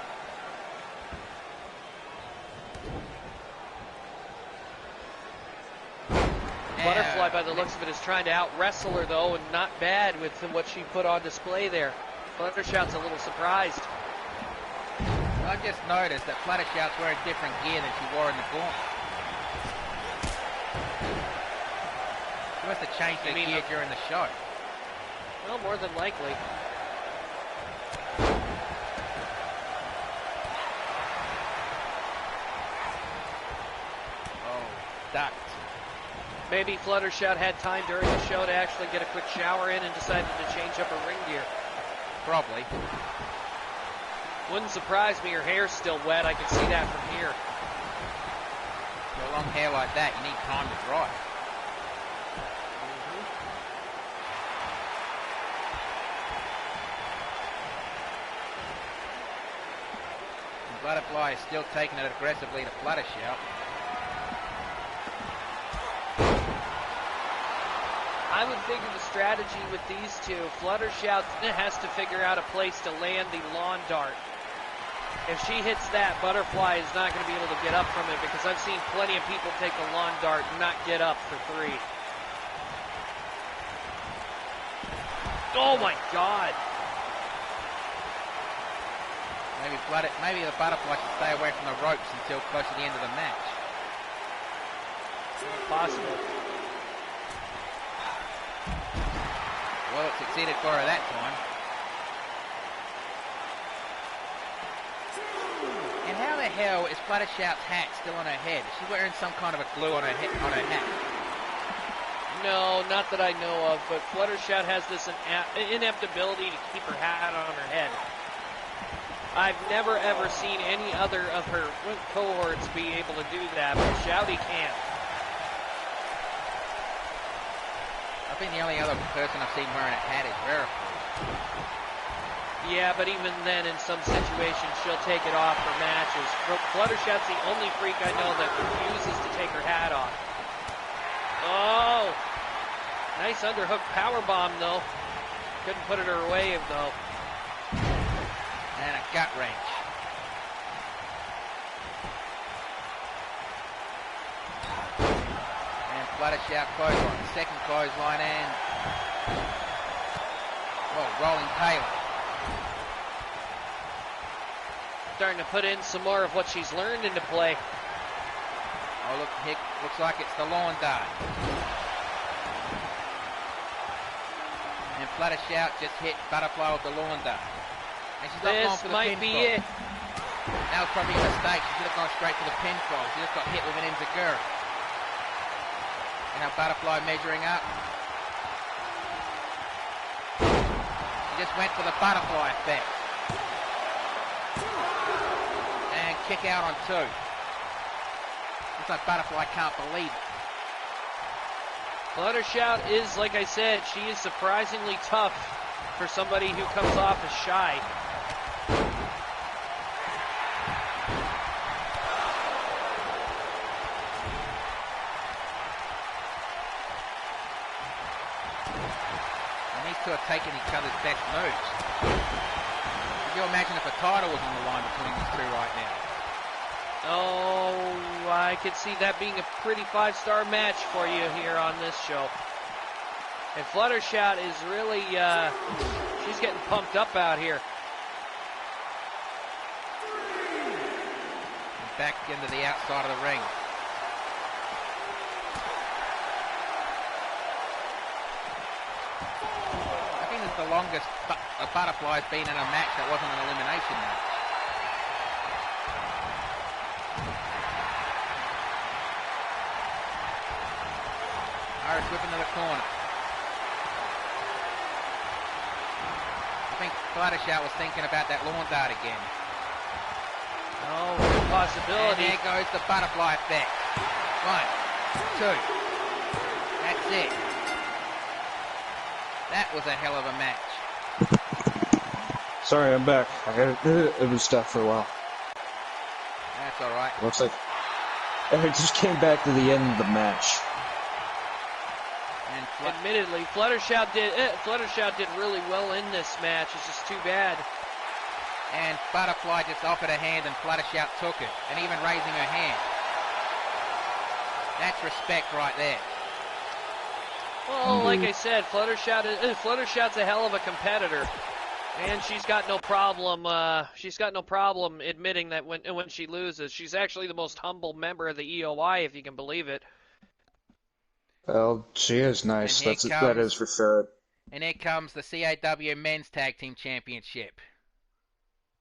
Butterfly, by the looks of it, is trying to out-wrestle her, though, and not bad with what she put on display there. Fluttershout's a little surprised. I just noticed that Fluttershout's wearing different gear than she wore in the gauntlet. She must have changed her gear during the show. Well, more than likely. Oh, ducked. Maybe Fluttershout had time during the show to actually get a quick shower in and decided to change up her ring gear. Probably. Wouldn't surprise me, her hair's still wet. I can see that from here. With long hair like that, you need time to dry. Butterfly is still taking it aggressively to Fluttershout. I would figure the strategy with these two, Fluttershout has to figure out a place to land the lawn dart. If she hits that, Butterfly is not going to be able to get up from it, because I've seen plenty of people take the lawn dart and not get up for 3. Oh my God! Maybe the Butterfly should stay away from the ropes until close to the end of the match. Possible. Well, it succeeded for her that time. And how the hell is Fluttershout's hat still on her head? Is she wearing some kind of a glue on her hat? No, not that I know of, but Fluttershout has this inept ability to keep her hat on her head. I've never ever seen any other of her cohorts be able to do that, but Shouty can't. I think the only other person I've seen wearing a hat is Rarified. Yeah, but even then, in some situations, she'll take it off for matches. Fluttershout's the only freak I know that refuses to take her hat off. Oh! Nice underhook powerbomb, though. Couldn't put it her way, though. And a gut wrench. And Fluttershout clothesline. Second clothesline and... well, rolling Taylor. Starting to put in some more of what she's learned into play. Oh, look, looks like it's the lawn dart. And Fluttershout just hit Butterfly with the lawn dart. And she's not going for the pinfall. This might be it. That was probably a mistake. She should have gone straight for the pinfall. She just got hit with an enziguri. And now Butterfly measuring up. He just went for the butterfly effect. And kick out on 2. Looks like Butterfly can't believe it. Fluttershout is, like I said, she is surprisingly tough for somebody who comes off as shy. And these two are taking each other's best moves. Could you imagine if a title was on the line between these two right now? Oh, I could see that being a pretty 5-star match for you here on this show. And Fluttershout is really, she's getting pumped up out here. And back into the outside of the ring. I think it's the longest a Butterfly's been in a match that wasn't an elimination match. Irish whip into the corner. I think Fluttershout was thinking about that lawn dart again. Oh, good possibility. And there goes the butterfly effect. 1, 2. That's it. That was a hell of a match. Sorry, I'm back. It was stuck for a while. That's alright. Looks like it just came back to the end of the match. Admittedly, Fluttershout did really well in this match. It's just too bad. And Butterfly just offered a hand and Fluttershout took it. And even raising her hand. That's respect right there. Well, like I said, Fluttershout's a hell of a competitor. And she's got no problem admitting that when she loses. She's actually the most humble member of the EOI, if you can believe it. Well, she is nice. That is for sure. And here comes the CAW Men's Tag Team Championship.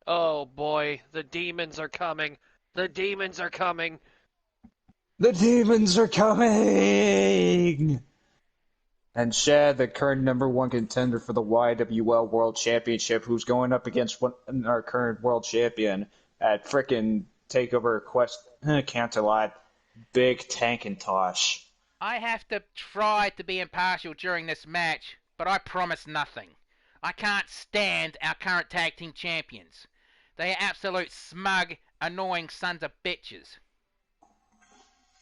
Oh boy, the demons are coming. The demons are coming. The demons are coming! And Shad, the current #1 contender for the YWL World Championship, who's going up against our current world champion at frickin' TakeOver Quest Canterlot, Big Tankintosh. I have to try to be impartial during this match, but I promise nothing. I can't stand our current tag team champions. They are absolute smug, annoying sons of bitches.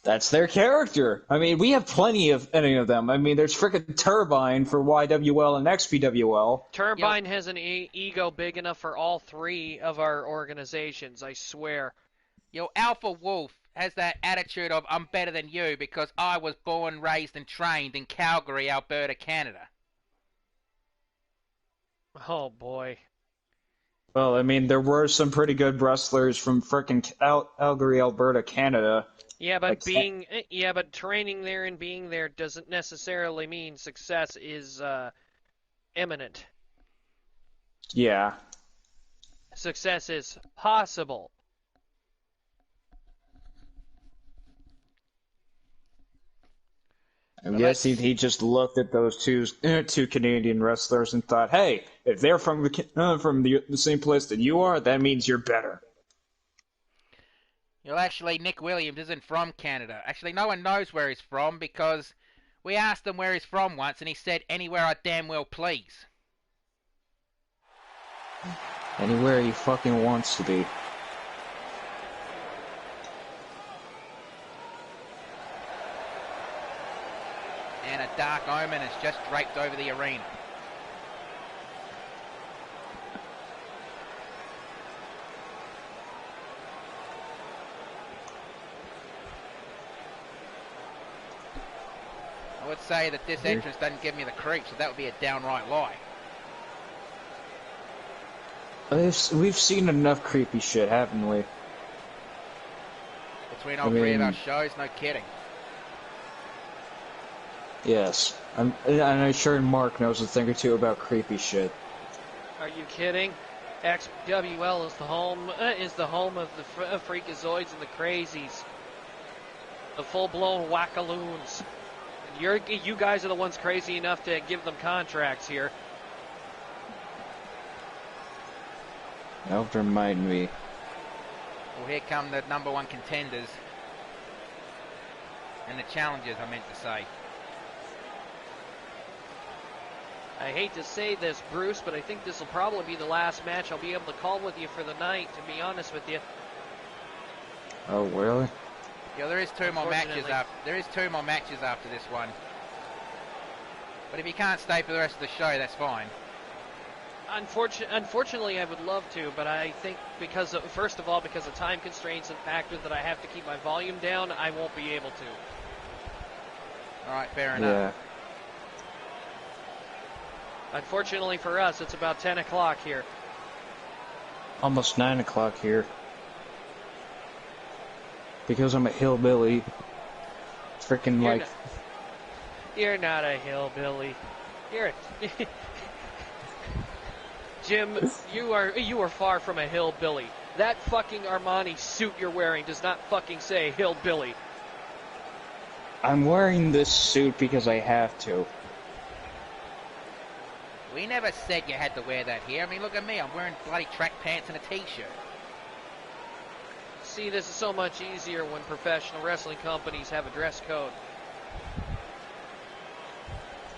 That's their character. I mean, we have plenty of any of them. I mean, there's frickin' Turbine for YWL and XPWL. Turbine has an ego big enough for all 3 of our organizations, I swear. Alpha Wolf has that attitude of, I'm better than you because I was born, raised, and trained in Calgary, Alberta, Canada. Oh, boy. Well, I mean, there were some pretty good wrestlers from frickin' Calgary, Alberta, Canada. Yeah, but training there and being there doesn't necessarily mean success is imminent. Yeah. Success is possible. I guess he just looked at those two Canadian wrestlers and thought, hey, if they're from the same place that you are, that means you're better. Actually, Nick Williams isn't from Canada. Actually, no one knows where he's from because we asked him where he's from once and he said, anywhere I damn well please. Anywhere he fucking wants to be. And a dark omen has just draped over the arena. I would say that this entrance doesn't give me the creeps, so that would be a downright lie. We've seen enough creepy shit, haven't we? Between all 3 of our shows, no kidding. Yes, and I'm sure Mark knows a thing or two about creepy shit. Are you kidding? XWL is the home of the freakazoids and the crazies, the full-blown wackaloons. You guys are the ones crazy enough to give them contracts here. Don't remind me. Well, here come the number one contenders. And the challengers, I meant to say. I hate to say this, Bruce, but I think this will probably be the last match I'll be able to call with you for the night, to be honest with you. Oh, really? Yeah, there is two more matches after. There is two more matches after this one. But if you can't stay for the rest of the show, that's fine. Unfortunately, I would love to, but I think because of, first of all, because of time constraints and the fact that I have to keep my volume down, I won't be able to. All right, fair enough. Yeah. Unfortunately for us, it's about 10 o'clock here. Almost 9 o'clock here. Because I'm a hillbilly. Freaking like... You're not a hillbilly. You're Jim, you are far from a hillbilly. That fucking Armani suit you're wearing does not fucking say hillbilly. I'm wearing this suit because I have to. We never said you had to wear that here. I mean, look at me. I'm wearing bloody track pants and a t-shirt. See, this is so much easier when professional wrestling companies have a dress code.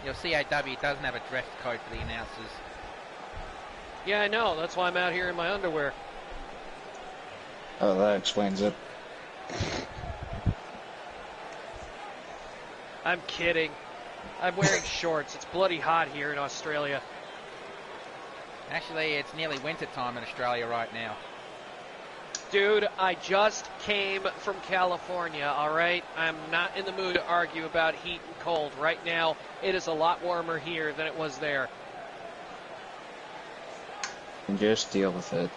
Your CAW doesn't have a dress code for the announcers. Yeah, I know. That's why I'm out here in my underwear. Oh, that explains it. I'm kidding. I'm wearing shorts. It's bloody hot here in Australia. Actually, it's nearly winter time in Australia right now. Dude, I just came from California, alright? I'm not in the mood to argue about heat and cold. Right now, it is a lot warmer here than it was there. And just deal with it.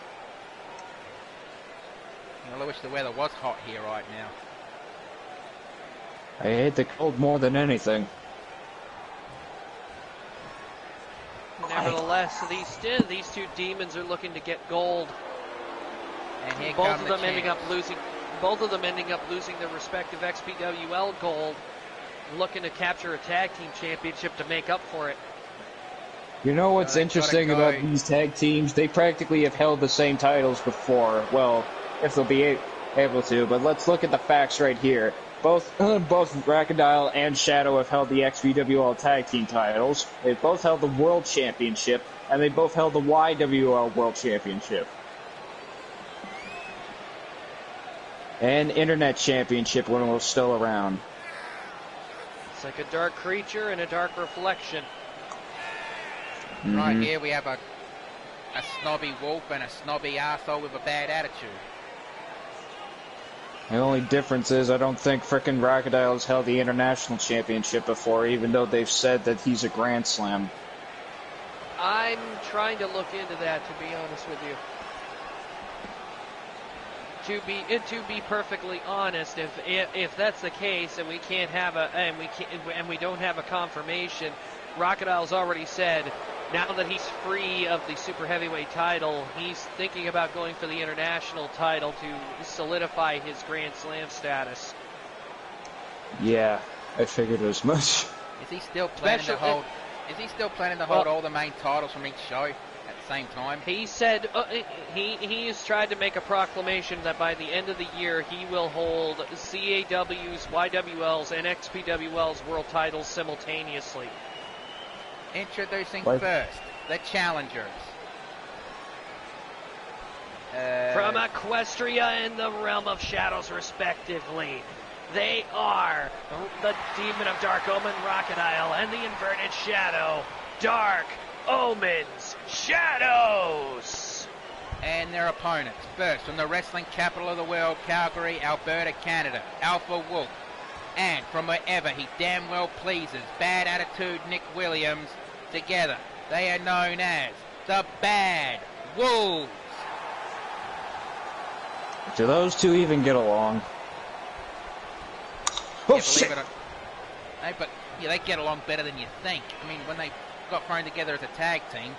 I wish the weather was hot here right now. I hate the cold more than anything. Nevertheless, these two demons are looking to get gold. And here both of them ending up losing their respective XPWL gold, looking to capture a tag team championship to make up for it. You know what's interesting about these tag teams? They practically have held the same titles before. Well, if they'll be able to, but let's look at the facts right here. Both Crocodile and Shadow have held the XPWL tag team titles. They've both held the World Championship, and they both held the YWL World Championship. And Internet Championship when it was still around. It's like a dark creature and a dark reflection. Mm-hmm. Right here we have a snobby wolf and a snobby arsehole with a bad attitude. The only difference is I don't think frickin' Crocodile has held the International Championship before, even though they've said that he's a Grand Slam. I'm trying to look into that, to be honest with you. To be perfectly honest, if that's the case and we can't have and we don't have a confirmation, Crocodile's already said now that he's free of the super heavyweight title, he's thinking about going for the international title to solidify his Grand Slam status. Yeah, I figured as much. Is he still planning to hold? Is he still planning to hold all the main titles from each show at the same time? He said he has tried to make a proclamation that by the end of the year he will hold CAW's, YWL's, and XPWL's world titles simultaneously. Introducing first the challengers. From Equestria and the Realm of Shadows, respectively. They are the Demon of Dark Omen, Crocodile, and the Inverted Shadow, Dark Omen's Shadows. And their opponents. First, from the wrestling capital of the world, Calgary, Alberta, Canada, Alpha Wolf. And from wherever he damn well pleases, Bad Attitude Nick Williams. Together, they are known as the Bad Wolves. Do those two even get along? Oh, shit! They get along better than you think. I mean, when they got thrown together as a tag team,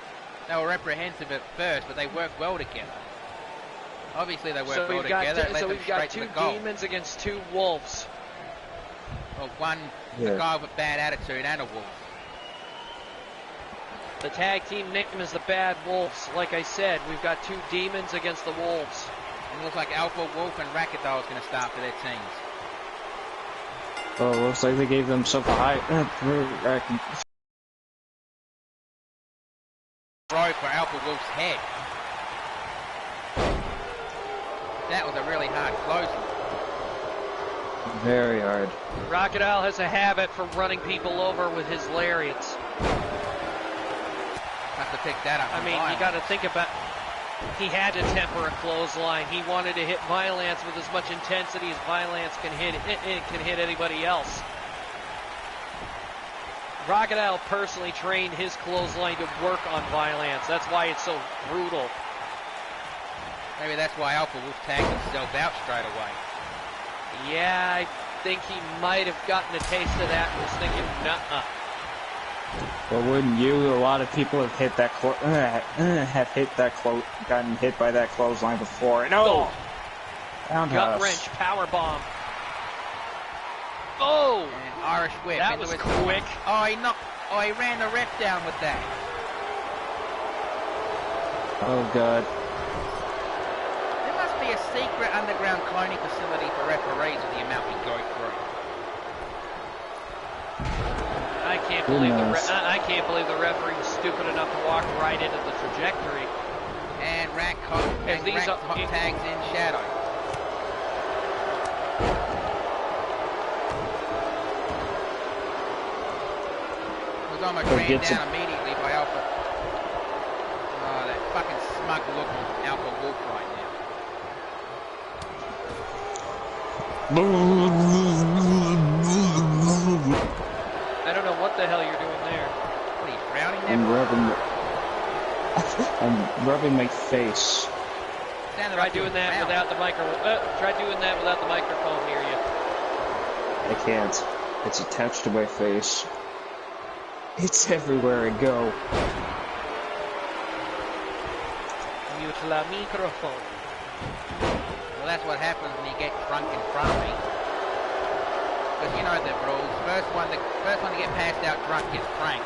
they were reprehensive at first, but they worked well together. Obviously, they worked well together. So we've got two demons against two wolves. Well, a guy with a bad attitude and a wolf. The tag team name is the Bad Wolves. Like I said, we've got two demons against the Wolves. And it looks like Alpha Wolf and Rackadoll is going to start for their teams. Oh, looks like they gave themselves a high Throw for Alpha Wolf's head. That was a really hard closing. Very hard. Rocketal has a habit for running people over with his lariats. Have to pick that up. I mean, you got to think about. He had to temper a clothesline. He wanted to hit Violence with as much intensity as Violence can hit anybody else. Rocketal personally trained his clothesline to work on Violence. That's why it's so brutal. Maybe that's why Alpha Wolf tagged himself out straight away. Yeah, I think he might have gotten a taste of that and was thinking, nuh-uh. Well, wouldn't you? A lot of people have hit that gotten hit by that clothesline before. No! Gut wrench, power bomb. Oh! And Irish whip. That was quick. Oh, he ran the ref down with that. Oh, God. There must be a secret underground cloning facility for referees with the amount we go through. I can't believe the referee was stupid enough to walk right into the trajectory. And Rack tags in Shadow. It was almost ran down immediately by Alpha. Oh, that fucking smug look on Alpha Wolf right now. I don't know what the hell you're doing there. What are you, drowning them? I'm rubbing my face. Try doing that without the microphone. Try doing that without the microphone near you. I can't. It's attached to my face. It's everywhere I go. Mute la microphone. Well, that's what happens when you get drunk in front of me. Because you know the rules. First one to get passed out drunk gets pranked.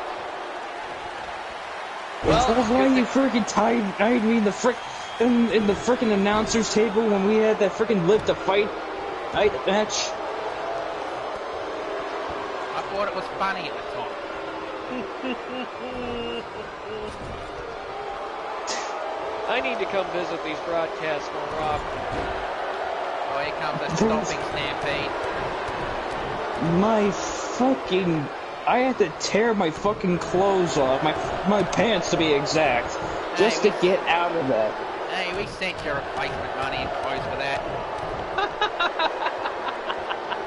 Well, that's why you freaking tied me in the in the freaking announcers table when we had that freaking live to fight match. I thought it was funny at the time. I need to come visit these broadcasts more often. Oh, here comes the stomping stampede. I had to tear my fucking clothes off, my pants to be exact, just to get out of that. Hey, we sent your replacement money and clothes for that.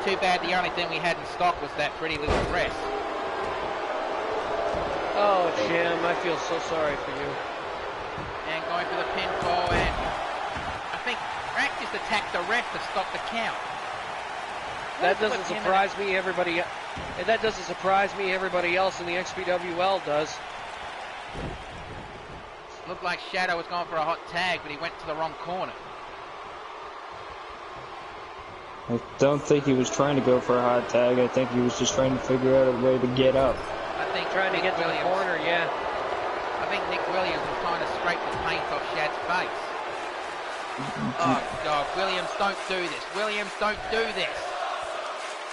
Too bad the only thing we had in stock was that pretty little dress. Oh, Jim, I feel so sorry for you. And going for the pinfall, and I think Rack just attacked the ref to stop the count. That doesn't surprise me. Everybody else in the XPWL does. Looked like Shadow was going for a hot tag, but he went to the wrong corner. I don't think he was trying to go for a hot tag. I think he was just trying to figure out a way to get up. I think trying to get to the corner, yeah. I think Nick Williams was trying to scrape the paint off Shad's face. Oh, God, Williams, don't do this. Williams, don't do this.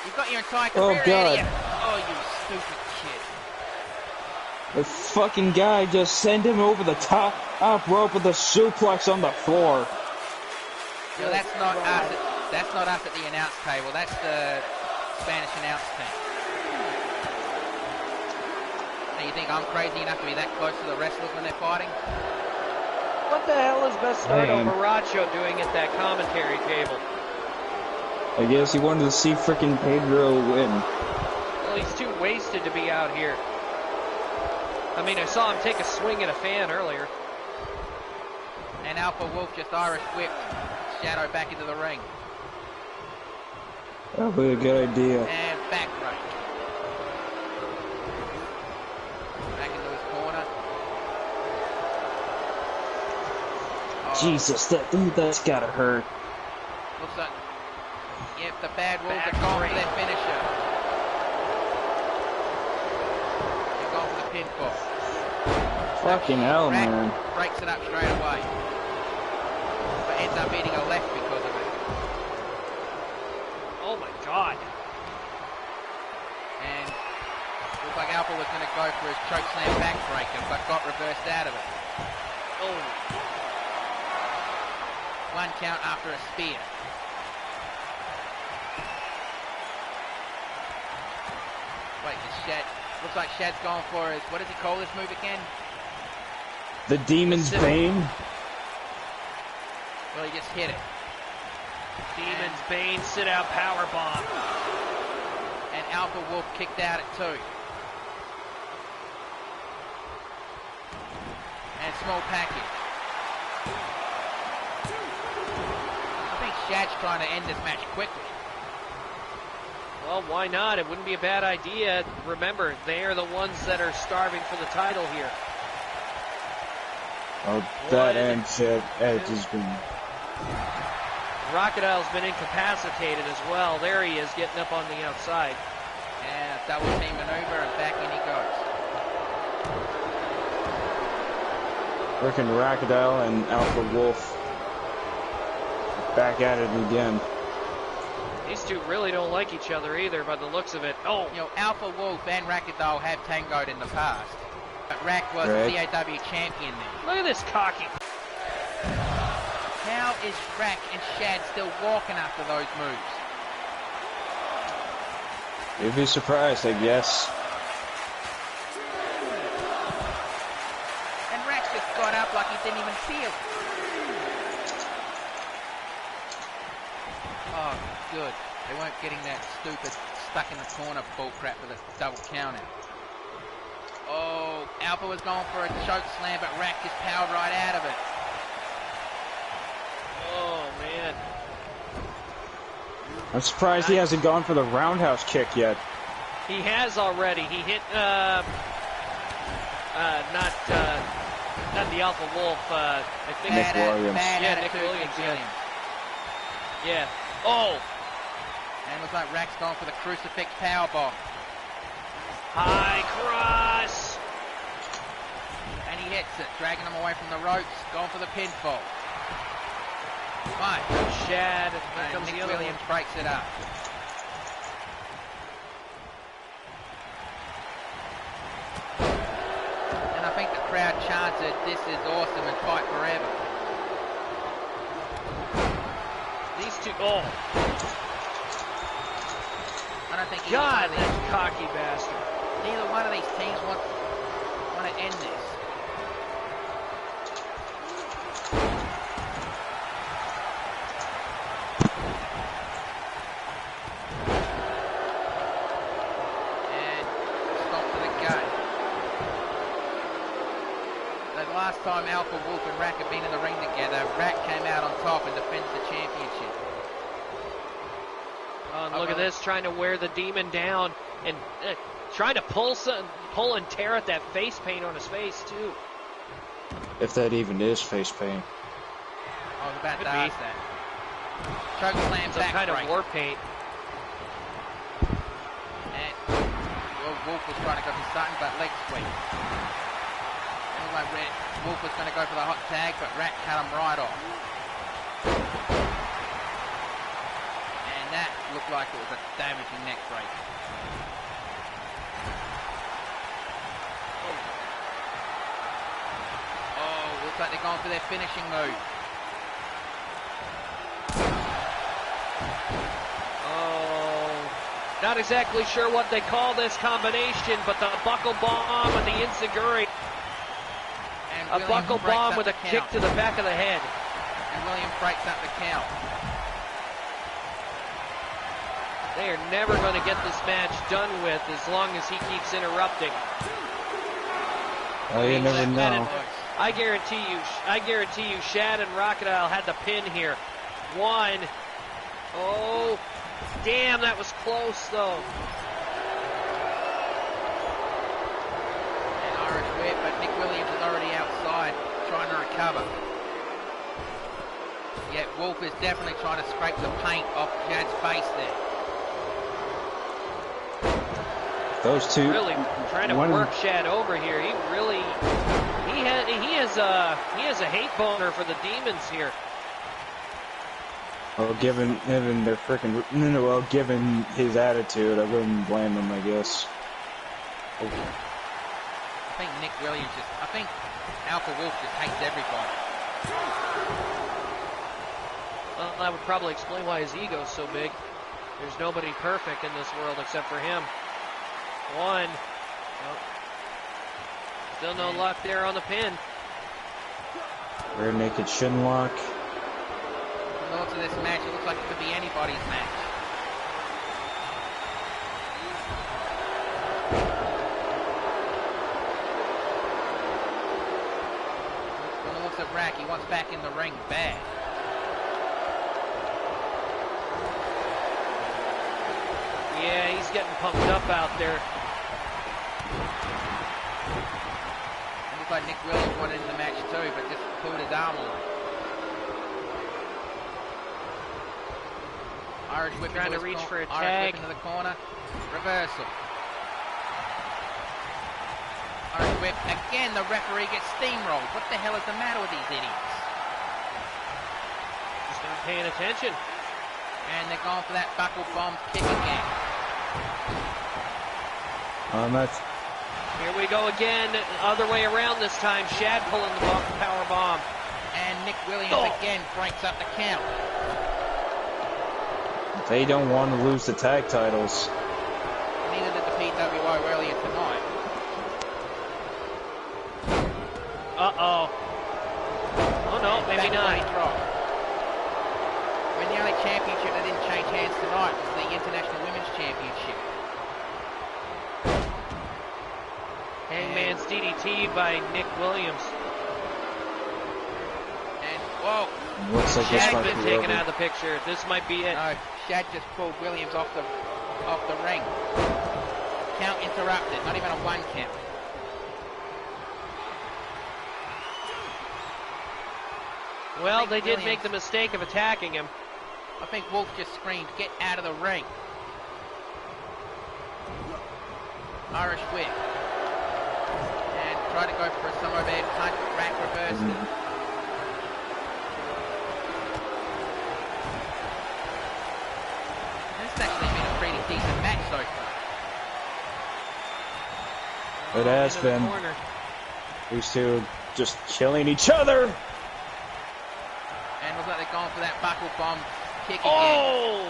You've got your entire career out of you. Oh, you stupid kid. The fucking guy just sent him over the top rope with a suplex on the floor. Well, that's not us. That's not us at the announce table. That's the Spanish announce team. Now, you think I'm crazy enough to be that close to the wrestlers when they're fighting? What the hell is Bastardo Maracho doing at that commentary table? I guess he wanted to see frickin' Pedro win. Well, he's too wasted to be out here. I mean, I saw him take a swing at a fan earlier. And Alpha Wolf just Irish whipped Shadow back into the ring. That would be a good idea. And back rake. Back into his corner. Oh. Jesus, that's gotta hurt. Looks like, yep, the Bad Wolves are gone for their finisher. They're gone for the pinfall. Fucking hell, Rack man. breaks it up straight away. But ends up eating a left because of it. Oh my God. And looks like Alpha was going to go for his choke slam backbreaker, but got reversed out of it. Oh. 1 count after a spear. Wait, is Shad... Looks like Shad's going for his... What does he call this move again? The Demon's Bane. Well, he just hit it. Demon's Bane sit-out power bomb. And Alpha Wolf kicked out at 2. And small package. I think Shad's trying to end this match quickly. Well, why not? It wouldn't be a bad idea. Remember, they are the ones that are starving for the title here. Oh, that and shit. Edge has been... Crocodile's been incapacitated as well. There he is, getting up on the outside. And a double team maneuver, and back in he goes. Frickin' Crocodile and Alpha Wolf back at it again. These two really don't like each other either by the looks of it. Oh! You know, Alpha Wolf and Rakadol have tangoed in the past. But Rack was Right. the CAW champion then. Look at this cocky. How is Rack and Shad still walking after those moves? You'd be surprised, I guess. And Rack just got up like he didn't even feel it. Oh, good. They weren't getting that stupid stuck in the corner bullcrap with a double counter. Oh, Alpha was going for a choke slam, but Rack just powered right out of it. Oh, man. I'm surprised he hasn't gone for the roundhouse kick yet. He has already. He hit, not the Alpha Wolf, I think Nick Williams. Bad Yeah, attitude, Nick Williams, Nick Williams. Yeah. Oh! And it looks like Rack's going for the crucifix powerbomb. High cross! And he hits it, dragging him away from the ropes, going for the pinfall. Right. Shad. Here And comes Nick the other Williams one. breaks it up. And I think the crowd chanted, "This is awesome," and fight forever. These two, oh, I don't think God, either one of that cocky bastard. neither one of these teams want to end this. And stop to the gut. The last time Alpha Wolf and Rack have been in the ring together, Rack came out on top and defends the championship. Oh, and look at this, trying to wear the demon down and trying to pull and tear at that face paint on his face, too. If that even is face paint. I was about Could to be. ask that. Choke slam Some kind of backbreaker. war paint. And Wolf was trying to go for something, but leg sweep. It was like Wolf was going to go for the hot tag, but Rack cut him right off. And that looked like it was a damaging neck breaker. Oh, looks like they're going for their finishing move. Oh, not exactly sure what they call this combination, but the buckle bomb and the enziguri. And A Williams buckle breaks bomb up with the a kick count. to the back of the head. And Williams breaks up the count. They are never going to get this match done with as long as he keeps interrupting. Oh, you never know. I guarantee you, Shad and Crocodile had the pin here. One. Oh, damn, that was close though. An Irish whip, but Nick Williams is already outside trying to recover. Yeah, Wolf is definitely trying to scrape the paint off Shad's face there. Those two really trying to work Shad over here. He really, he has a hate boner for the Demons here. Well, given their freaking, well, given his attitude, I wouldn't blame him, I guess. I think Nick Williams I think Alpha Wolf just hates everybody. Well, that would probably explain why his ego's so big. There's nobody perfect in this world except for him. One. Nope. Still no luck there on the pin. Rear naked shin lock. From the looks of this match, it looks like it could be anybody's match. From the looks of Rack, he wants back in the ring bad. Yeah, he's getting pumped up out there. It looks like Nick Williams wanted in the match too, but just pulled his arm away. Irish whip trying to reach for a tag. Irish whip into the corner. Reversal. Irish whip. Again, the referee gets steamrolled. What the hell is the matter with these idiots? Just not paying attention. And they're going for that buckle bomb kick again. That's... Here we go again. Other way around this time. Shad pulling the power bomb. And Nick Williams again breaks up the count. They don't want to lose the tag titles. Neither did the PWO earlier tonight. Uh-oh. Oh no, maybe not. When the only championship that didn't change hands tonight was the International Women's Championship. Hangman's DDT by Nick Williams. And, whoa. Looks like this Shad's might been be taken over. out of the picture. This might be it. No, Shad just pulled Williams off the ring. Count interrupted, not even a 1 count. Well, they did make the mistake of attacking him. I think Wolf just screamed, "Get out of the ring." Irish whip. And tried to go for a summer bed punch, but Rack reversed it. This has actually been a pretty decent match so far. It has been. These two just killing each other. And looks like they're going for that buckle bomb kick again. Oh!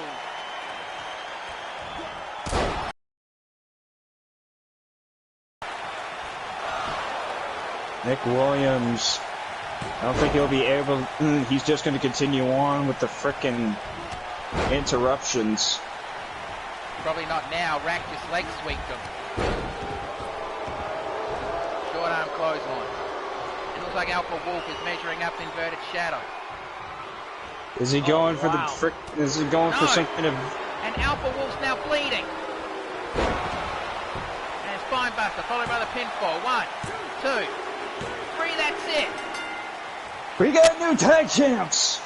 Nick Williams, I don't think he'll be able, he's just going to continue on with the frickin' interruptions. Probably not now. Rack just leg sweeped him. Short arm clothesline. It looks like Alpha Wolf is measuring up inverted shadow. Is he going for the is he going for some kind of... And Alpha Wolf's now bleeding. And spine buster followed by the pinfall. 1, 2, 3, that's it. We got new tag champs!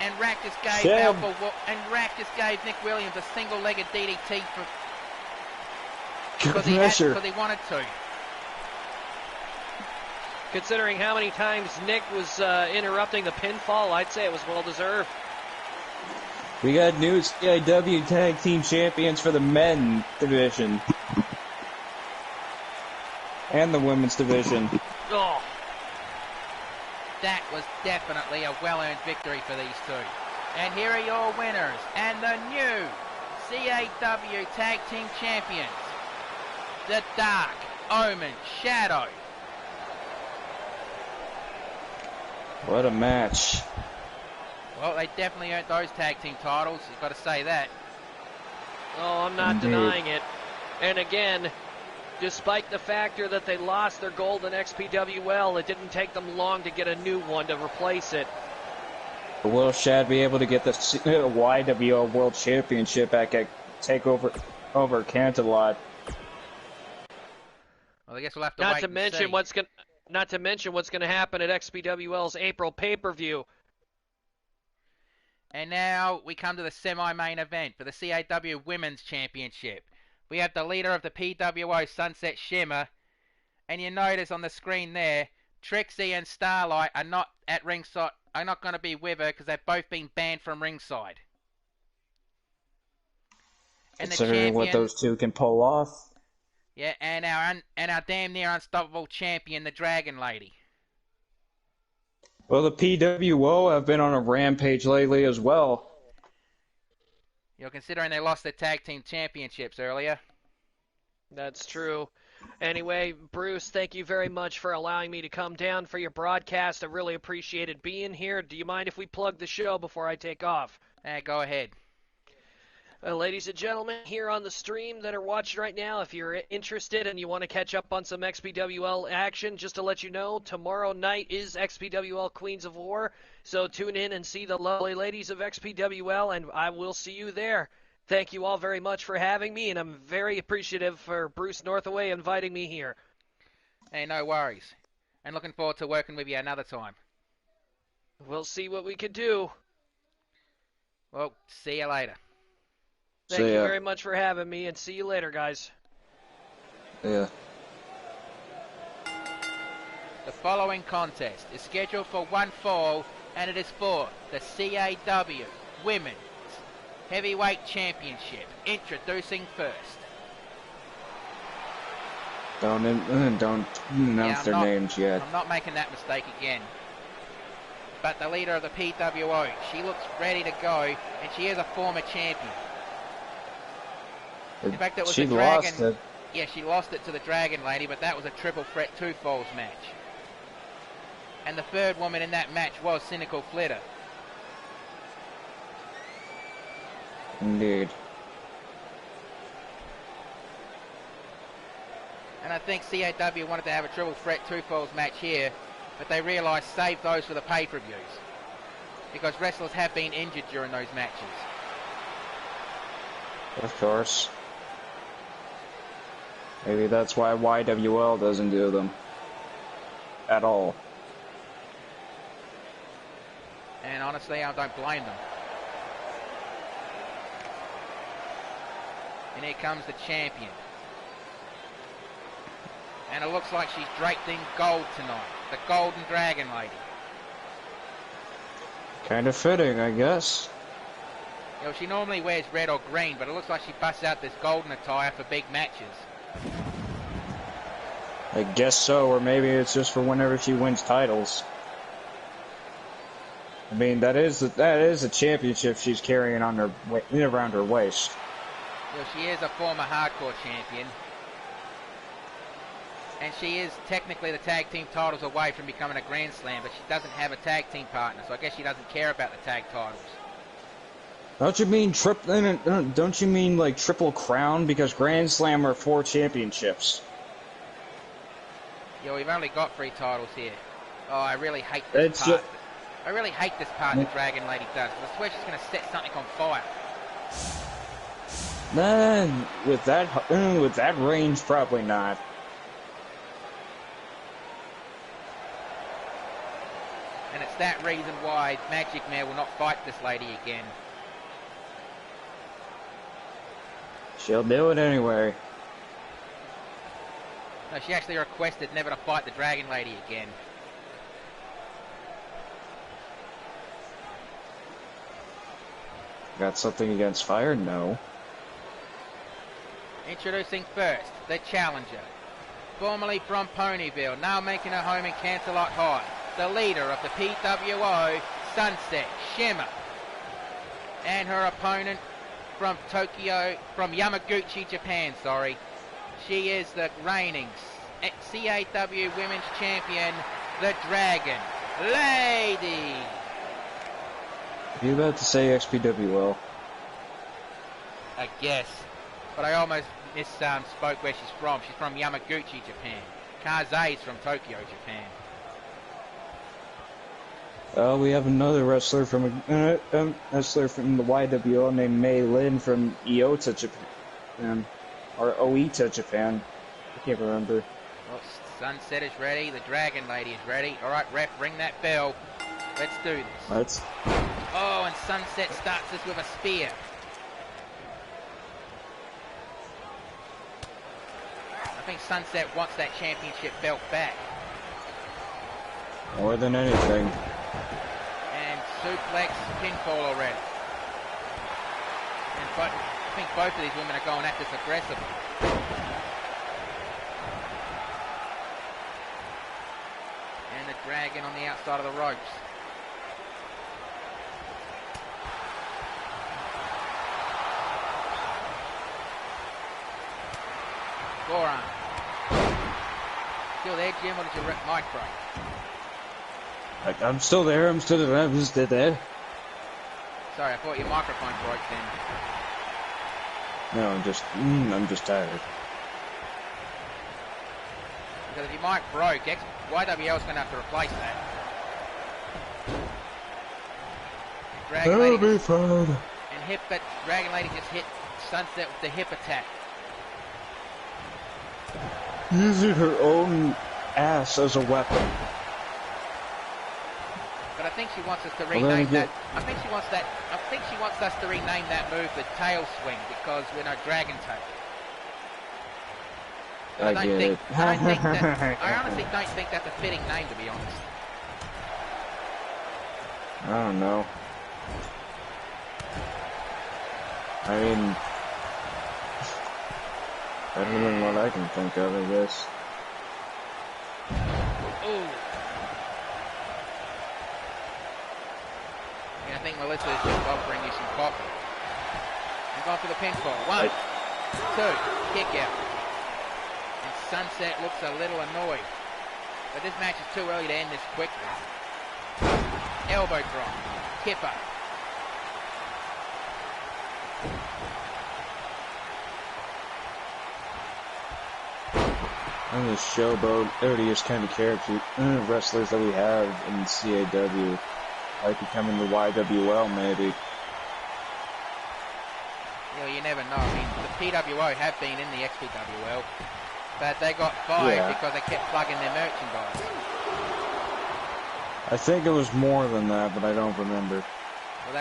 And Rack just gave Rack just gave Nick Williams a single-legged DDT because he wanted to. Considering how many times Nick was interrupting the pinfall, I'd say it was well-deserved. We got new CAW Tag Team Champions for the men division. And the women's division. Oh. That was definitely a well-earned victory for these two. And here are your winners and the new CAW Tag Team Champions. The Dark Omen Shadow. What a match. Well, they definitely earned those tag team titles. You've got to say that. Oh, I'm not denying it. And again, despite the factor that they lost their gold in XPWL, it didn't take them long to get a new one to replace it. Will Shad be able to get the YWO World Championship back at TakeOver Cantalot? Well, I guess we'll have to wait and see. Not to mention what's going to happen at XPWL's April pay-per-view. And now we come to the semi-main event for the CAW Women's Championship. We have the leader of the PWO, Sunset Shimmer, and you notice on the screen there, Trixie and Starlight are not at ringside. Are not going to be with her because they've both been banned from ringside. And the Considering what champion, those two can pull off. yeah, and our damn near unstoppable champion, the Dragon Lady. Well, the PWO have been on a rampage lately as well. You're considering they lost their tag team championships earlier. That's true. Anyway, Bruce, thank you very much for allowing me to come down for your broadcast. I really appreciated being here. Do you mind if we plug the show before I take off? Go ahead. Ladies and gentlemen, here on the stream that are watching right now, if you're interested and you want to catch up on some XPWL action, just to let you know, tomorrow night is XPWL Queens of War, so tune in and see the lovely ladies of XPWL, and I will see you there. Thank you all very much for having me, and I'm very appreciative for Bruce Northaway inviting me here. Hey, no worries. And looking forward to working with you another time. We'll see what we can do. Well, see you later. Thank you very much for having me, and see you later, guys. Yeah. The following contest is scheduled for one fall, and it is for the CAW Women's Heavyweight Championship. Introducing first. Don't announce their names yet. I'm not making that mistake again. But the leader of the PWO, she looks ready to go, and she is a former champion. In fact, it was the Dragon. Lost it. Yeah, she lost it to the Dragon Lady, but that was a triple threat two falls match. And the third woman in that match was Cynical Flitter. Indeed. And I think CAW wanted to have a triple threat two falls match here, but they realised save those for the pay-per-views. Because wrestlers have been injured during those matches. Of course. Maybe that's why YWL doesn't do them. At all. And honestly, I don't blame them. And here comes the champion. And it looks like she's draped in gold tonight. The Golden Dragon Lady. Kind of fitting, I guess. You know, she normally wears red or green, but it looks like she busts out this golden attire for big matches. I guess so, or maybe it's just for whenever she wins titles. I mean, that is a championship she's carrying on her around her waist. Well, she is a former hardcore champion. And she is technically the tag team titles away from becoming a Grand Slam, but she doesn't have a tag team partner, so I guess she doesn't care about the tag titles. Don't you mean like Triple Crown? Because Grand Slam are 4 championships. Yeah, we've only got 3 titles here. Oh, I really hate this part. I really hate this part the Dragon Lady does, because I swear she's going to set something on fire. Nah, with that range, probably not. And it's that reason why Magic Mare will not fight this lady again. She'll do it anyway. No, she actually requested never to fight the Dragon Lady again. Got something against fire? No. Introducing first, the challenger. Formerly from Ponyville, now making her home in Canterlot High. The leader of the PWO, Sunset Shimmer. And her opponent from Yamaguchi, Japan, sorry. She is the reigning CAW Women's Champion, the Dragon Lady. Are you about to say XPWL? I guess. But I almost misspoke where she's from. She's from Yamaguchi, Japan. Kaze's from Tokyo, Japan. We have another wrestler from the YWL named Mei Lin from Iota, Japan. Or Oita, Japan. I can't remember. Well, Sunset is ready. The Dragon Lady is ready. All right, ref, ring that bell. Let's do this. Let's. Oh, and Sunset starts this with a spear. I think Sunset wants that championship belt back. More than anything. And suplex pinfall already. And I think both of these women are going at this aggressively. And the dragon on the outside of the ropes. Forearm. Still there, Jim, or did your mic break? I'm still there, I'm still there. Sorry, I thought your microphone broke then. No, I'm just tired. Because if your mic broke, YWL's going to have to replace that. Dragon That'll Lady be fun. and Dragon Lady just hit Sunset with the hip attack. Using her own ass as a weapon. But I think she wants us to rename that. I think she wants us to rename that move the tail swing because we're no dragon tail. I honestly don't think that's a fitting name, to be honest. I don't know. I mean, better than what I can think of, I guess. Ooh. Yeah, I think Melissa is just offering you some coffee. I'm going for the pinfall. 1, 2, kick out. And Sunset looks a little annoyed. But this match is too early to end this quickly. Elbow drop. Kipper. I'm the showboat, odious kind of character wrestlers that we have in CAW. Like becoming the YWL, maybe. Well, you never know. I mean, the PWO have been in the XPWL, but they got fired because they kept plugging their merchandise. I think it was more than that, but I don't remember. Well,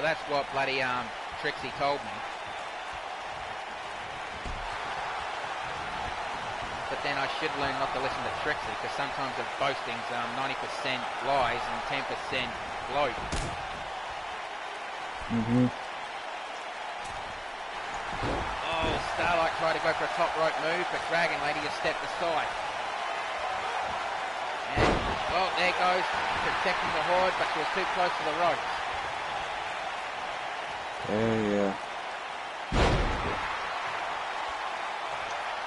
that's what bloody Trixie told me. But then I should learn not to listen to Trixie because sometimes her boasting's 90% lies and 10% gloat. Oh, Starlight tried to go for a top rope move, but Dragon Lady just stepped aside. And, oh, there goes, protecting the horde, but she was too close to the ropes. Yeah.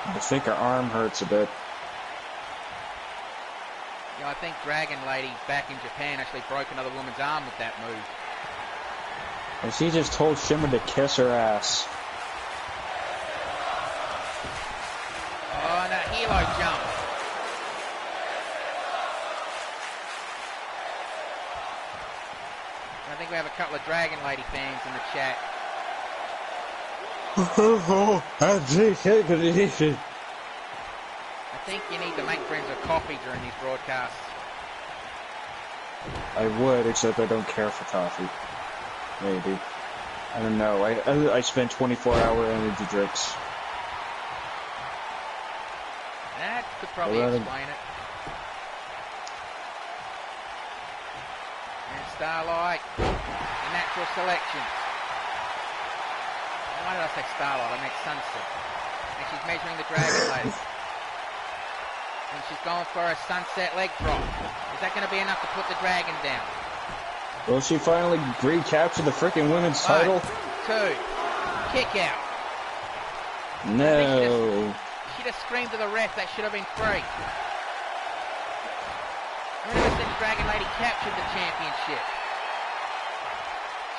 I think her arm hurts a bit. Yeah, I think Dragon Lady back in Japan actually broke another woman's arm with that move. And she just told Shimmer to kiss her ass. Oh, and a helo jump. I think we have a couple of Dragon Lady fans in the chat. I think you need to make friends with coffee during these broadcasts. I would, except I don't care for coffee. Maybe. I don't know. I spend 24-hour energy drinks. That could probably explain it. And Starlight, the natural selection. Why did I say Starlight? I meant Sunset. And she's measuring the Dragon Lady. And she's going for a Sunset leg drop. Is that going to be enough to put the Dragon down? Will she finally recapture the freaking women's title? 1, 2, kick out. No. She just screamed to the ref that should have been 3. I never since Dragon Lady captured the championship.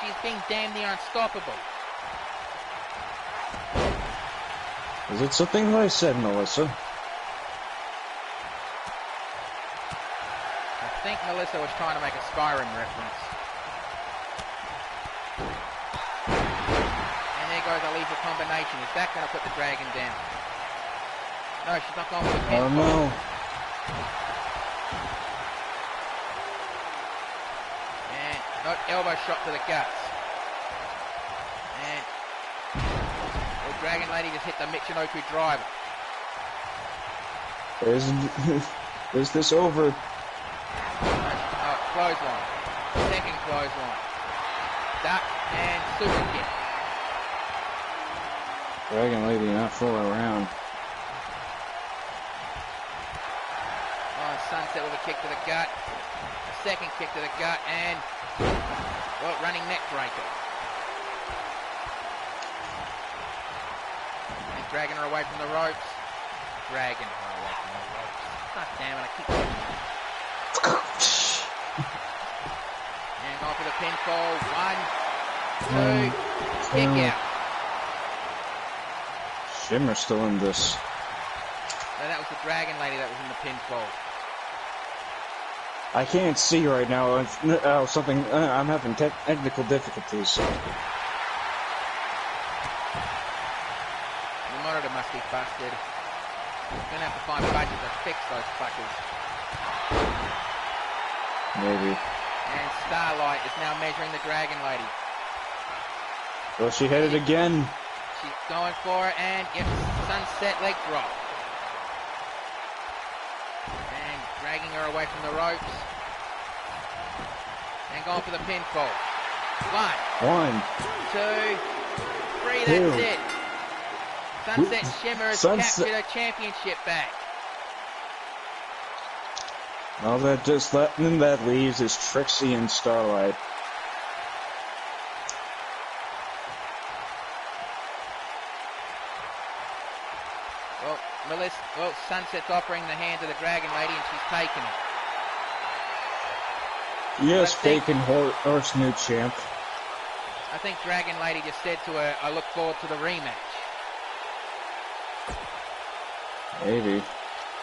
She's been damn near unstoppable. Is it something that I said, Melissa? I think Melissa was trying to make a Skyrim reference. And there goes a lethal combination. Is that going to put the Dragon down? No, she's not going for the pinfall. Oh no. And Not elbow shot to the guts. And the Dragon Lady just hit the Michinoku driver. Is this over? Oh, clothesline. Second clothesline. Duck and super kick. Dragon Lady not fooling around. Oh, Sunset with a kick to the gut. A second kick to the gut and, well, running neck breaker. And dragging her away from the ropes. Dragging her away from the ropes. God damn it, I keep and going for the pinfall. 1, 2, kick out. Shimmer's still in this. So that was the Dragon Lady that was in the pinfall. I can't see right now. I'm having technical difficulties. The monitor must be busted. Gonna have to find budget to fix those fuckers. Maybe. And Starlight is now measuring the Dragon Lady. Well, she hit it again. She's going for it, and yep, Sunset leg drop. And dragging her away from the ropes. And going for the pinfall. 1, 2, 3, that's it. Sunset Shimmer has captured her championship back. All that leaves is Trixie and Starlight. Well, Sunset's offering the hand to the Dragon Lady, and she's taking it. Yes, bacon horse new champ. I think Dragon Lady just said to her, I look forward to the rematch. Maybe.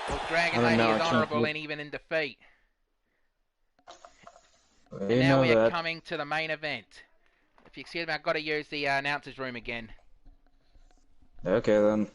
Well, Dragon Lady is honourable and even in defeat. Now we are coming to the main event. If you excuse me, I've got to use the announcer's room again. Okay, then.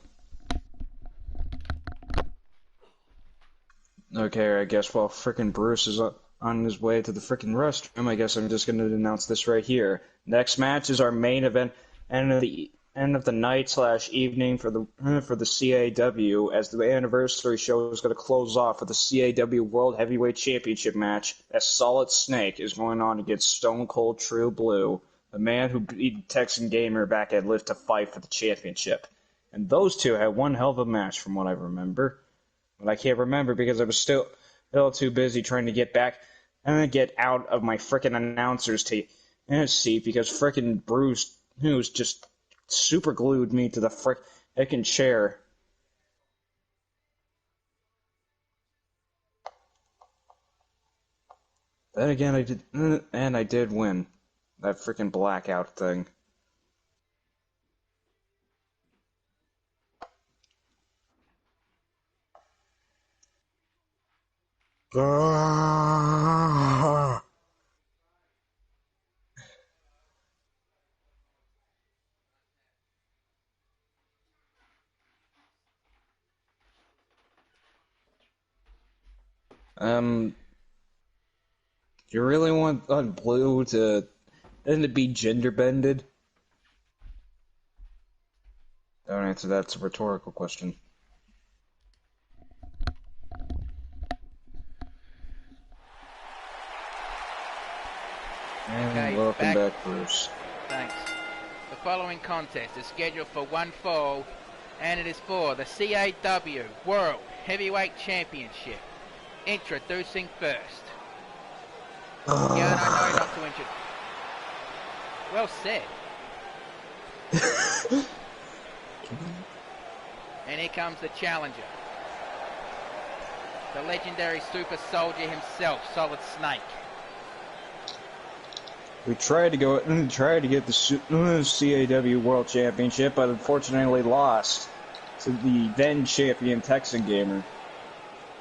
Okay, I guess while frickin' Bruce is on his way to the frickin' restroom, I guess I'm just gonna announce this right here. Next match is our main event, end of the night / evening for the CAW, as the anniversary show is gonna close off with the CAW World Heavyweight Championship match, as Solid Snake is going on against Stone Cold True Blue, the man who beat Texan Gamer back at Live to Fight for the championship. And those two had one hell of a match from what I remember. But I can't remember because I was still too busy trying to get back and get out of my frickin' announcer's seat because frickin' Bruce, who's just super glued me to the frickin' chair. Then again, I did win that frickin' blackout thing. You really want Blue to be gender bended? Don't answer that. It's a rhetorical question. And welcome back, Bruce. Thanks. The following contest is scheduled for one fall, and it is for the CAW World Heavyweight Championship. Introducing first. Yeah, no, not to introduce. Well said. And here comes the challenger. The legendary super soldier himself, Solid Snake. We tried to get the CAW World Championship, but unfortunately lost to the then champion Texan Gamer.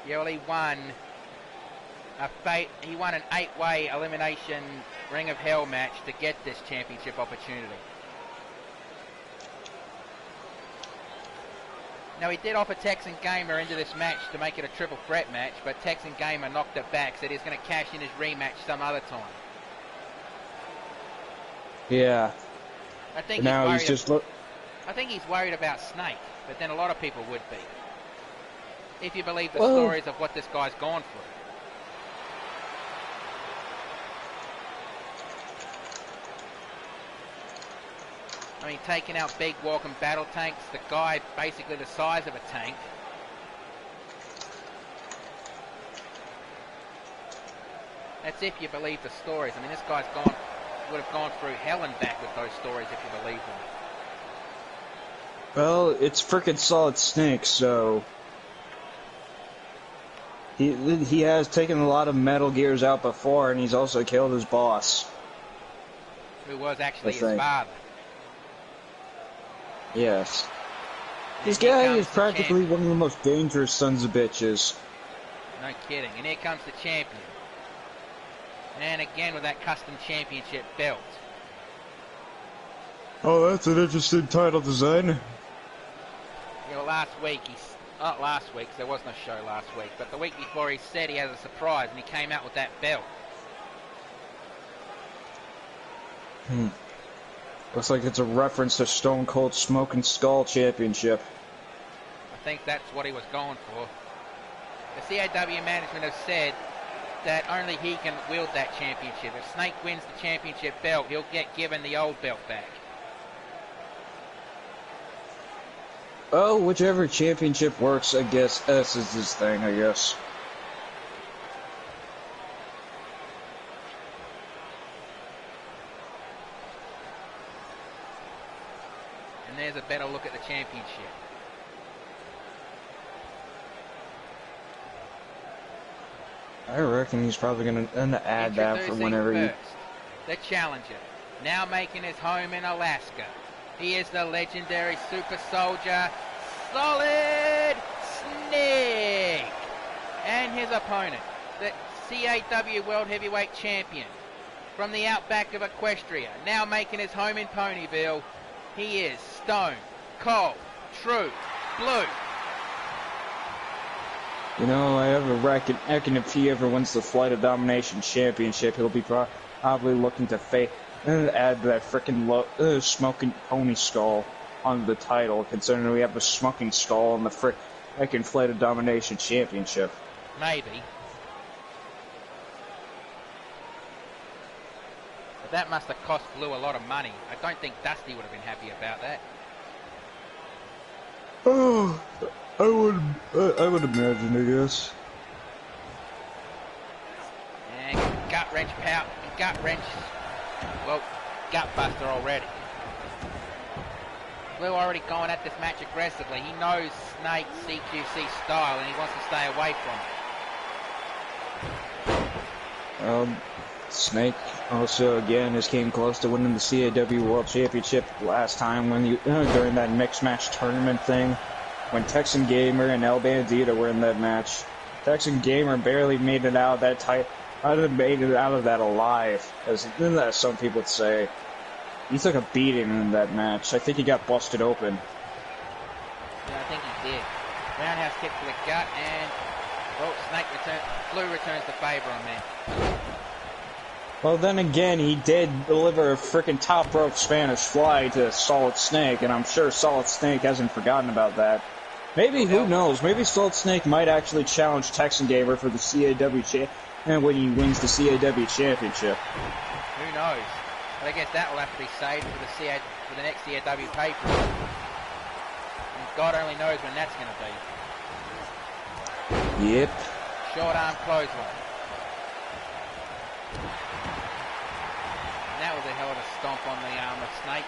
Yeah, well, he won an 8-way elimination Ring of Hell match to get this championship opportunity. Now, he did offer Texan Gamer into this match to make it a triple threat match, but Texan Gamer knocked it back, said he's going to cash in his rematch some other time. Yeah. I think Now he's he's just worried. I think he's worried about Snake, but then a lot of people would be, if you believe the stories of what this guy's gone through. I mean, taking out big walking battle tanks, the guy basically the size of a tank. That's if you believe the stories. I mean, this guy's would have gone through hell and back with those stories if you believe them. Well, it's frickin' Solid Snake, so he has taken a lot of Metal Gears out before, and he's also killed his boss, who was actually his father. Yes. This guy is practically one of the most dangerous sons of bitches. No kidding. And here comes the champion. And again with that custom championship belt. Oh, that's an interesting title design. You know, last week, not last week, 'cause there wasn't a show last week, but the week before he said he has a surprise and he came out with that belt. Looks like it's a reference to Stone Cold Smoking Skull Championship. I think that's what he was going for. The CAW management have said that only he can wield that championship. If Snake wins the championship belt, he'll get given the old belt back. Oh, whichever championship works, I guess. This is his thing, I guess. And there's a better look at the championship. I reckon he's probably gonna add that for whenever he... The challenger, now making his home in Alaska. He is the legendary super soldier, Solid Snake. And his opponent, the CAW World Heavyweight Champion, from the outback of Equestria, now making his home in Ponyville. He is Stone Cold True Blue. You know, I have a reckon if he ever wins the Flight of Domination Championship, he'll be probably looking to add that frickin' smoking pony skull on the title, considering we have a smoking skull on the frickin' Flight of Domination Championship. Maybe. But that must have cost Blue a lot of money. I don't think Dusty would have been happy about that. Oh, I would imagine, I guess. And gut wrench, well, gut buster already. Blue already going at this match aggressively. He knows Snake's CQC style and he wants to stay away from it. Snake also again has came close to winning the CAW World Championship last time when during that mixed match tournament thing when Texan Gamer and El Bandito were in that match. Texan Gamer barely made it out of that made it out of that alive, as some people would say. He took a beating in that match. I think he got busted open. Yeah, I think he did. Roundhouse kick to the gut and Blue returns the favor on that. Well, then again, he did deliver a frickin' top rope Spanish fly to Solid Snake, and I'm sure Solid Snake hasn't forgotten about that. Maybe, who knows, maybe Solid Snake might actually challenge Texan Gamer for the CAW when he wins the CAW Championship. Who knows? But I guess that will have to be saved for the next CAW pay-per-view. And God only knows when that's going to be. Yep. Short arm clothesline. That was a hell of a stomp on the arm of Snake.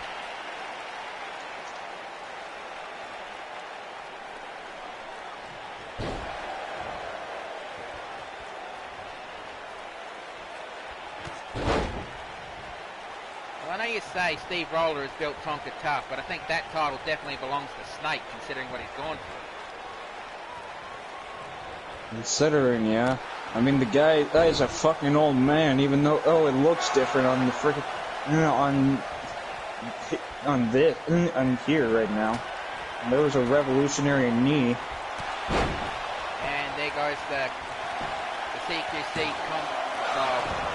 Well, I know you say Steve Roller has built Tonka tough, but I think that title definitely belongs to Snake, considering what he's gone through. Considering, yeah. I mean, the guy is a fucking old man, even though, it looks different on the frickin', on here right now. And there was a revolutionary knee. And there goes the CQC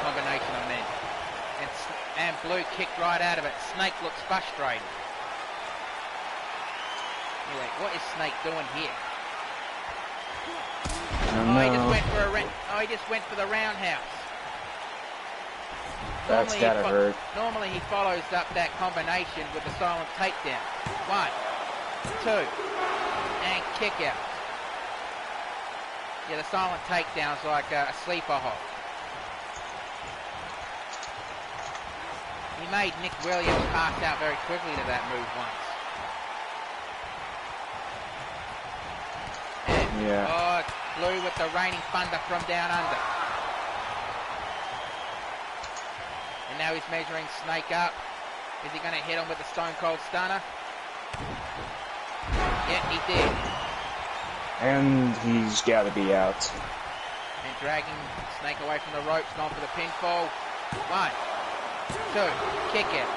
combination of men. And Blue kicked right out of it. Snake looks frustrated. Anyway, what is Snake doing here? Oh, he just went for the roundhouse. That's gotta hurt. Normally he follows up that combination with the silent takedown. 1, 2, and kick out. Yeah, the silent takedown's like a sleeper hold. He made Nick Williams pass out very quickly to that move once. And, yeah. Blue with the raining thunder from down under. And now he's measuring Snake up. Is he going to hit him with the Stone Cold Stunner? Yeah, he did. And he's got to be out. And dragging Snake away from the ropes, going for the pinfall. 1, 2, kick it.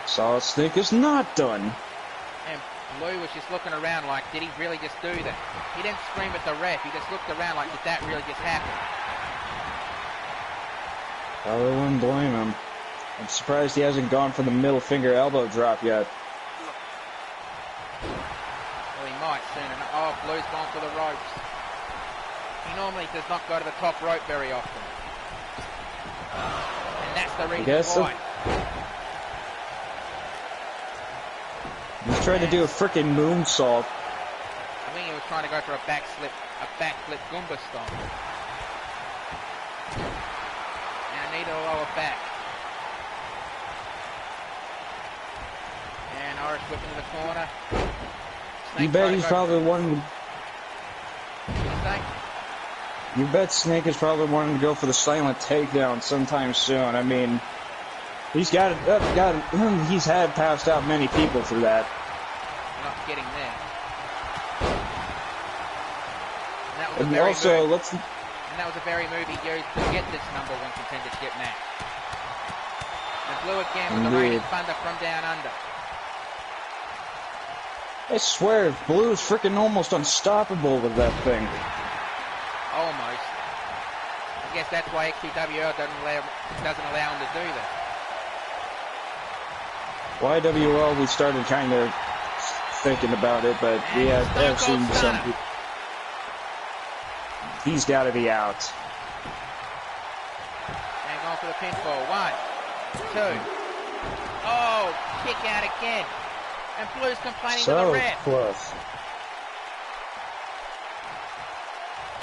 Solid Snake is not done. And Blue was just looking around like, did he really just do that? He didn't scream at the ref, he just looked around like, did that really just happen? I wouldn't blame him. I'm surprised he hasn't gone for the middle finger elbow drop yet. Well, he might soon enough. Oh, Blue's gone for the ropes. He normally does not go to the top rope very often. And that's the reason why. He's trying to do a frickin' moonsault. I think he was trying to go for a backflip Goomba stomp. And I need a lower back. And Irish whip into the corner. You bet he's probably one. You bet Snake is probably wanting to go for the silent takedown sometime soon. I mean, he's he's had passed out many people through that. Not getting there. And also, and that was a very move he used to get this #1 contendership match. And Blue again with the raining thunder from down under. I swear, Blue is freaking almost unstoppable with that thing. Almost. I guess that's why XCWL doesn't allow him to do that. YWL, we started kind of thinking about it, but we have seen some people. He's got to be out. And going for the pinfall. 1, 2. Oh, kick out again. And Blue's complaining to the ref. Close.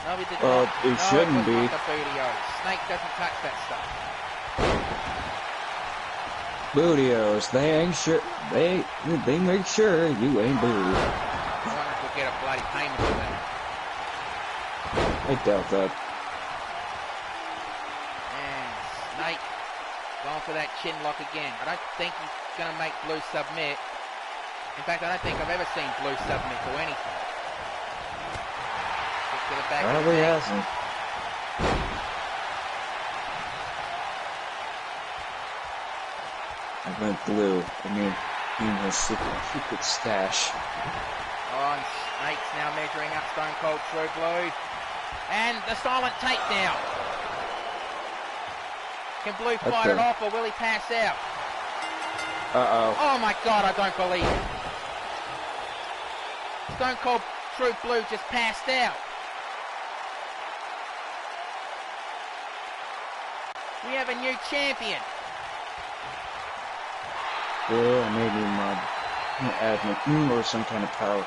No, he did Well, not. it shouldn't be. The Bootios. Snake doesn't touch that stuff. Bootios, they ain't sure. They make sure you ain't booed. I wonder if we'll get a bloody payment for that. I doubt that. And Snake going for that chin lock again. I don't think he's going to make Blue submit. In fact, I don't think I've ever seen Blue submit to anything. Kick to the back. Probably hasn't. I meant Blue. I mean, in his secret stash. Oh, and Snake's now measuring up Stone Cold True Blue. And the silent takedown. Can Blue fight it off, or will he pass out? Uh-oh. Oh my God, I don't believe it. Stone Cold True Blue just passed out. We have a new champion. Yeah, maybe admin or some kind of power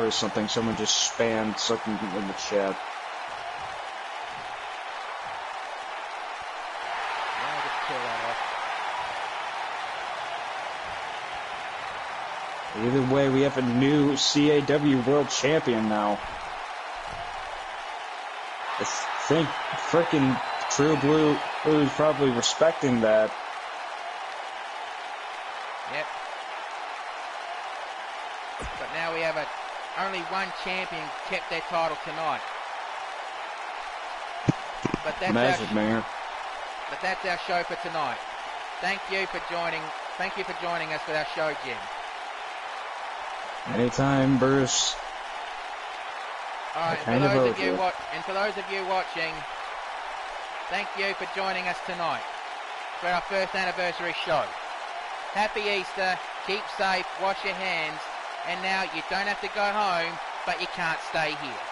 or something. Someone just spammed something in the chat. Yeah, just kill that off. Either way, we have a new CAW World Champion now. I think frickin' True Blue is probably respecting that. Yep. But now we have only one champion kept their title tonight. But that's Magic Man. But that's our show for tonight. Thank you for joining us for our show, Jim. Anytime, Bruce. Alright, for those of you watching, thank you for joining us tonight. for our first anniversary show. Happy Easter, keep safe, wash your hands, and now you don't have to go home, but you can't stay here.